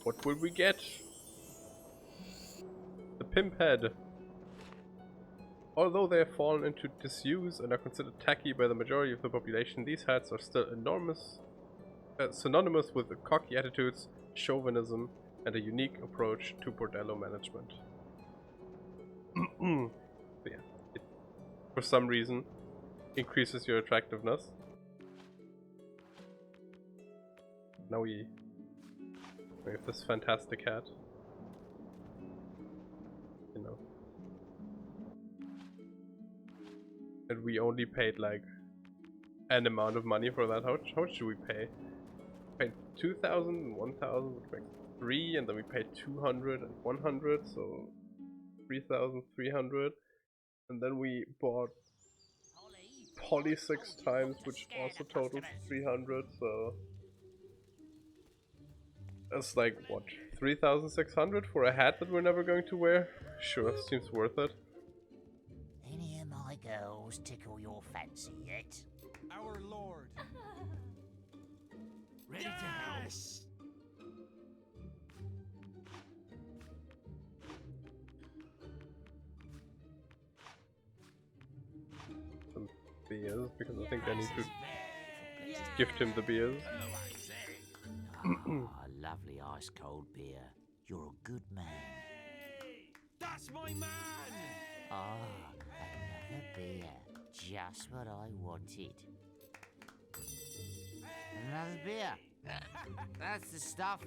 What will we get? The Pimp Head. Although they have fallen into disuse and are considered tacky by the majority of the population, these hats are still synonymous with cocky attitudes, chauvinism, and a unique approach to bordello management. But yeah, it, for some reason, increases your attractiveness. Now we have this fantastic hat. You know. And we only paid like an amount of money for that. How much do we pay? We paid 2,000 and 1,000, which makes 3, and then we paid 200 and 100, so 3,300. And then we bought Polly 6 times, which also totals 300, so that's like, what, 3,600 for a hat that we're never going to wear? Sure, seems worth it. Any of my girls tickle your fancy yet? Our lord. Ready to help? Some beers, because I think I need to gift him the beers. Lovely ice cold beer. You're a good man. That's my man! Another beer. Just what I wanted. Another beer. That's the stuff.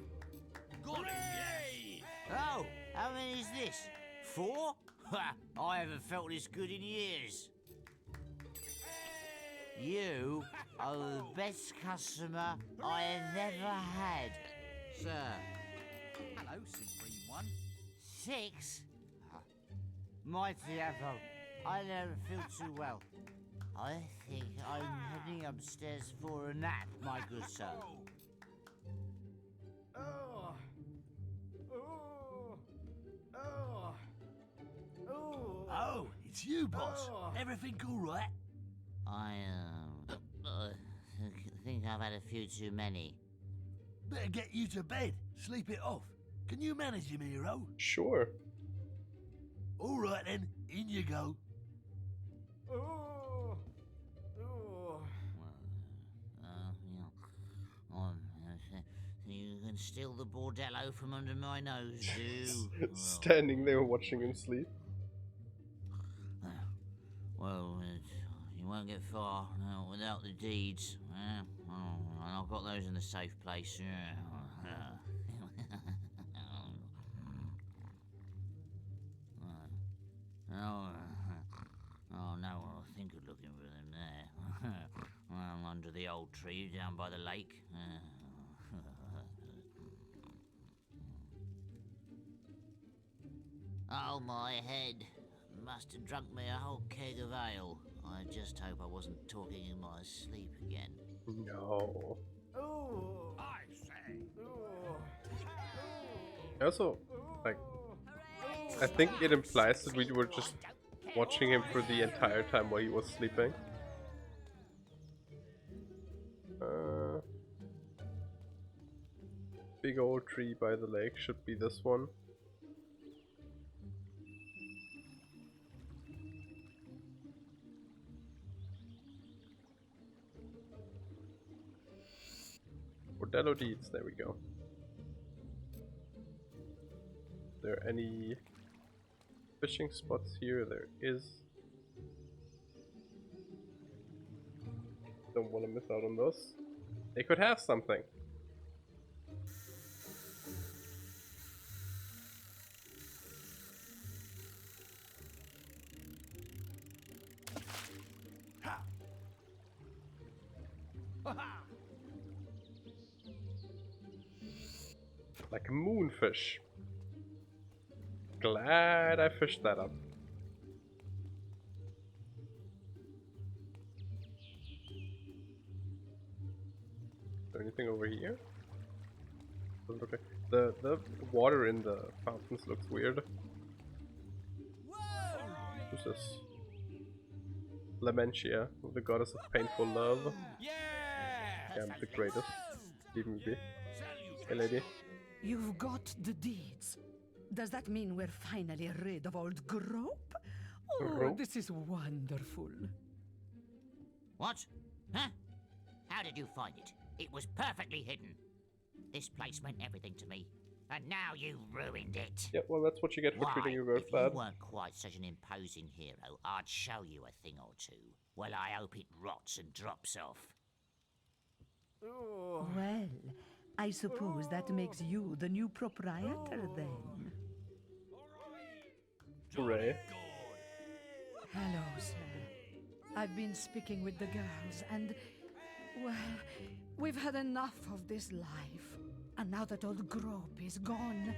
Got it, yay! Oh, how many is this? 4? I haven't felt this good in years. You are the best customer I have ever had, sir. Hello, Supreme One. 6? Mighty Apple, I don't feel too well. I think I'm heading upstairs for a nap, my good sir. Oh. Oh. Oh. Oh. Oh, it's It's you, boss. Everything all right? I think I've had a few too many. Better get you to bed. Sleep it off. Can you manage him, hero? Sure. All right then. In you go. You can steal the bordello from under my nose, do? Standing there watching him sleep. Well, you won't get far without the deeds. And I've got those in the safe place. Oh, no, I think of looking for them there. Under the old tree down by the lake. Oh, my head. Must have drunk me a whole keg of ale. I just hope I wasn't talking in my sleep again. No. Oh, I say. Also, like, I think it implies that we were just watching him for the entire time while he was sleeping. Big old tree by the lake should be this one. Bordello deeds, there we go. Are there any fishing spots here? There is. Don't want to miss out on those. They could have something. Like a moonfish. Glad I fished that up. Is there anything over here? Doesn't look like the water in the fountains looks weird. Who's this? Lamentia, the goddess of painful love. Yeah, I'm the greatest. Leave me be. Hey, lady. You've got the deeds. Does that mean we're finally rid of old Grope? Oh, Grope? this is wonderful. What? Huh? How did you find it? It was perfectly hidden. This place meant everything to me, and now you've ruined it. Yeah, well, that's what you get for treating your girls if bad. you weren't quite such an imposing hero, I'd show you a thing or two. Well, I hope it rots and drops off. Well, I suppose that makes you the new proprietor then. Hooray. Hello, sir. I've been speaking with the girls and, well, we've had enough of this life. And now that old Grope is gone,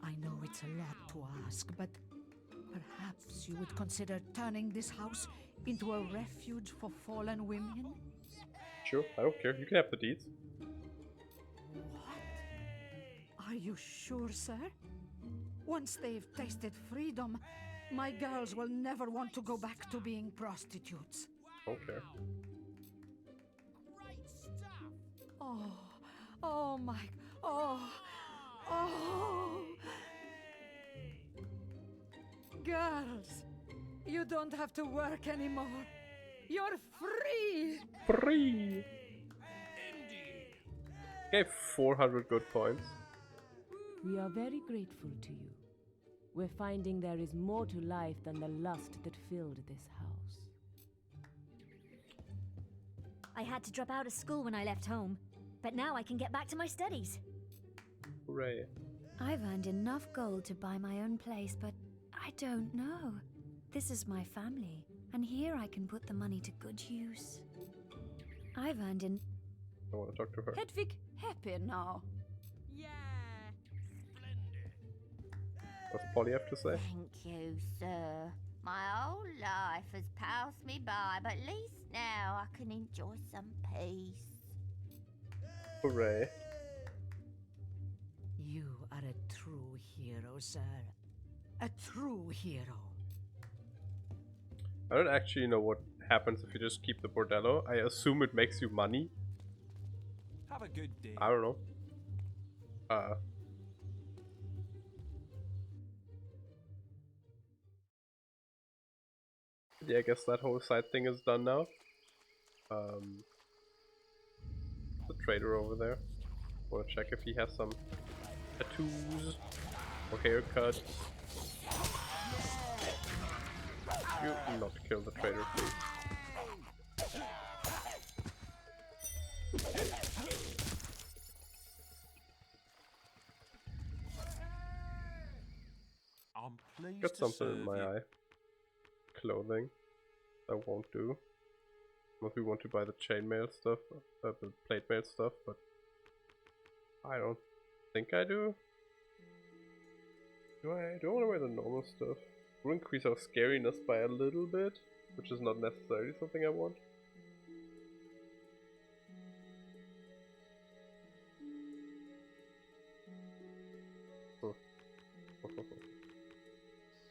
I know it's a lot to ask, but perhaps you would consider turning this house into a refuge for fallen women? Sure, I don't care. You can have the deeds. Are you sure, sir? Once they've tasted freedom, my girls will never want to go back to being prostitutes. Okay. Oh my, oh. Girls, you don't have to work anymore. You're free! Free! Okay, 400 good points. We are very grateful to you. We're finding there is more to life than the lust that filled this house. I had to drop out of school when I left home, but now I can get back to my studies. Hooray. I've earned enough gold to buy my own place, but I don't know. This is my family, and here I can put the money to good use. I've earned in... I want to talk to her. Hedvig, happy now. What's Polly have to say? Thank you, sir. My whole life has passed me by, but at least now I can enjoy some peace. Hooray. You are a true hero, sir. A true hero. I don't actually know what happens if you just keep the bordello. I assume it makes you money. Have a good day. I don't know. Yeah, I guess that whole side thing is done now. The trader over there. Wanna check if he has some tattoos or haircuts. You not kill the trader, please. I'm pleased Got to something in serve my you. eye. Clothing. That won't do. Unless we want to buy the chainmail stuff, the plate mail stuff, but I don't think I do. Do I want to wear the normal stuff? We'll increase our scariness by a little bit, which is not necessarily something I want.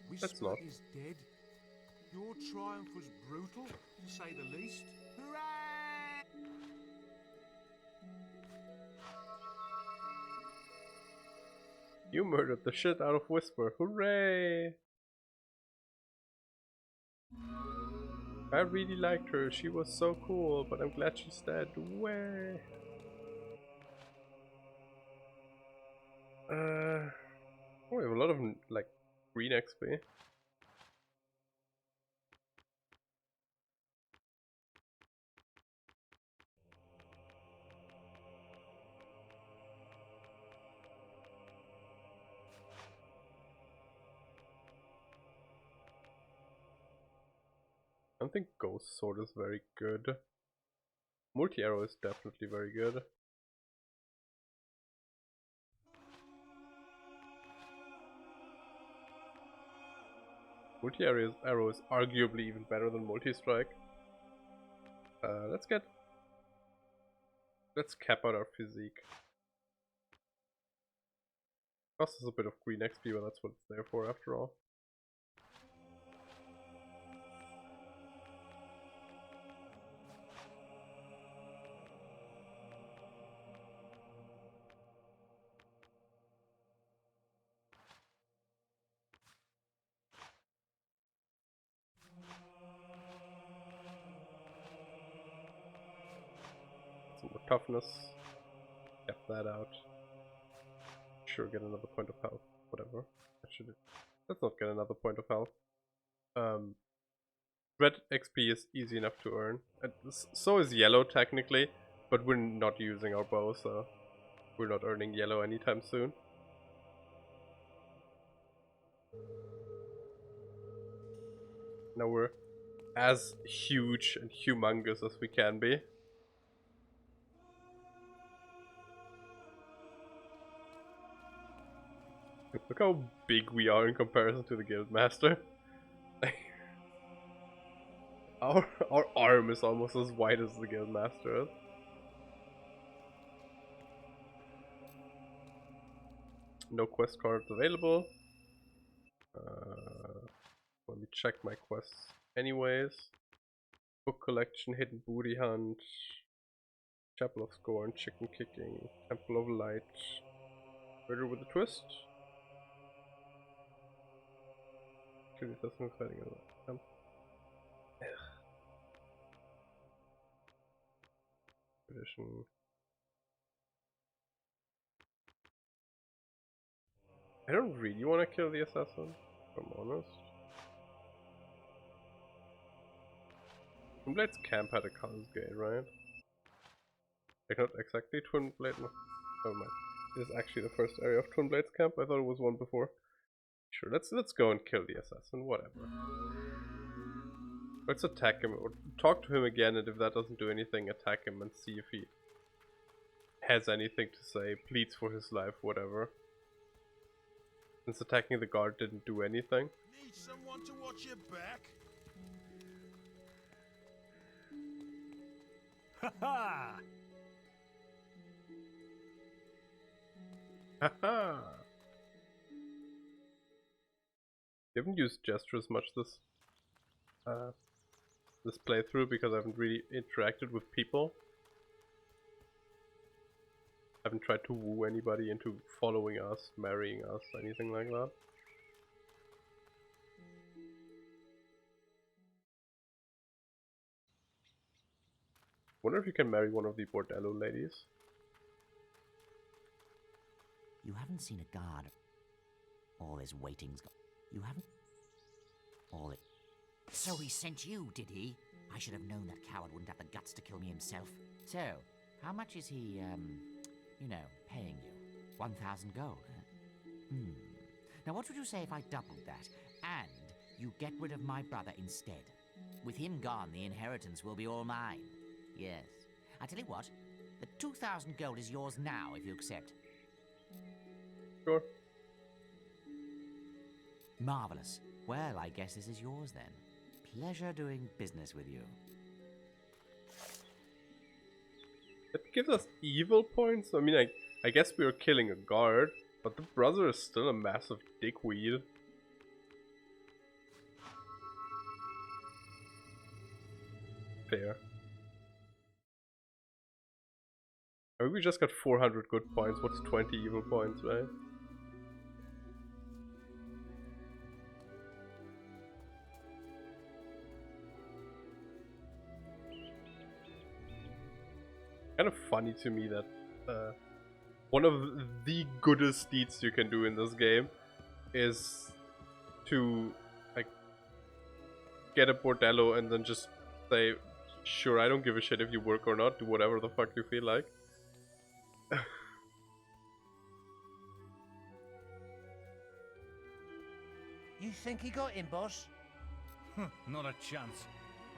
That's Whisper not. is dead. Your triumph was brutal, to say the least. Hooray! You murdered the shit out of Whisper. Hooray! I really liked her. She was so cool, but I'm glad she's dead. Way. We have a lot of like green XP. I don't think Ghost Sword is very good. Multi-arrow is definitely very good. Multi-arrow is arguably even better than multi-strike. Let's cap out our physique. Costs us a bit of green XP, but that's what it's there for after all. Some more toughness. Cap that out. Sure, get another point of health. Whatever. Let's not get another point of health. Red XP is easy enough to earn. And so is yellow technically, but we're not using our bow, so we're not earning yellow anytime soon. Now we're as huge and humongous as we can be. Look how big we are in comparison to the Guildmaster. our arm is almost as wide as the Guildmaster is. No quest cards available. Let me check my quests anyways. Book collection, hidden booty hunt, Chapel of Scorn, chicken kicking, Temple of Light, murder with a twist. Actually, that's not fighting a edition. I don't really want to kill the assassin, if I'm honest. Twinblade's camp had a Cascade, right? Like, not exactly Twinblade, no. Never mind. This is actually the first area of Twinblade's camp. I thought it was one before. Sure, let's go and kill the assassin, whatever. Let's attack him, or talk to him again, and if that doesn't do anything, attack him and see if he has anything to say, pleads for his life, whatever. Since attacking the guard didn't do anything. Need someone to watch your back? Ha-ha! Haha! We haven't used gestures much this this playthrough because I haven't really interacted with people. I haven't tried to woo anybody into following us, marrying us, anything like that. Wonder if you can marry one of the bordello ladies. You haven't seen a guard. All his waiting's gone. You haven't? All it. So he sent you, did he? I should have known that coward wouldn't have the guts to kill me himself. So, how much is he, you know, paying you? 1,000 gold, huh? Now what would you say if I doubled that, and you get rid of my brother instead? With him gone, the inheritance will be all mine. Yes. I tell you what, the 2,000 gold is yours now, if you accept. Sure. Marvelous. Well, I guess this is yours then. Pleasure doing business with you. It gives us evil points. I mean, I guess we are killing a guard, but the brother is still a massive dickweed. Fair. I mean, we just got 400 good points. What's 20 evil points, right? Kind of funny to me that one of the goodest deeds you can do in this game is to like get a bordello and then just say, sure, I don't give a shit if you work or not, do whatever the fuck you feel like. You think he got him, boss? Not a chance.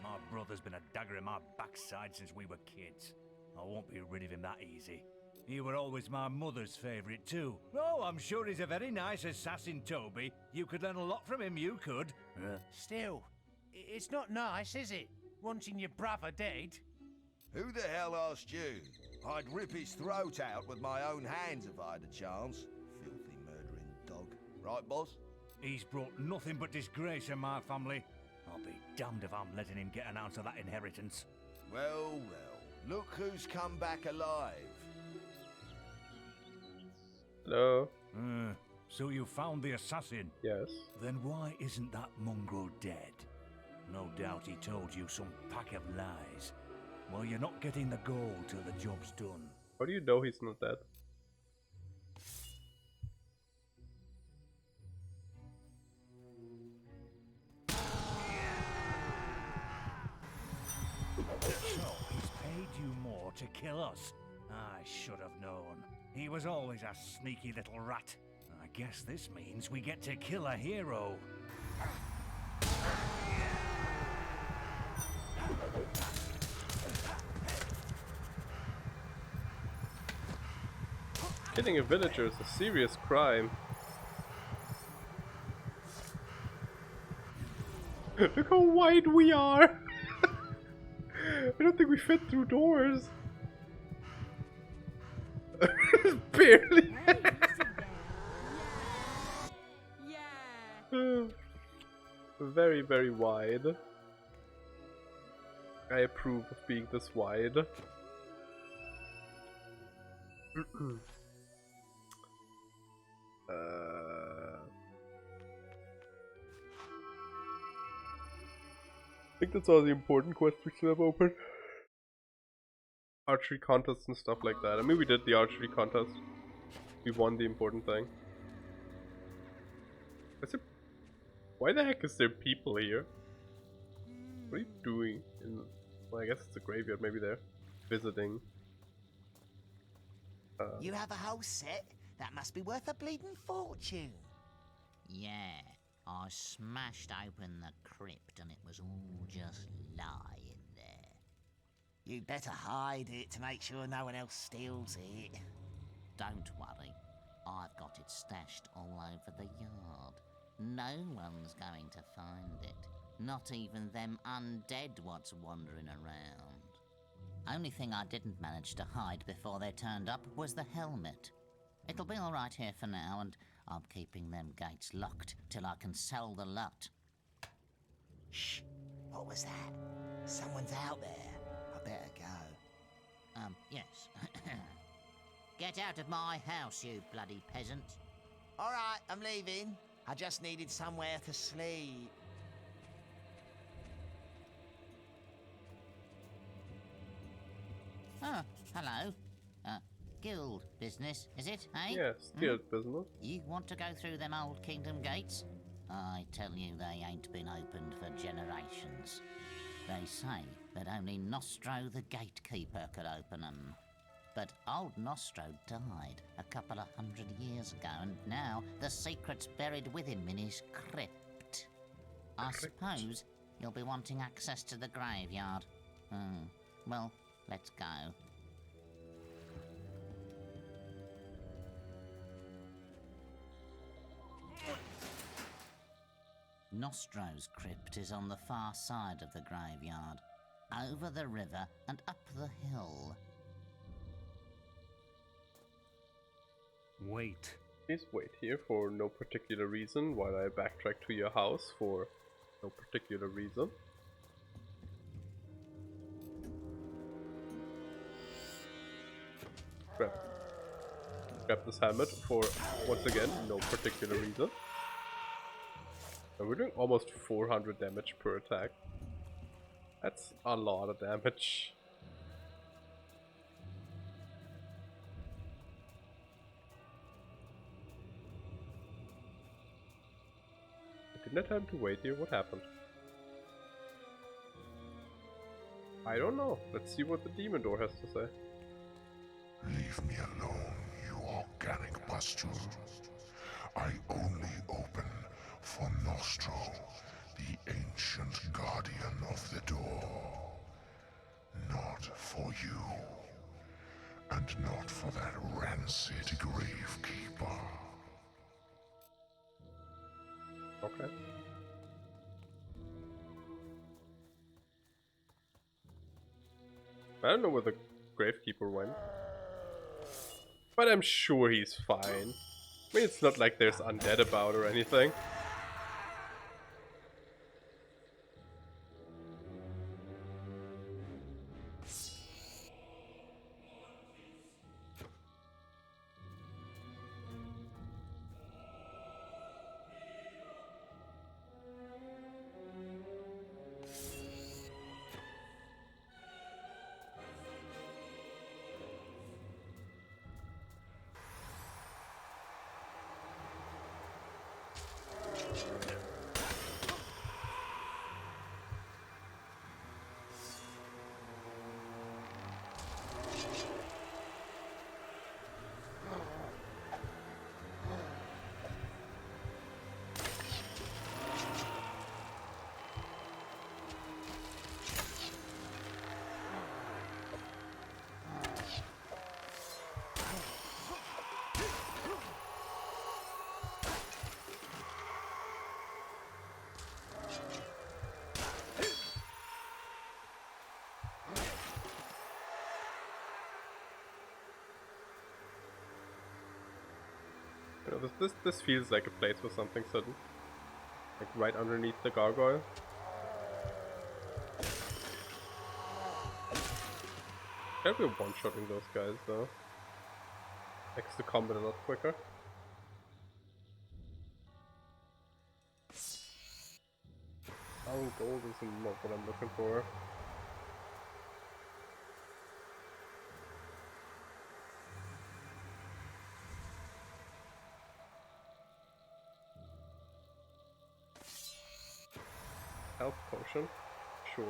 My brother's been a dagger in my backside since we were kids. I won't be rid of him that easy. He were always my mother's favourite too. Oh, I'm sure he's a very nice assassin, Toby. You could learn a lot from him, you could. Still, it's not nice, is it? Wanting your brother dead? Who the hell asked you? I'd rip his throat out with my own hands if I had a chance. Filthy murdering dog. Right, boss? He's brought nothing but disgrace in my family. I'll be damned if I'm letting him get an ounce of that inheritance. Well, well. Look who's come back alive. Hello? So you found the assassin? Yes. Then why isn't that mongrel dead? No doubt he told you some pack of lies. Well, you're not getting the gold till the job's done. How do you know he's not dead? So, he's paid you more to kill us. I should have known. He was always a sneaky little rat. I guess this means we get to kill a hero. Killing a villager is a serious crime. Look how wide we are! I don't think we fit through doors. Barely. Very, very wide. I approve of being this wide. I think that's all the important quests we still have open. Archery contests and stuff like that. I mean, we did the archery contest. We won the important thing. Why the heck is there people here? What are you doing? Well, I guess it's a graveyard. Maybe they're visiting. You have a whole set? That must be worth a bleeding fortune. Yeah, I smashed open the crypt and it was all just lying there. You'd better hide it to make sure no one else steals it. Don't worry, I've got it stashed all over the yard. No one's going to find it. Not even them undead what's wandering around. Only thing I didn't manage to hide before they turned up was the helmet. It'll be alright here for now, and I'm keeping them gates locked till I can sell the lot. Shh! What was that? Someone's out there. I better go. Yes. Get out of my house, you bloody peasant. All right, I'm leaving. I just needed somewhere to sleep. Oh, hello. Guild business, is it, eh? Yes, guild business. You want to go through them old kingdom gates? I tell you, they ain't been opened for generations. They say that only Nostro the gatekeeper could open them. But old Nostro died a couple of 100 years ago, and now the secret's buried with him in his crypt. I suppose you'll be wanting access to the graveyard. Well, let's go. Nostro's crypt is on the far side of the graveyard, over the river and up the hill. Wait. Please wait here for no particular reason while I backtrack to your house for no particular reason. Grab this helmet for, once again, no particular reason. And we're doing almost 400 damage per attack. That's a lot of damage. I didn't have time to wait here. What happened? I don't know. Let's see what the demon door has to say. Leave me alone, you organic pustule. I only open for Nostro, the ancient guardian of the door. Not for you. And not for that rancid gravekeeper. Okay. I don't know where the gravekeeper went. But I'm sure he's fine. I mean, it's not like there's undead about or anything. You know, this feels like a place for something sudden. Like right underneath the gargoyle. Can't be one-shotting those guys though. Makes the combat a lot quicker. Gold is not what I'm looking for. Health potion? Sure.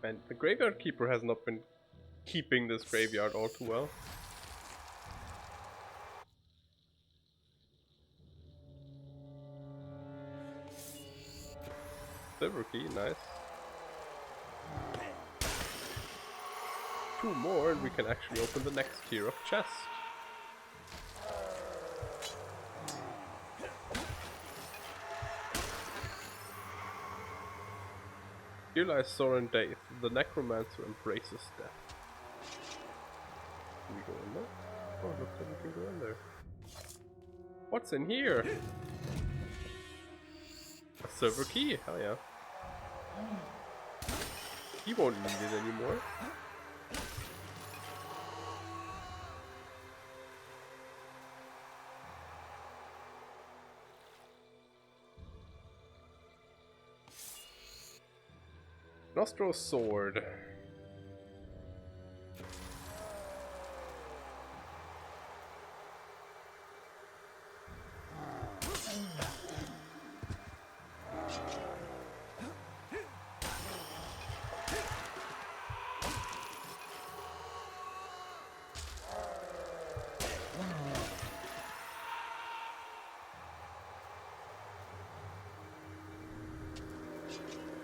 And the graveyard keeper has not been keeping this graveyard all too well. Silver key, nice. 2 more and we can actually open the next tier of chest. Here lies Soren Daith, the necromancer embraces death. Can we go in there? Oh, looks like we can go in there. What's in here? A silver key, hell yeah. He won't need it anymore. Nostro's sword.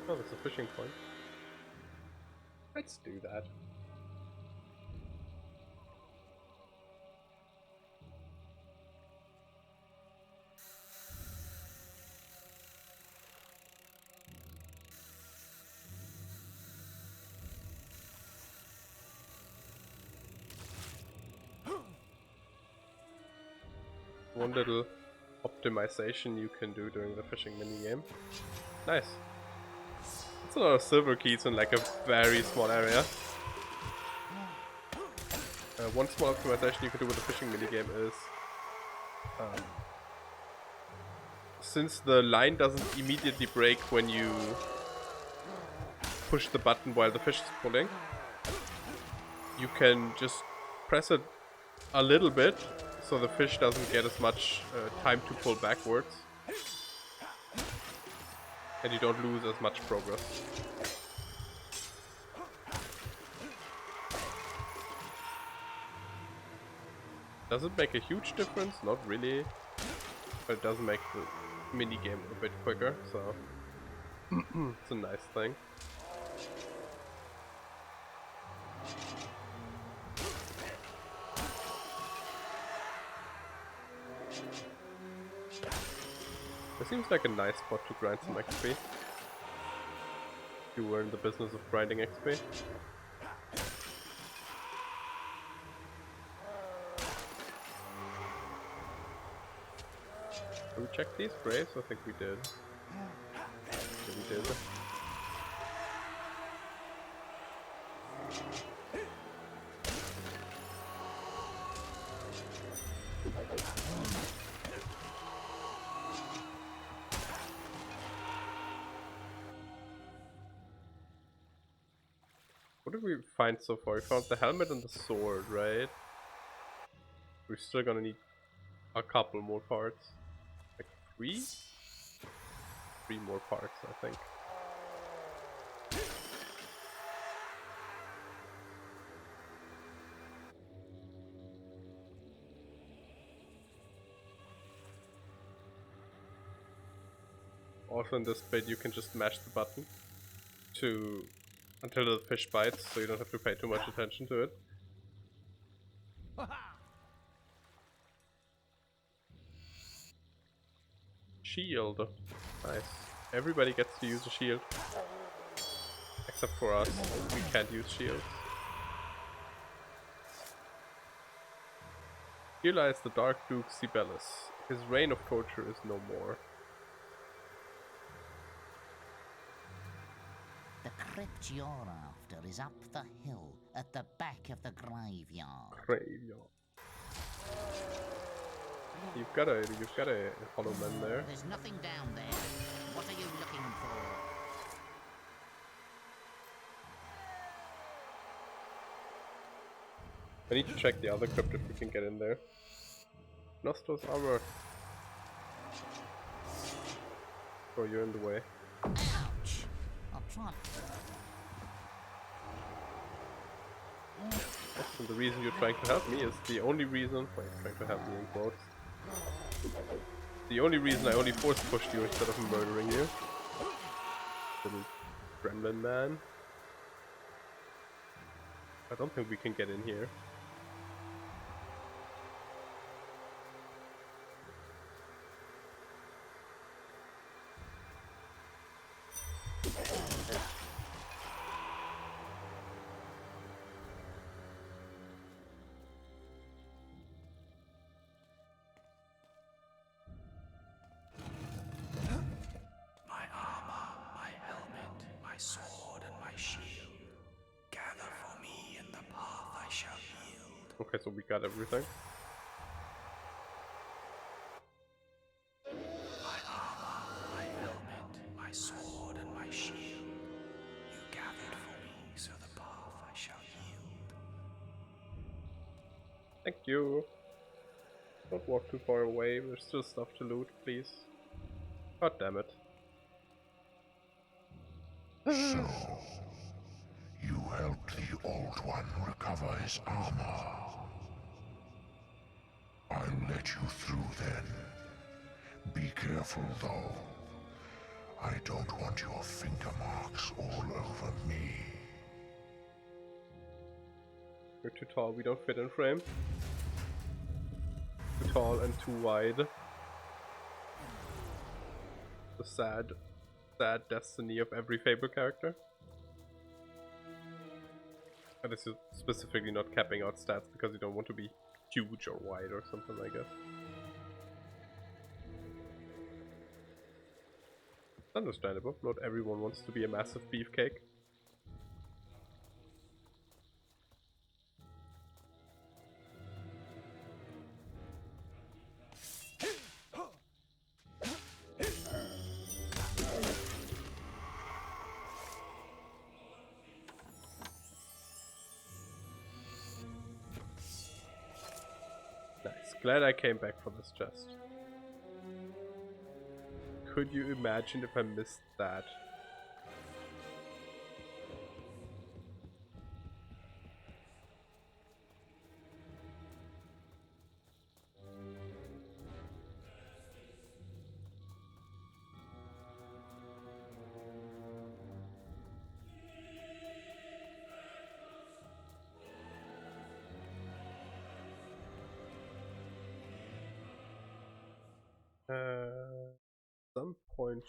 Oh, there's a fishing point. Let's do that. One little optimization you can do during the fishing minigame. Nice. That's a lot of silver keys in like a very small area. One small optimization you can do with the fishing minigame is since the line doesn't immediately break when you push the button while the fish is pulling, you can just press it a little bit so the fish doesn't get as much time to pull backwards. And you don't lose as much progress. Does it make a huge difference? Not really. But it does make the minigame a bit quicker, so it's a nice thing. This seems like a nice spot to grind some XP. If you were in the business of grinding XP. Did we check these graves? I think we did. Yeah, we did. What did we find so far? We found the helmet and the sword, right? We're still gonna need a couple more parts. Like three? 3 more parts, I think. Also in this bit you can just mash the button until the fish bites, so you don't have to pay too much attention to it. Shield. Nice. Everybody gets to use a shield. Except for us. We can't use shields. Here lies the Dark Duke Sibelius. His reign of torture is no more. The crypt you're after is up the hill at the back of the graveyard. Graveyard. You've got a hollow man there. There's nothing down there. What are you looking for? I need to check the other crypt if we can get in there. Nostro's armor. Oh, you're in the way. Ouch! I'm trying. And the reason you're trying to help me is the only reason. Wait, trying to help me in quotes. The only reason I only force pushed you instead of murdering you. Little gremlin man. I don't think we can get in here. Okay, so we got everything. My armor, my helmet, my sword, and my shield. You gathered for me, so the path I shall yield. Thank you. Don't walk too far away, there's still stuff to loot, please. God damn it. So, you helped the Old One recover his armor. I'll let you through then. Be careful though. I don't want your finger marks all over me. You're too tall, we don't fit in frame. Too tall and too wide. The sad destiny of every Fable character. And this is specifically not capping out stats because you don't want to be huge or wide or something, I guess. Understandable, not everyone wants to be a massive beefcake. Nice, glad I came back for this chest. Could you imagine if I missed that? Some point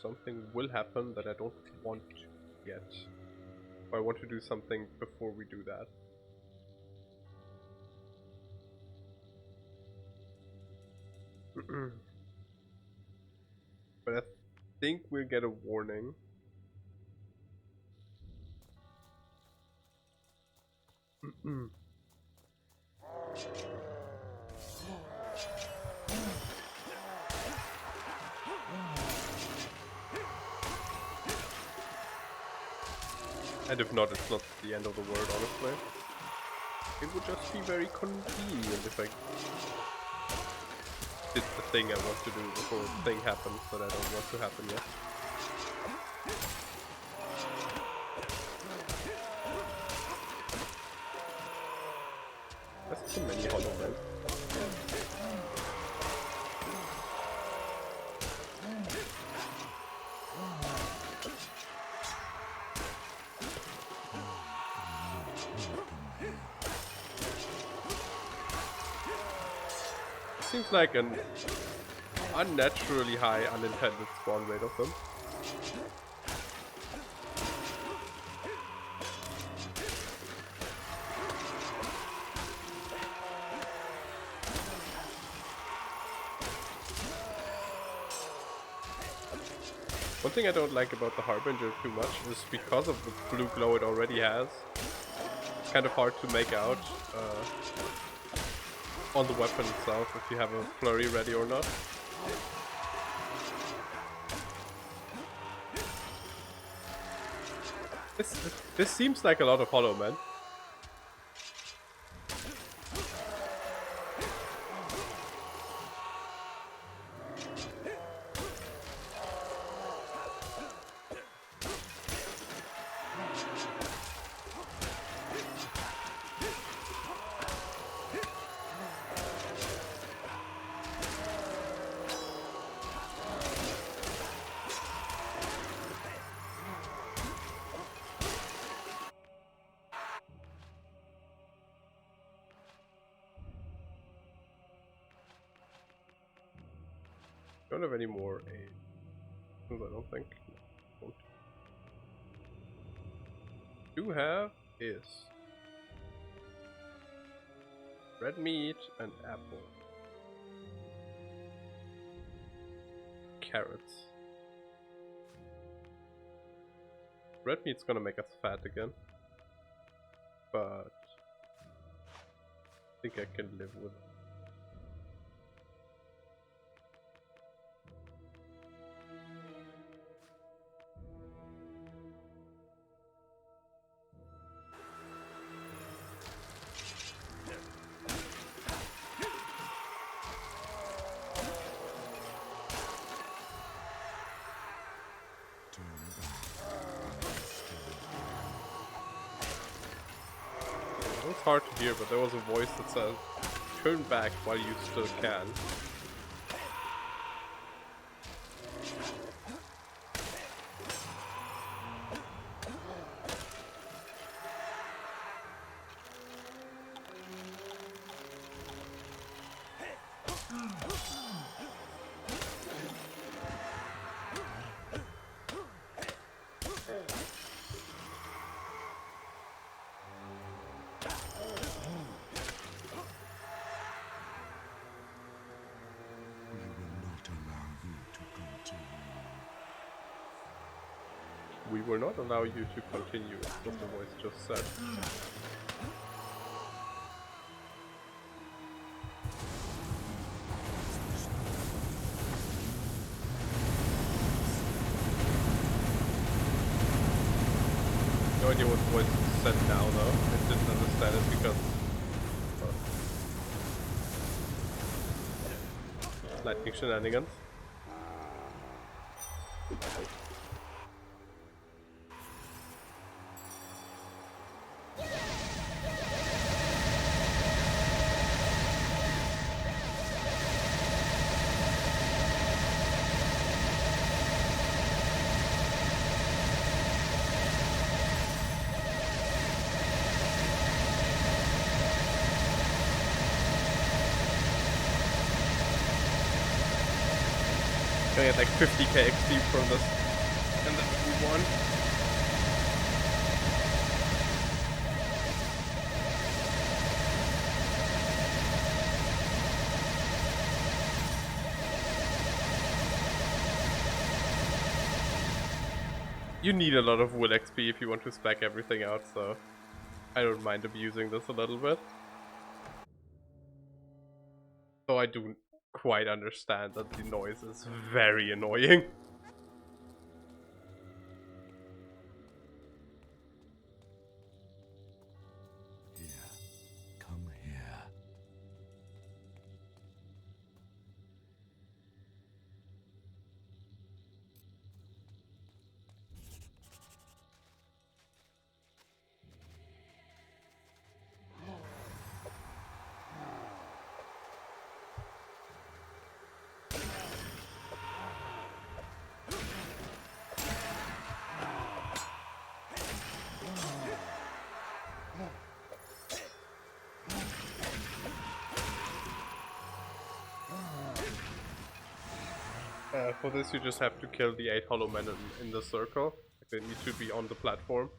something will happen that I don't want yet. I want to do something before we do that. But I think we'll get a warning. And if not, it's not the end of the world, honestly. It would just be very convenient if I did the thing I want to do before the thing happens that I don't want to happen yet. There's so many hollow men. Seems like an unnaturally high unintended spawn rate of them. One thing I don't like about the Harbinger too much is because of the blue glow it already has. It's kind of hard to make out on the weapon itself if you have a flurry ready or not. This seems like a lot of hollow men. Don't have any more aid. I don't think. No, do have is red meat and apple. Carrots. Red meat's gonna make us fat again. But think I can live with. It's hard to hear, but there was a voice that said, "Turn back while you still can." We will not allow you to continue, is what the voice just said. No idea what the voice said now though. I didn't understand it because lightning shenanigans. I get like 50k XP from this, and then we move on. You need a lot of wood XP if you want to spec everything out, so I don't mind abusing this a little bit. Though I do quite understand that the noise is very annoying. For this you just have to kill the 8 hollow men in the circle. They need to be on the platform.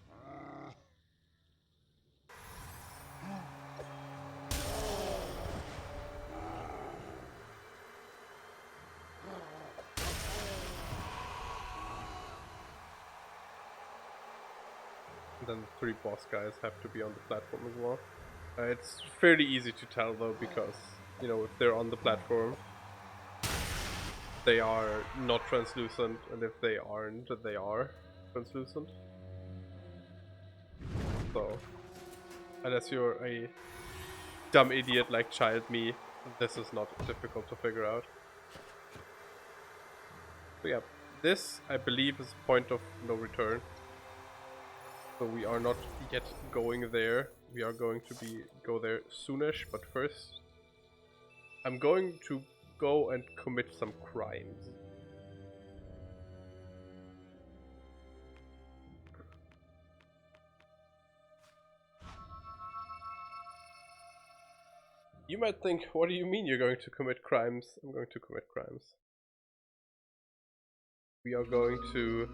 And then the 3 boss guys have to be on the platform as well. It's fairly easy to tell though, because, you know, if they're on the platform, they are not translucent, and if they aren't, they are translucent. So, unless you're a dumb idiot like child me, this is not difficult to figure out. So yeah, this I believe is point of no return. So we are not yet going there. We are going to go there soonish, but first I'm going to go and commit some crimes. You might think, what do you mean you're going to commit crimes? I'm going to commit crimes. We are going to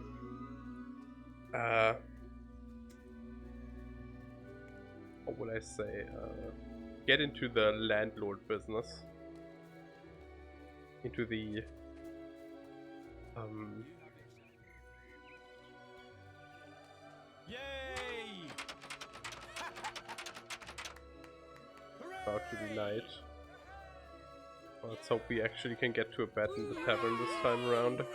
what would I say? Get into the landlord business. Into the Yay! about to be night. Well, let's hope we actually can get to a bed in the tavern this time around.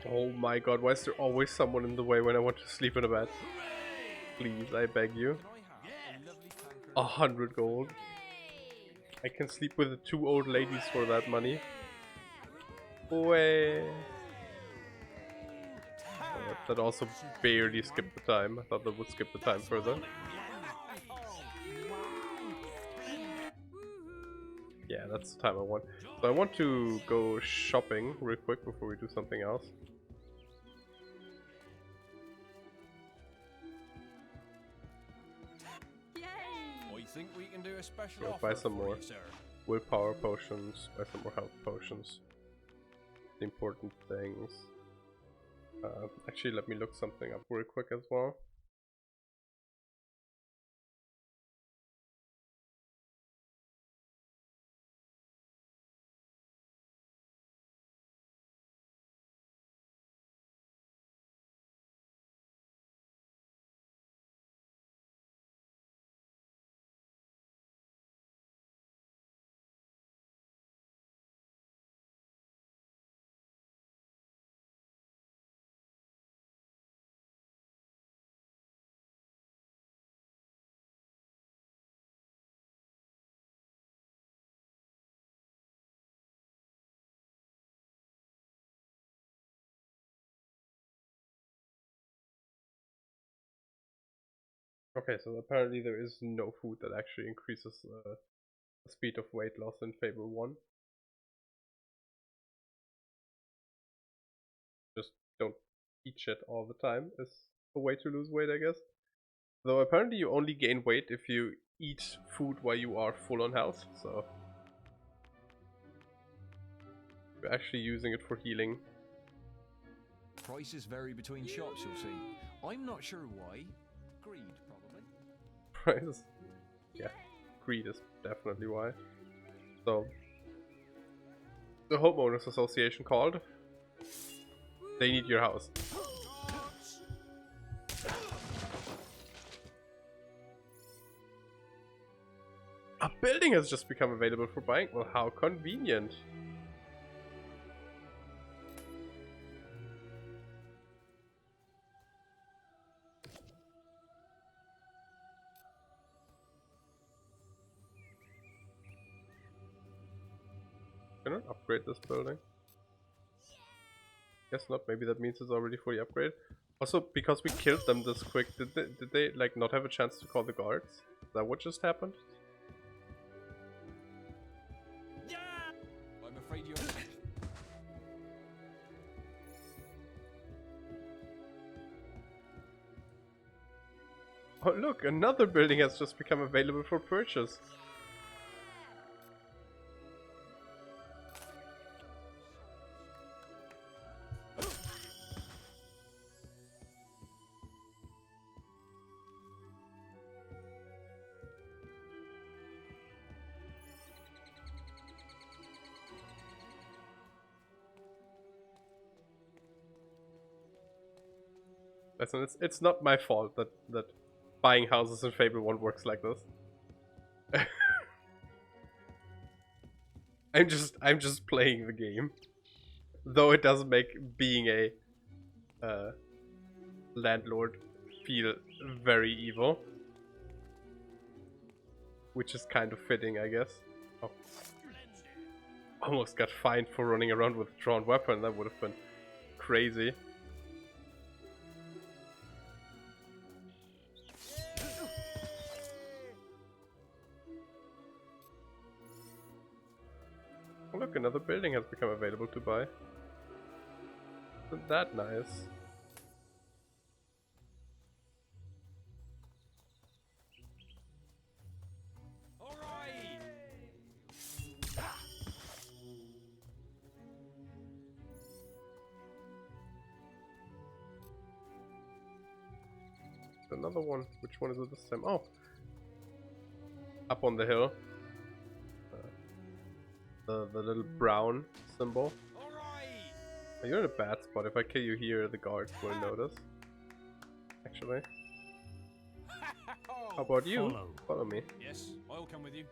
Oh my god, why is there always someone in the way when I want to sleep in a bed? Please, I beg you. 100 gold. I can sleep with the 2 old ladies for that money. Way. Oh, that also barely skipped the time. I thought that would skip the time further. Yeah, that's the time I want. So I want to go shopping real quick before we do something else. I think we can do a special Go offer buy some for more you, sir. willpower potions, buy some more health potions. The important things. Actually, let me look something up real quick as well. Okay, so apparently there is no food that actually increases the speed of weight loss in Fable 1. Just don't eat shit all the time is a way to lose weight, I guess. Though apparently you only gain weight if you eat food while you are full on health, so you're actually using it for healing. Prices vary between shops, you'll see. I'm not sure why. Greed, probably. Prices? Yeah, greed is definitely why. So, the homeowners association called. They need your house. A building has just become available for buying. Well, how convenient. Can I upgrade this building? Guess not. Maybe that means it's already fully upgraded. Also, because we killed them this quick, did they like not have a chance to call the guards? Is that what just happened? I'm afraid you're... Oh look, another building has just become available for purchase. Listen, it's not my fault that buying houses in Fable 1 works like this. I'm just playing the game. Though it does make being a landlord feel very evil. Which is kind of fitting, I guess. Oh. Almost got fined for running around with a drawn weapon. That would have been crazy. Oh, look, another building has become available to buy. Isn't that nice? Another one. Which one is it this time? Oh! Up on the hill. The little brown symbol. Oh, you're in a bad spot. If I kill you here, the guards will notice. Actually. How about you? Follow me. Yes, I'll come with you.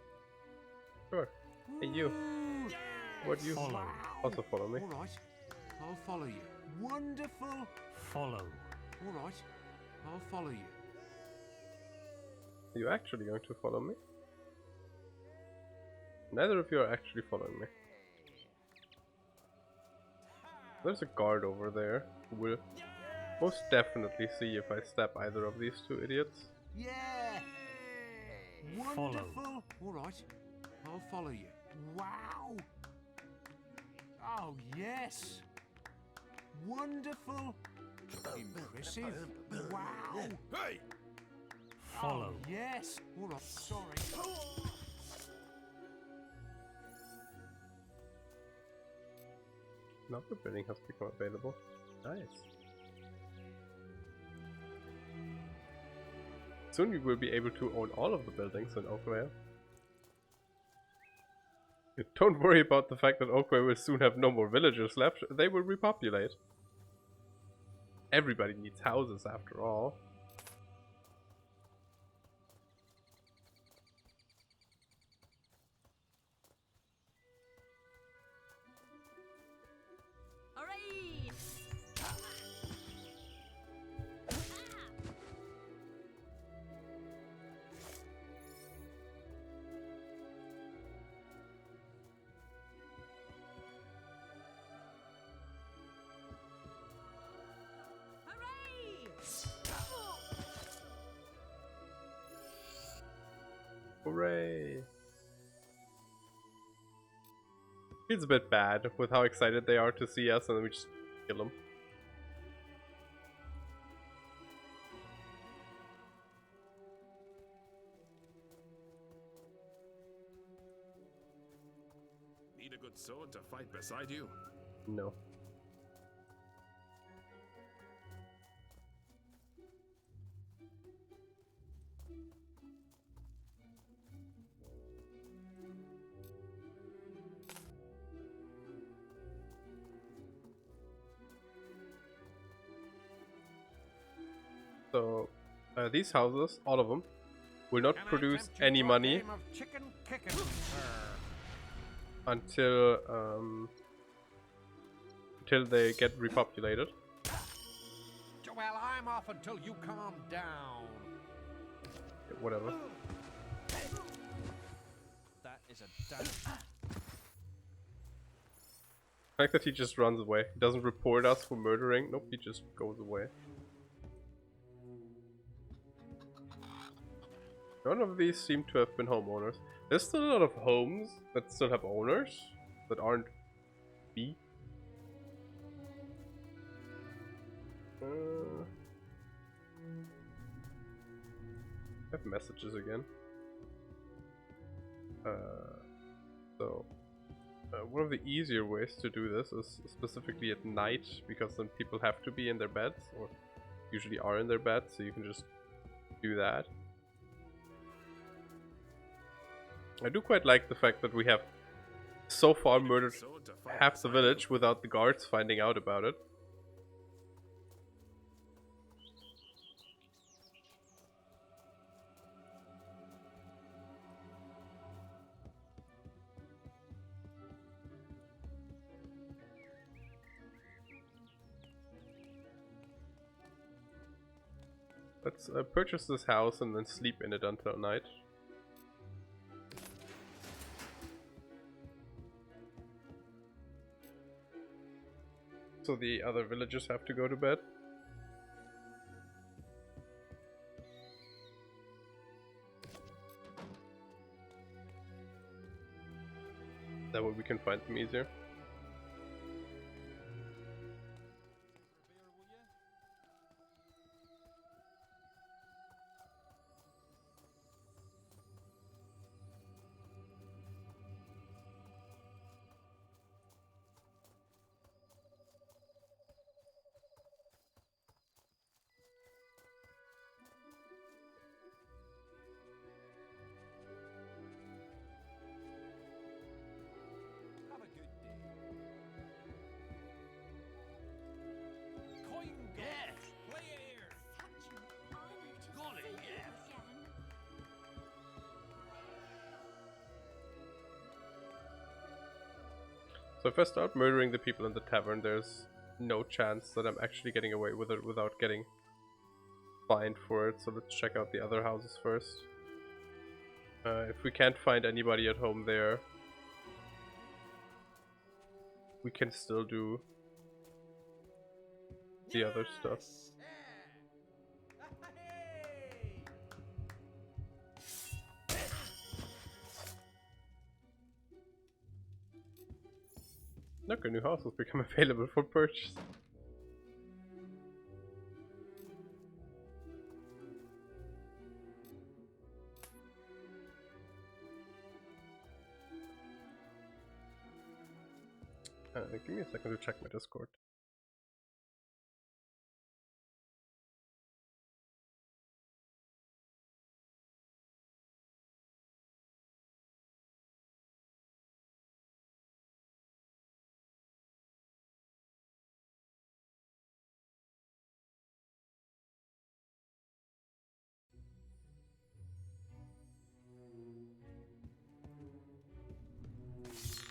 Sure. Hey, you. How about you? Also follow me. All right, I'll follow you. Wonderful. Follow. All right, I'll follow you. Are you actually going to follow me? Neither of you are actually following me. There's a guard over there who will most definitely see if I stab either of these two idiots. Yeah! Wonderful. All right, I'll follow you. Wow! Oh, yes! Wonderful! Impressive! Wow! Hey! Follow. Oh, yes! All right, sorry. Another building has become available. Nice. Soon you will be able to own all of the buildings in Oakvale. Don't worry about the fact that Oakvale will soon have no more villagers left. They will repopulate. Everybody needs houses after all. Hooray! Hooray! Feels a bit bad with how excited they are to see us and then we just kill them. Need a good sword to fight beside you? No. So, these houses, all of them, will not produce any money until they get repopulated. Well, I'm off until you calm down. Yeah, whatever. That is a damn. The fact that he just runs away. He doesn't report us for murdering. Nope, he just goes away. None of these seem to have been homeowners. There's still a lot of homes that still have owners that aren't me. I have messages again. One of the easier ways to do this is specifically at night, because then people have to be in their beds, or usually are in their beds, so you can just do that. I do quite like the fact that we have so far murdered half the village without the guards finding out about it. Let's purchase this house and then sleep in it until night. So the other villagers have to go to bed. That way we can find them easier. So if I start murdering the people in the tavern, there's no chance that I'm actually getting away with it without getting fined for it. So let's check out the other houses first. If we can't find anybody at home there, we can still do the other stuff. Look, a new house has become available for purchase. Give me a second to check my Discord.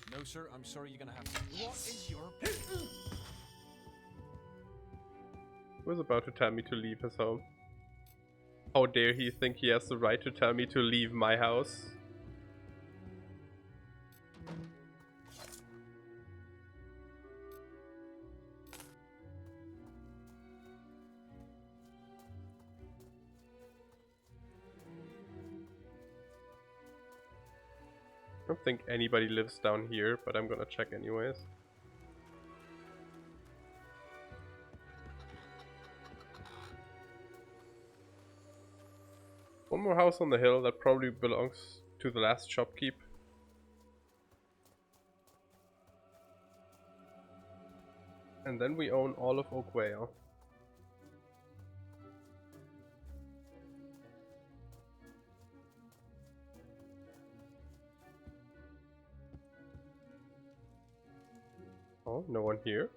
No, sir, I'm sorry, you're gonna have to. What is your. He was about to tell me to leave his home. How dare he think he has the right to tell me to leave my house? I don't think anybody lives down here, but I'm gonna check anyways. One more house on the hill that probably belongs to the last shopkeep. And then we own all of Oakvale. Oh, no one here?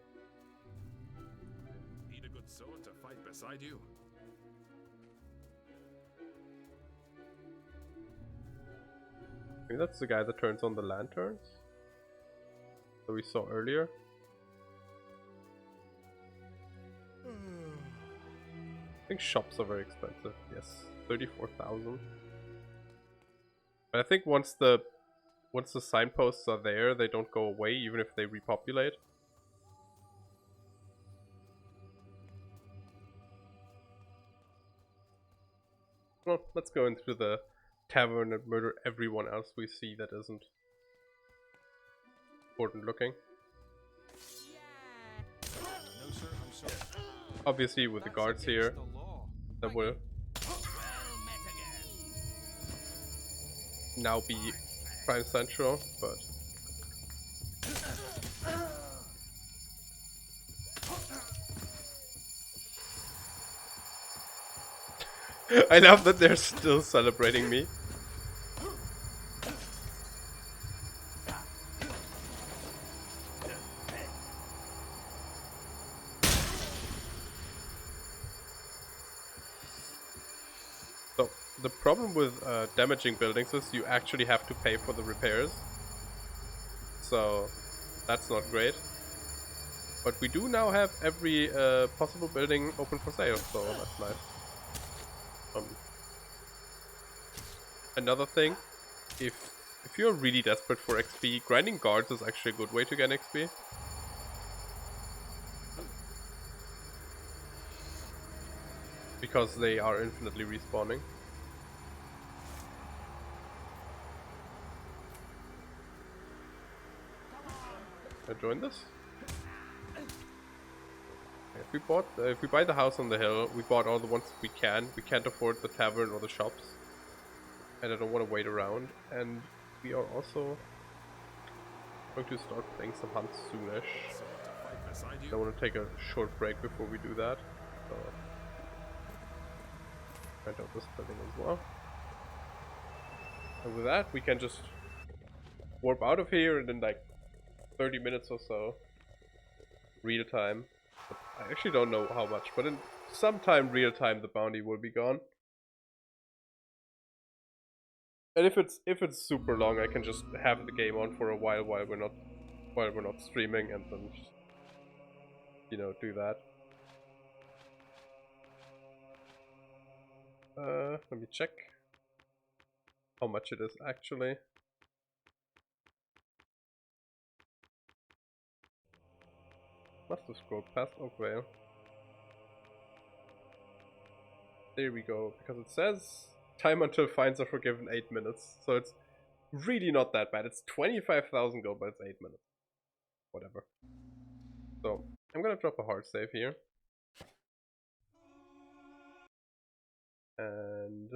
Need a good sword to fight beside you. Maybe that's the guy that turns on the lanterns that we saw earlier. I think shops are very expensive. Yes, 34,000. But I think once the signposts are there, they don't go away even if they repopulate. Well, let's go into the tavern and murder everyone else we see that isn't important looking. No, sir, I'm sorry. Obviously with the guards here, that will now be Prime Central, but I love that they're still celebrating me. So the problem with damaging buildings is you actually have to pay for the repairs. So that's not great. But we do now have every possible building open for sale, so that's nice. Another thing, if you're really desperate for XP, grinding guards is actually a good way to get XP. Because they are infinitely respawning. Can I join this? If we buy the house on the hill, we bought all the ones we can. We can't afford the tavern or the shops. And I don't want to wait around. And we are also going to start playing some hunts soonish. I want to take a short break before we do that. So find out this building as well. And with that, we can just warp out of here and in like 30 minutes or so, real time. But I actually don't know how much, but in sometime real time the bounty will be gone. And if it's super long, I can just have the game on for a while we're not while we're not streaming, and then just, you know, do that. Let me check how much it is actually. Must have scrolled past Oakvale. There we go, because it says time until fines are forgiven 8 minutes, so it's really not that bad. It's 25,000 gold, but it's 8 minutes. Whatever. So, I'm gonna drop a hard save here. And